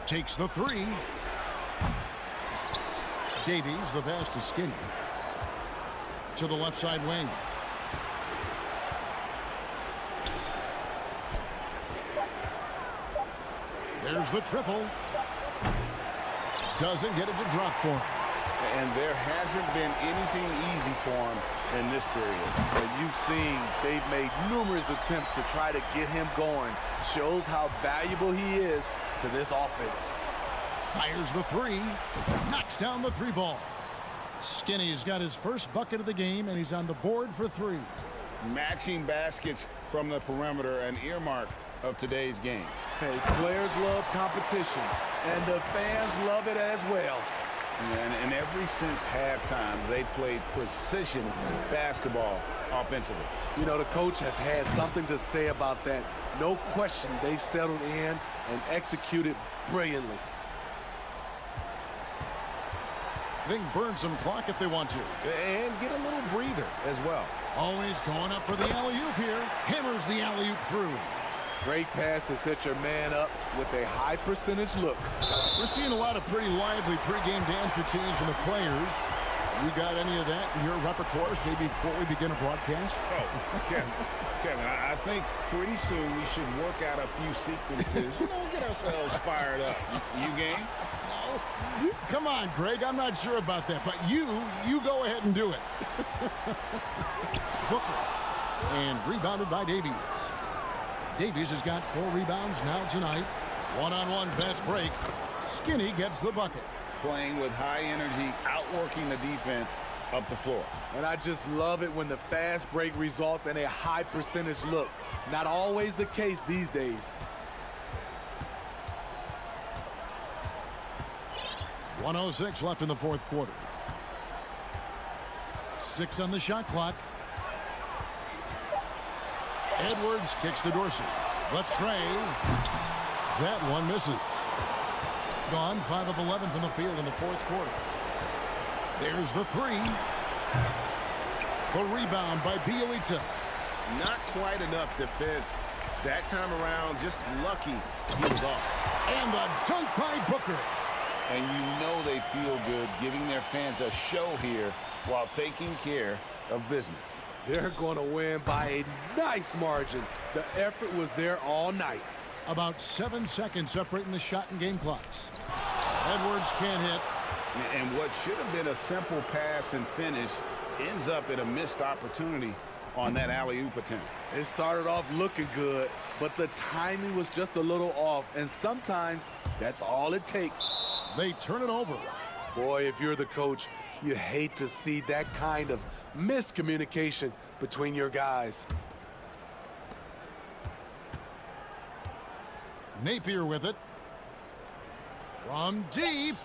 Takes the 3. Davies, the pass to Skinny. To the left side wing. There's the triple. Doesn't get it to drop for him. And there hasn't been anything easy for him in this period. But you've seen they've made numerous attempts to try to get him going. Shows how valuable he is to this offense. Fires the 3. Knocks down the 3 ball. Skinny's got his first bucket of the game, and he's on the board for 3. Matching baskets from the perimeter, an earmark of today's game. Hey, players love competition, and the fans love it as well. And ever since halftime, they played precision basketball offensively. You know, the coach has had something to say about that. No question, they've settled in and executed brilliantly. They can burn some clock if they want to. And get a little breather as well. Always going up for the alley-oop here. Hammers the alley-oop through. Great pass to set your man up with a high percentage look. We're seeing a lot of pretty lively pregame dance routines from the players. You got any of that in your repertoire, say, before we begin a broadcast? Oh, Kevin, I think pretty soon we should work out a few sequences. Get ourselves fired up. You game? No. Come on, Greg. I'm not sure about that, but you go ahead and do it. Booker. And rebounded by Davies. Davies has got 4 rebounds now tonight. One-on-one fast break. Skinny gets the bucket. Playing with high energy, outworking the defense up the floor. And I just love it when the fast break results in a high percentage look. Not always the case these days. 1:06 left in the fourth quarter. 6 on the shot clock. Edwards kicks to Dorsey. The tray. That one misses. Gone 5 of 11 from the field in the fourth quarter. There's the 3. The rebound by Bielitsa. Not quite enough defense that time around. Just lucky he was off. And the dunk by Booker. And you know they feel good giving their fans a show here while taking care of business. They're going to win by a nice margin. The effort was there all night. About 7 seconds separating the shot and game clocks. Edwards can't hit. And what should have been a simple pass and finish ends up in a missed opportunity on that alley-oop attempt. It started off looking good, but the timing was just a little off, and sometimes that's all it takes. They turn it over. Boy, if you're the coach, you hate to see that kind of miscommunication between your guys. Napier with it. From deep.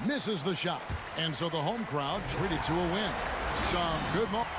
Misses the shot. And so the home crowd treated to a win. Some good moments.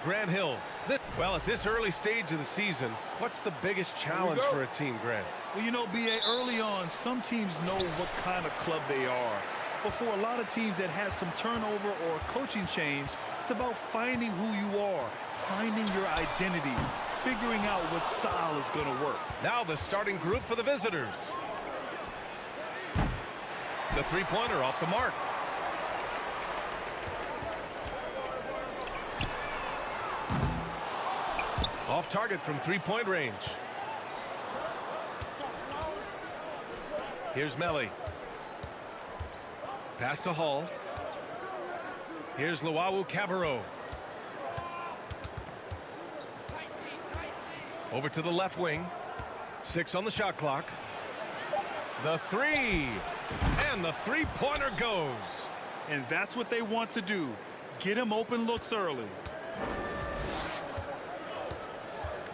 Grant Hill. Well, at this early stage of the season, what's the biggest challenge for a team, Grant? Well, you know, B.A., early on, some teams know what kind of club they are. But for a lot of teams that had some turnover or coaching change, it's about finding who you are, finding your identity, figuring out what style is going to work. Now the starting group for the visitors. The three-pointer off the mark. Off target from three-point range. Here's Melly. Pass to Hall. Here's Luau Cabarro. Over to the left wing. 6 on the shot clock. The three. And the three-pointer goes. And that's what they want to do. Get him open looks early.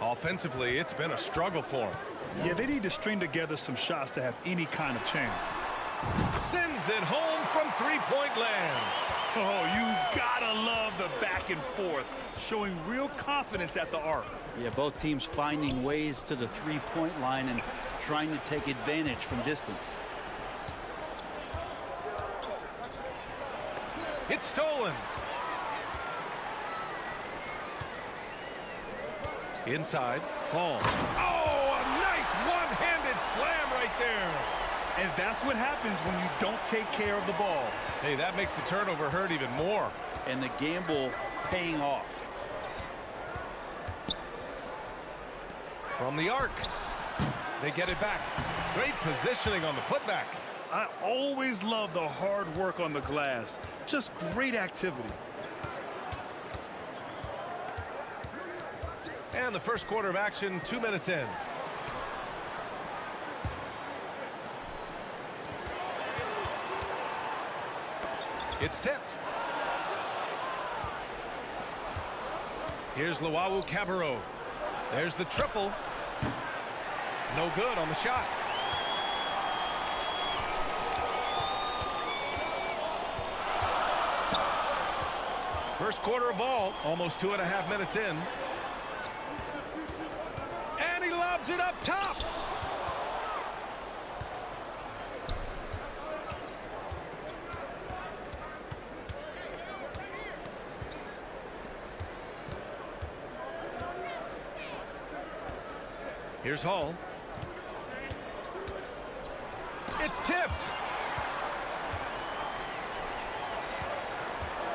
Offensively, it's been a struggle for him. Yeah, they need to string together some shots to have any kind of chance. Sends it home from three-point land. Oh, you gotta love the back and forth, showing real confidence at the arc. Yeah, both teams finding ways to the three-point line and trying to take advantage from distance. It's stolen. Inside, Fall. Oh, a nice one-handed slam right there. And that's what happens when you don't take care of the ball. Hey, that makes the turnover hurt even more. And the gamble paying off. From the arc. They get it back. Great positioning on the putback. I always love the hard work on the glass. Just great activity. And the first quarter of action, 2 minutes in. It's tipped. Here's Luau Cabarro. There's the triple. No good on the shot. First quarter of ball, almost 2.5 minutes in. And he lobs it up top. Here's Hall. It's tipped.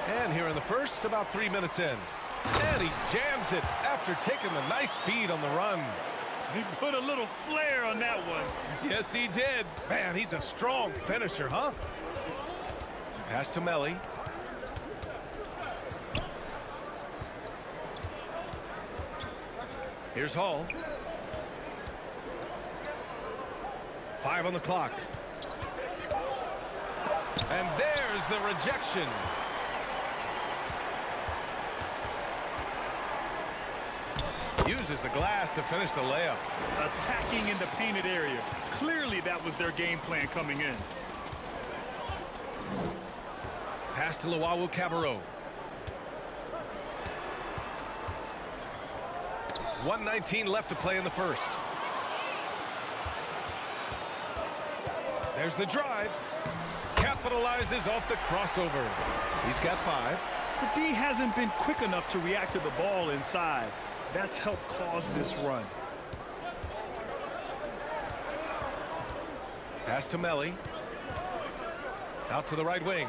And here in the first, about 3 minutes in. And he jams it after taking the nice feed on the run. He put a little flair on that one. Yes, he did. Man, he's a strong finisher, huh? Pass to Melly. Here's Hall. 5 on the clock. And there's the rejection. Uses the glass to finish the layup. Attacking in the painted area. Clearly that was their game plan coming in. Pass to Luau Cabarro. 1:19 left to play in the first. There's the drive. Capitalizes off the crossover. He's got 5. The D hasn't been quick enough to react to the ball inside. That's helped cause this run. Pass to Melli. Out to the right wing.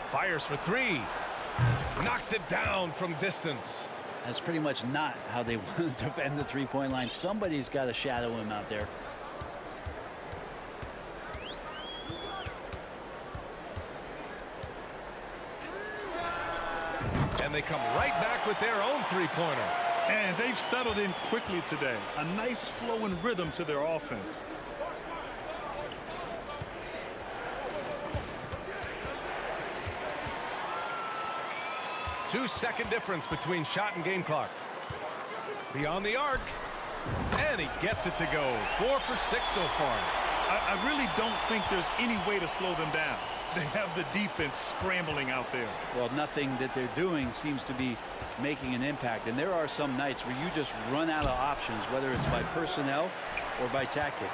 Fires for 3. Knocks it down from distance. That's pretty much not how they want to defend the three-point line. Somebody's got to shadow him out there. And they come right back with their own three-pointer. And they've settled in quickly today. A nice flow and rhythm to their offense. Two-second difference between shot and game clock. Beyond the arc. And he gets it to go. 4 for 6 so far. I really don't think there's any way to slow them down. They have the defense scrambling out there. Well, nothing that they're doing seems to be making an impact. And there are some nights where you just run out of options, whether it's by personnel or by tactic.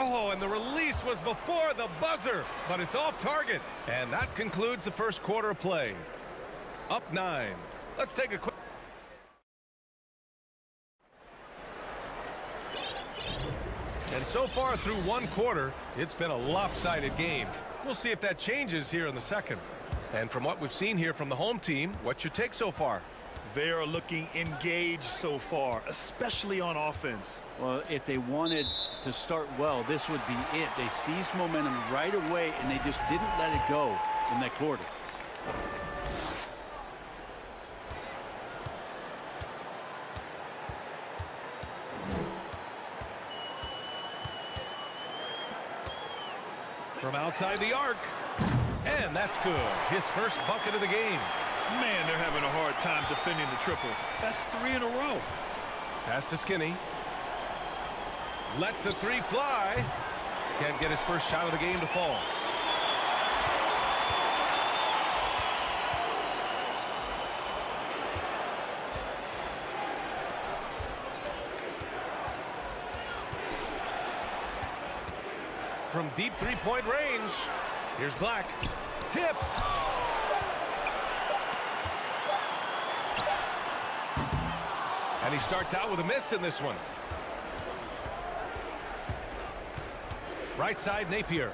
Oh, and the release was before the buzzer, but it's off target. And that concludes the first quarter of play. Up 9. Let's take a quick... And so far through one quarter, it's been a lopsided game. We'll see if that changes here in the second. And from what we've seen here from the home team, what's your take so far? They are looking engaged so far, especially on offense. Well, if they wanted to start well, this would be it. They seized momentum right away, and they just didn't let it go in that quarter. From outside the arc. And that's good. His first bucket of the game. Man, they're having a hard time defending the triple. That's 3 in a row. Pass to Skinny. Lets the 3 fly. Can't get his first shot of the game to fall. From deep three-point range. Here's Black. Tipped. And he starts out with a miss in this one. Right side, Napier.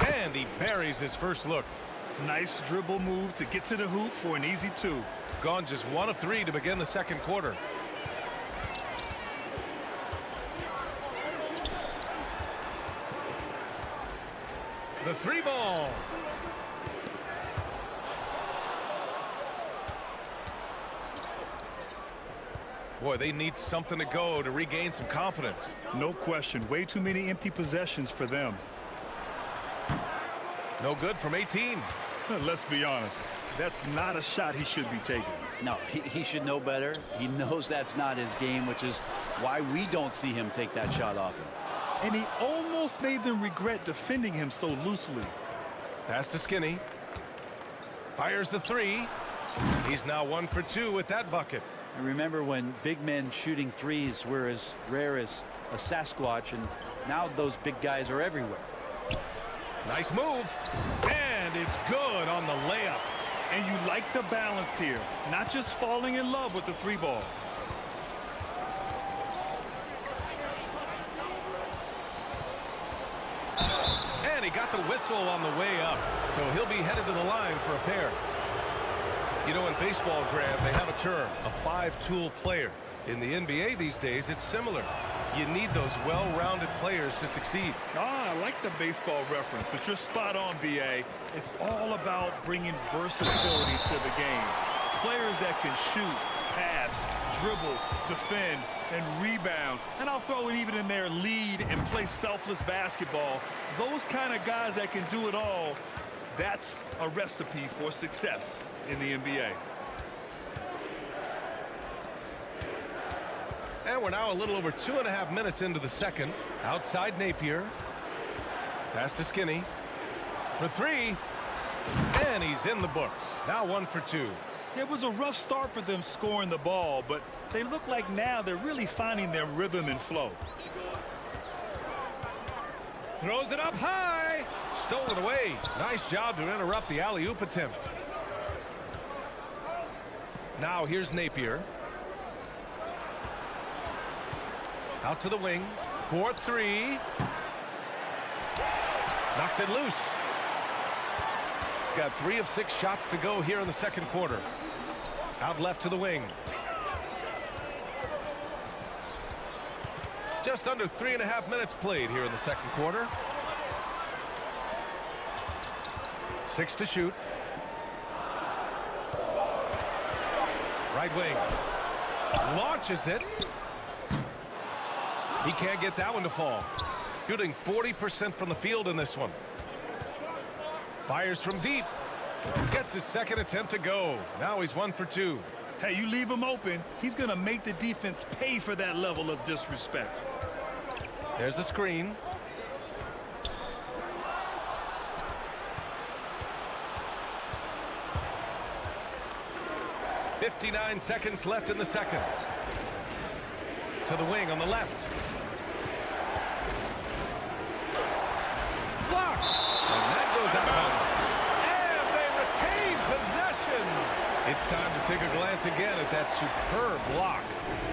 And he buries his first look. Nice dribble move to get to the hoop for an easy 2. Gone just 1 of 3 to begin the second quarter. The 3 ball. Boy, they need something to go to regain some confidence. No question. Way too many empty possessions for them. No good from 18. Let's be honest. That's not a shot he should be taking. No, he should know better. He knows that's not his game, which is why we don't see him take that shot often. And he almost made them regret defending him so loosely. Pass to Skinny. Fires the 3. He's now 1 for 2 with that bucket. And remember when big men shooting threes were as rare as a Sasquatch, and now those big guys are everywhere. Nice move. And it's good on the layup. And you like the balance here. Not just falling in love with the 3 ball. And he got the whistle on the way up. So he'll be headed to the line for a pair. You know, in baseball, Graham, they have a term, a 5-tool player. In the NBA these days, it's similar. You need those well-rounded players to succeed. I like the baseball reference, but you're spot on, B.A. It's all about bringing versatility to the game. Players that can shoot, pass, dribble, defend, and rebound. And I'll throw it even in there, lead and play selfless basketball. Those kind of guys that can do it all, that's a recipe for success in the NBA. And we're now a little over 2.5 minutes into the second. Outside Napier. Pass to Skinny. For 3. And he's in the books. Now 1 for 2. It was a rough start for them scoring the ball, but they look like now they're really finding their rhythm and flow. Throws it up high. Stolen away. Nice job to interrupt the alley-oop attempt. Now here's Napier. Out to the wing. 4-3. Knocks it loose. Got 3 of 6 shots to go here in the second quarter. Out left to the wing. Just under 3.5 minutes played here in the second quarter. 6 to shoot. Right wing. Launches it. He can't get that one to fall. Shooting 40% from the field in this one. Fires from deep. Gets his second attempt to go. Now he's 1 for 2. Hey, you leave him open, he's going to make the defense pay for that level of disrespect. There's a screen. .59 seconds left in the second. To the wing on the left. Blocked. And that goes out. And they retain possession. It's time to take a glance again at that superb block.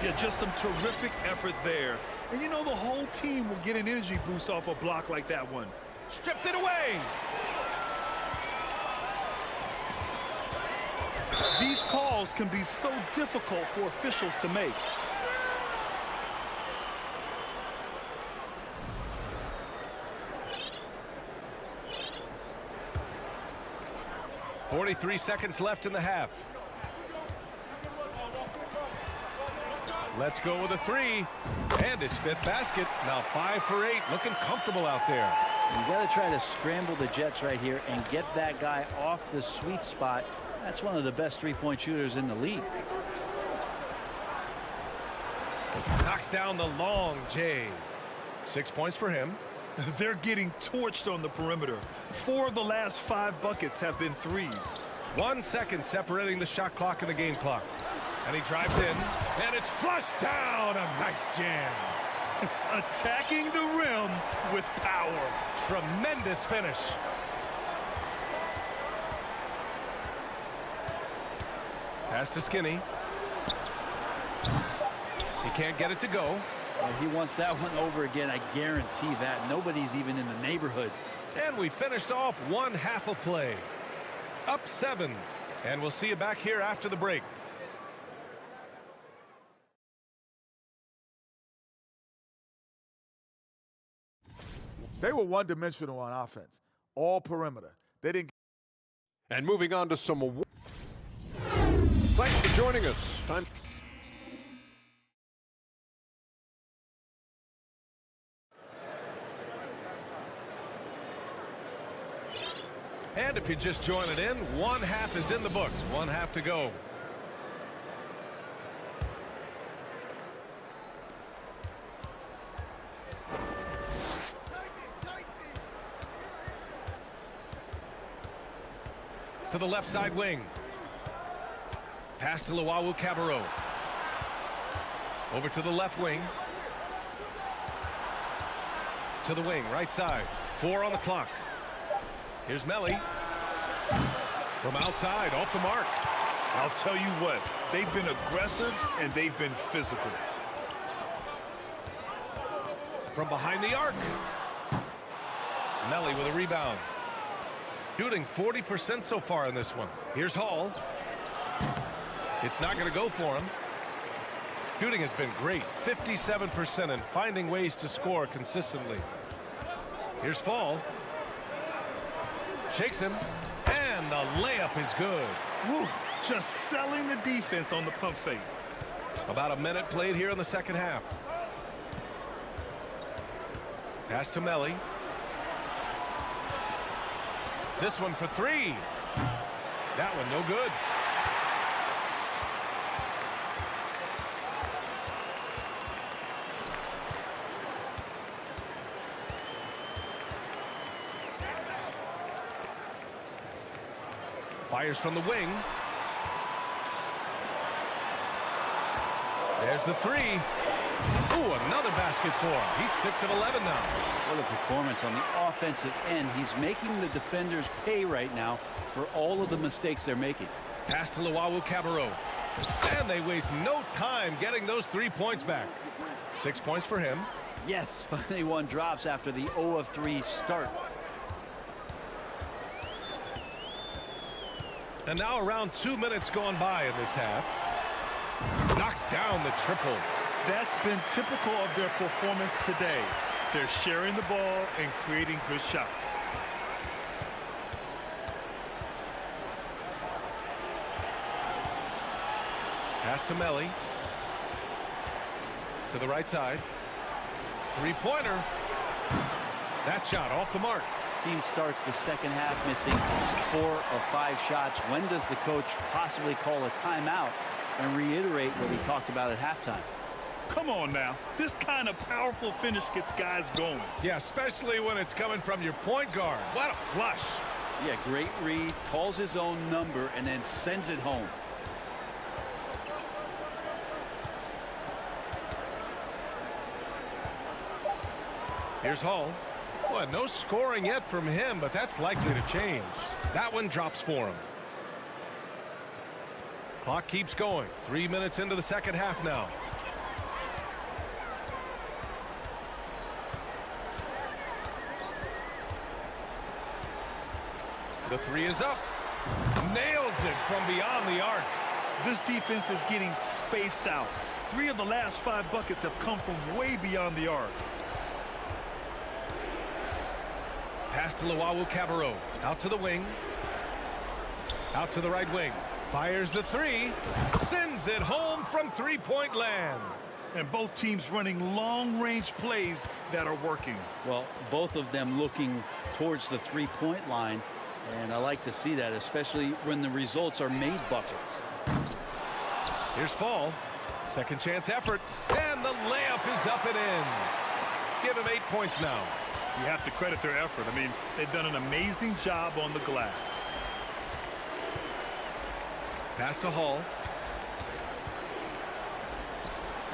Yeah, just some terrific effort there. And you know the whole team will get an energy boost off a block like that one. Stripped it away. These calls can be so difficult for officials to make. .43 seconds left in the half. Let's go with a 3. And his 5th basket. Now 5 for 8. Looking comfortable out there. You got to try to scramble the Jets right here and get that guy off the sweet spot. That's one of the best three-point shooters in the league. Knocks down the long J. 6 points for him. They're getting torched on the perimeter. 4 of the last 5 buckets have been threes. 1 second separating the shot clock and the game clock. And he drives in, and it's flushed down. A nice jam. Attacking the rim with power. Tremendous finish. Pass to Skinny. He can't get it to go. He wants that one over again. I guarantee that. Nobody's even in the neighborhood. And we finished off 1 half of play. Up 7. And we'll see you back here after the break. They were one-dimensional on offense. All perimeter. They didn't. And moving on to some awards. Thanks for joining us. Time. And if you're just joining in, 1 half is in the books. 1 half to go. To the left side wing. Pass to Luau Cabarro. Over to the left wing. To the wing, right side. 4 on the clock. Here's Melly. From outside, off the mark. I'll tell you what, they've been aggressive and they've been physical. From behind the arc. Melly with a rebound. Shooting 40% so far in this one. Here's Hall. It's not going to go for him. Shooting has been great. 57% and finding ways to score consistently. Here's Fall. Shakes him. And the layup is good. Woo, just selling the defense on the pump fake. About a minute played here in the second half. Pass to Melly. This one for 3. That one no good. Fires from the wing. There's the three. Ooh, another basket for him. He's 6 of 11 now. What a performance on the offensive end. He's making the defenders pay right now for all of the mistakes they're making. Pass to Cabarro. And they waste no time getting those 3 points back. 6 points for him. Yes, finally one drops after the 0 of 3 start. And now around 2 minutes gone by in this half. Knocks down the triple. That's been typical of their performance today. They're sharing the ball and creating good shots. Pass to Melli. To the right side. Three-pointer. That shot off the mark. Team starts the second half missing 4 of 5 shots. When does the coach possibly call a timeout and reiterate what he talked about at halftime? Come on now. This kind of powerful finish gets guys going. Yeah, especially when it's coming from your point guard. What a flush. Yeah, great read. Calls his own number and then sends it home. Here's Hull. Boy, no scoring yet from him, but that's likely to change. That one drops for him. Clock keeps going. 3 minutes into the second half now. The three is up. Nails it from beyond the arc. This defense is getting spaced out. 3 of the last 5 buckets have come from way beyond the arc. Pass to Cabarro. Out to the wing. Out to the right wing. Fires the three. Sends it home from three-point land. And both teams running long-range plays that are working. Well, both of them looking towards the three-point line. And I like to see that, especially when the results are made buckets. Here's Fall. Second chance effort. And the layup is up and in. Give him 8 points now. You have to credit their effort. I mean, they've done an amazing job on the glass. Pass to Hull.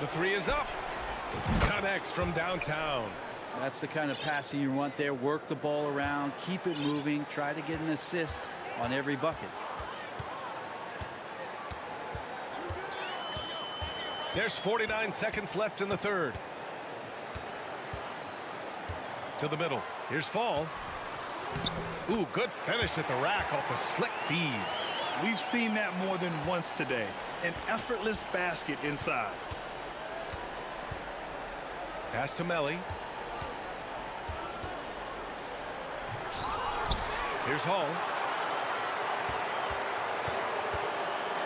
The three is up. Connects from downtown. That's the kind of passing you want there. Work the ball around, keep it moving, try to get an assist on every bucket. There's 49 seconds left in the third. To the middle. Here's Fall. Ooh, good finish at the rack off the slick feed. We've seen that more than once today. An effortless basket inside. Pass to Melli. Here's Hull.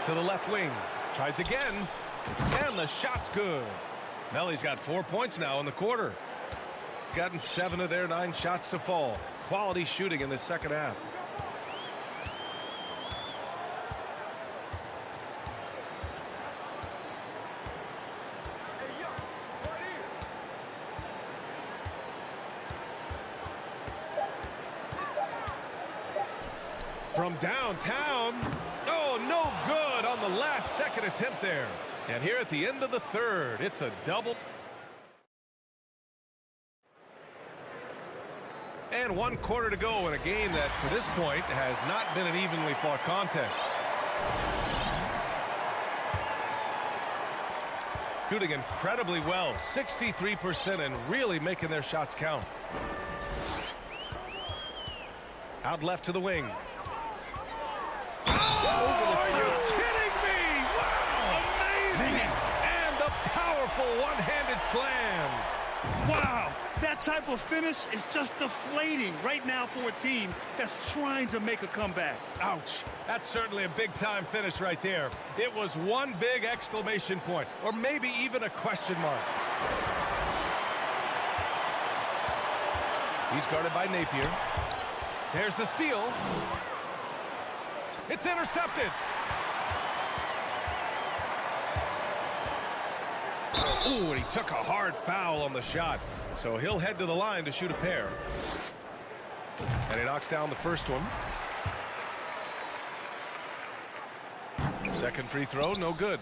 To the left wing. Tries again. And the shot's good. Melli's got 4 points now in the quarter. Gotten 7 of their 9 shots to fall. Quality shooting in the second half. From downtown. Oh, no good on the last second attempt there. And here at the end of the third, it's a double. And 1 quarter to go in a game that, to this point, has not been an evenly fought contest. Shooting incredibly well, 63%, and really making their shots count. Out left to the wing. Are you kidding me? Wow, amazing! And the powerful one-handed slam. Wow, that type of finish is just deflating right now for a team that's trying to make a comeback. Ouch. That's certainly a big-time finish right there. It was one big exclamation point, or maybe even a question mark. He's guarded by Napier. There's the steal. It's intercepted. Ooh, and he took a hard foul on the shot. So he'll head to the line to shoot a pair. And he knocks down the first one. Second free throw, no good.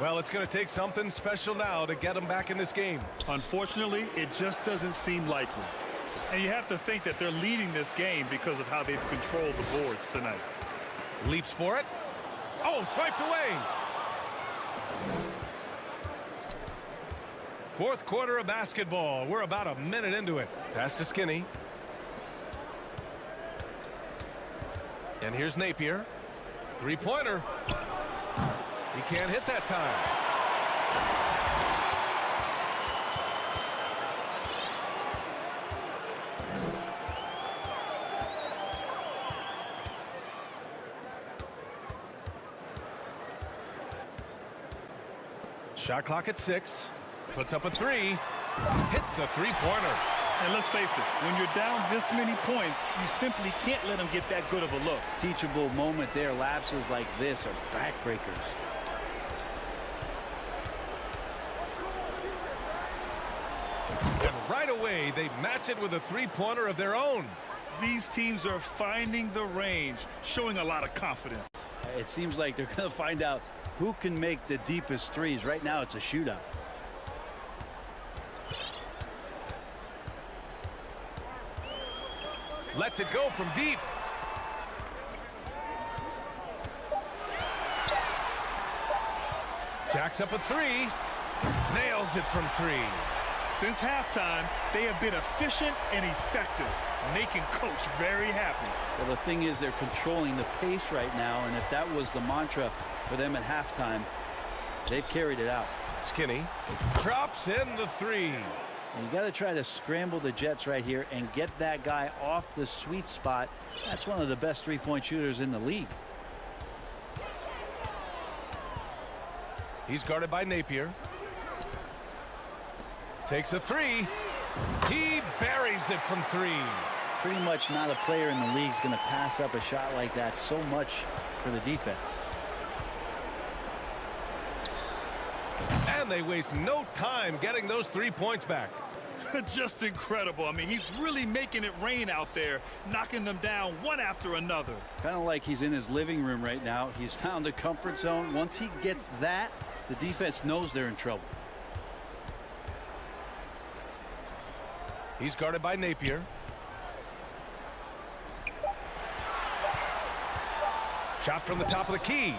Well, it's going to take something special now to get them back in this game. Unfortunately, it just doesn't seem likely. And you have to think that they're leading this game because of how they've controlled the boards tonight. Leaps for it. Oh, swiped away. Fourth quarter of basketball. We're about a minute into it. Pass to Skinny. And here's Napier. Three-pointer. He can't hit that time. Shot clock at 6. Puts up a 3. Hits a three-pointer. And let's face it, when you're down this many points, you simply can't let them get that good of a look. Teachable moment there. Lapses like this are backbreakers. And right away, they match it with a three-pointer of their own. These teams are finding the range, showing a lot of confidence. It seems like they're going to find out who can make the deepest threes. Right now, it's a shootout. Lets it go from deep. Jacks up a 3. Nails it from 3. Since halftime, they have been efficient and effective, making Coach very happy. Well, the thing is, they're controlling the pace right now, and if that was the mantra for them at halftime, they've carried it out. Skinny drops in the 3. And you got to try to scramble the Jets right here and get that guy off the sweet spot. That's one of the best three-point shooters in the league. He's guarded by Napier. Takes a 3. He buries it from 3. Pretty much not a player in the league is going to pass up a shot like that so much for the defense. And they waste no time getting those 3 points back. Just incredible. I mean, he's really making it rain out there, knocking them down one after another. Kind of like he's in his living room right now. He's found a comfort zone. Once he gets that, the defense knows they're in trouble. He's guarded by Napier. Shot from the top of the key.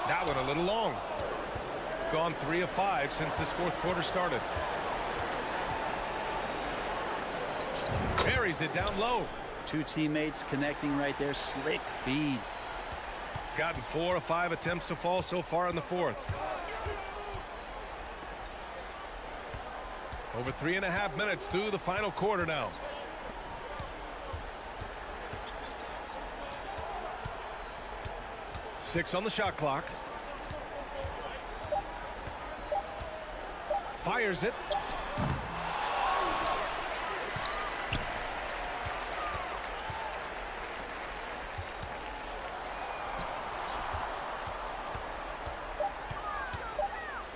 That one a little long. Gone 3 of 5 since this fourth quarter started. Buries it down low. Two teammates connecting right there. Slick feed. Gotten 4 of 5 attempts to fall so far in the fourth. Over 3.5 minutes through the final quarter now. Six on the shot clock. Fires it.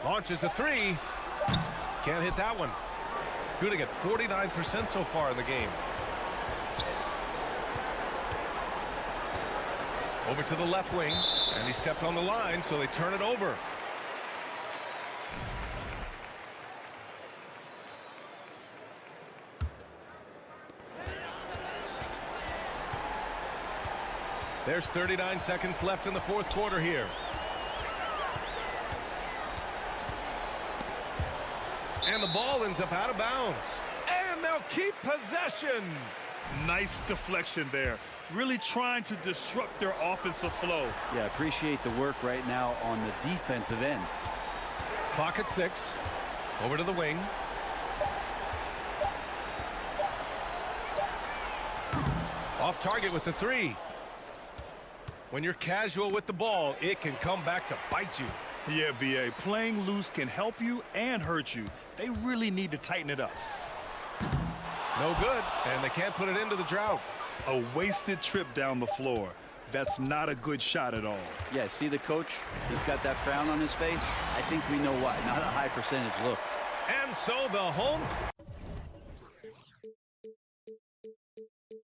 Launches a 3. Can't hit that one. Shooting at 49% so far in the game. Over to the left wing, and he stepped on the line, so they turn it over. There's 39 seconds left in the fourth quarter here. And the ball ends up out of bounds. And they'll keep possession. Nice deflection there. Really trying to disrupt their offensive flow. Yeah, appreciate the work right now on the defensive end. Clock at 6. Over to the wing. Off target with the 3. When you're casual with the ball, it can come back to bite you. Yeah, B.A. Playing loose can help you and hurt you. They really need to tighten it up. No good, and they can't put it into the drought. A wasted trip down the floor. That's not a good shot at all. Yeah, see the coach? He's got that frown on his face. I think we know why. Not a high percentage look. And so the home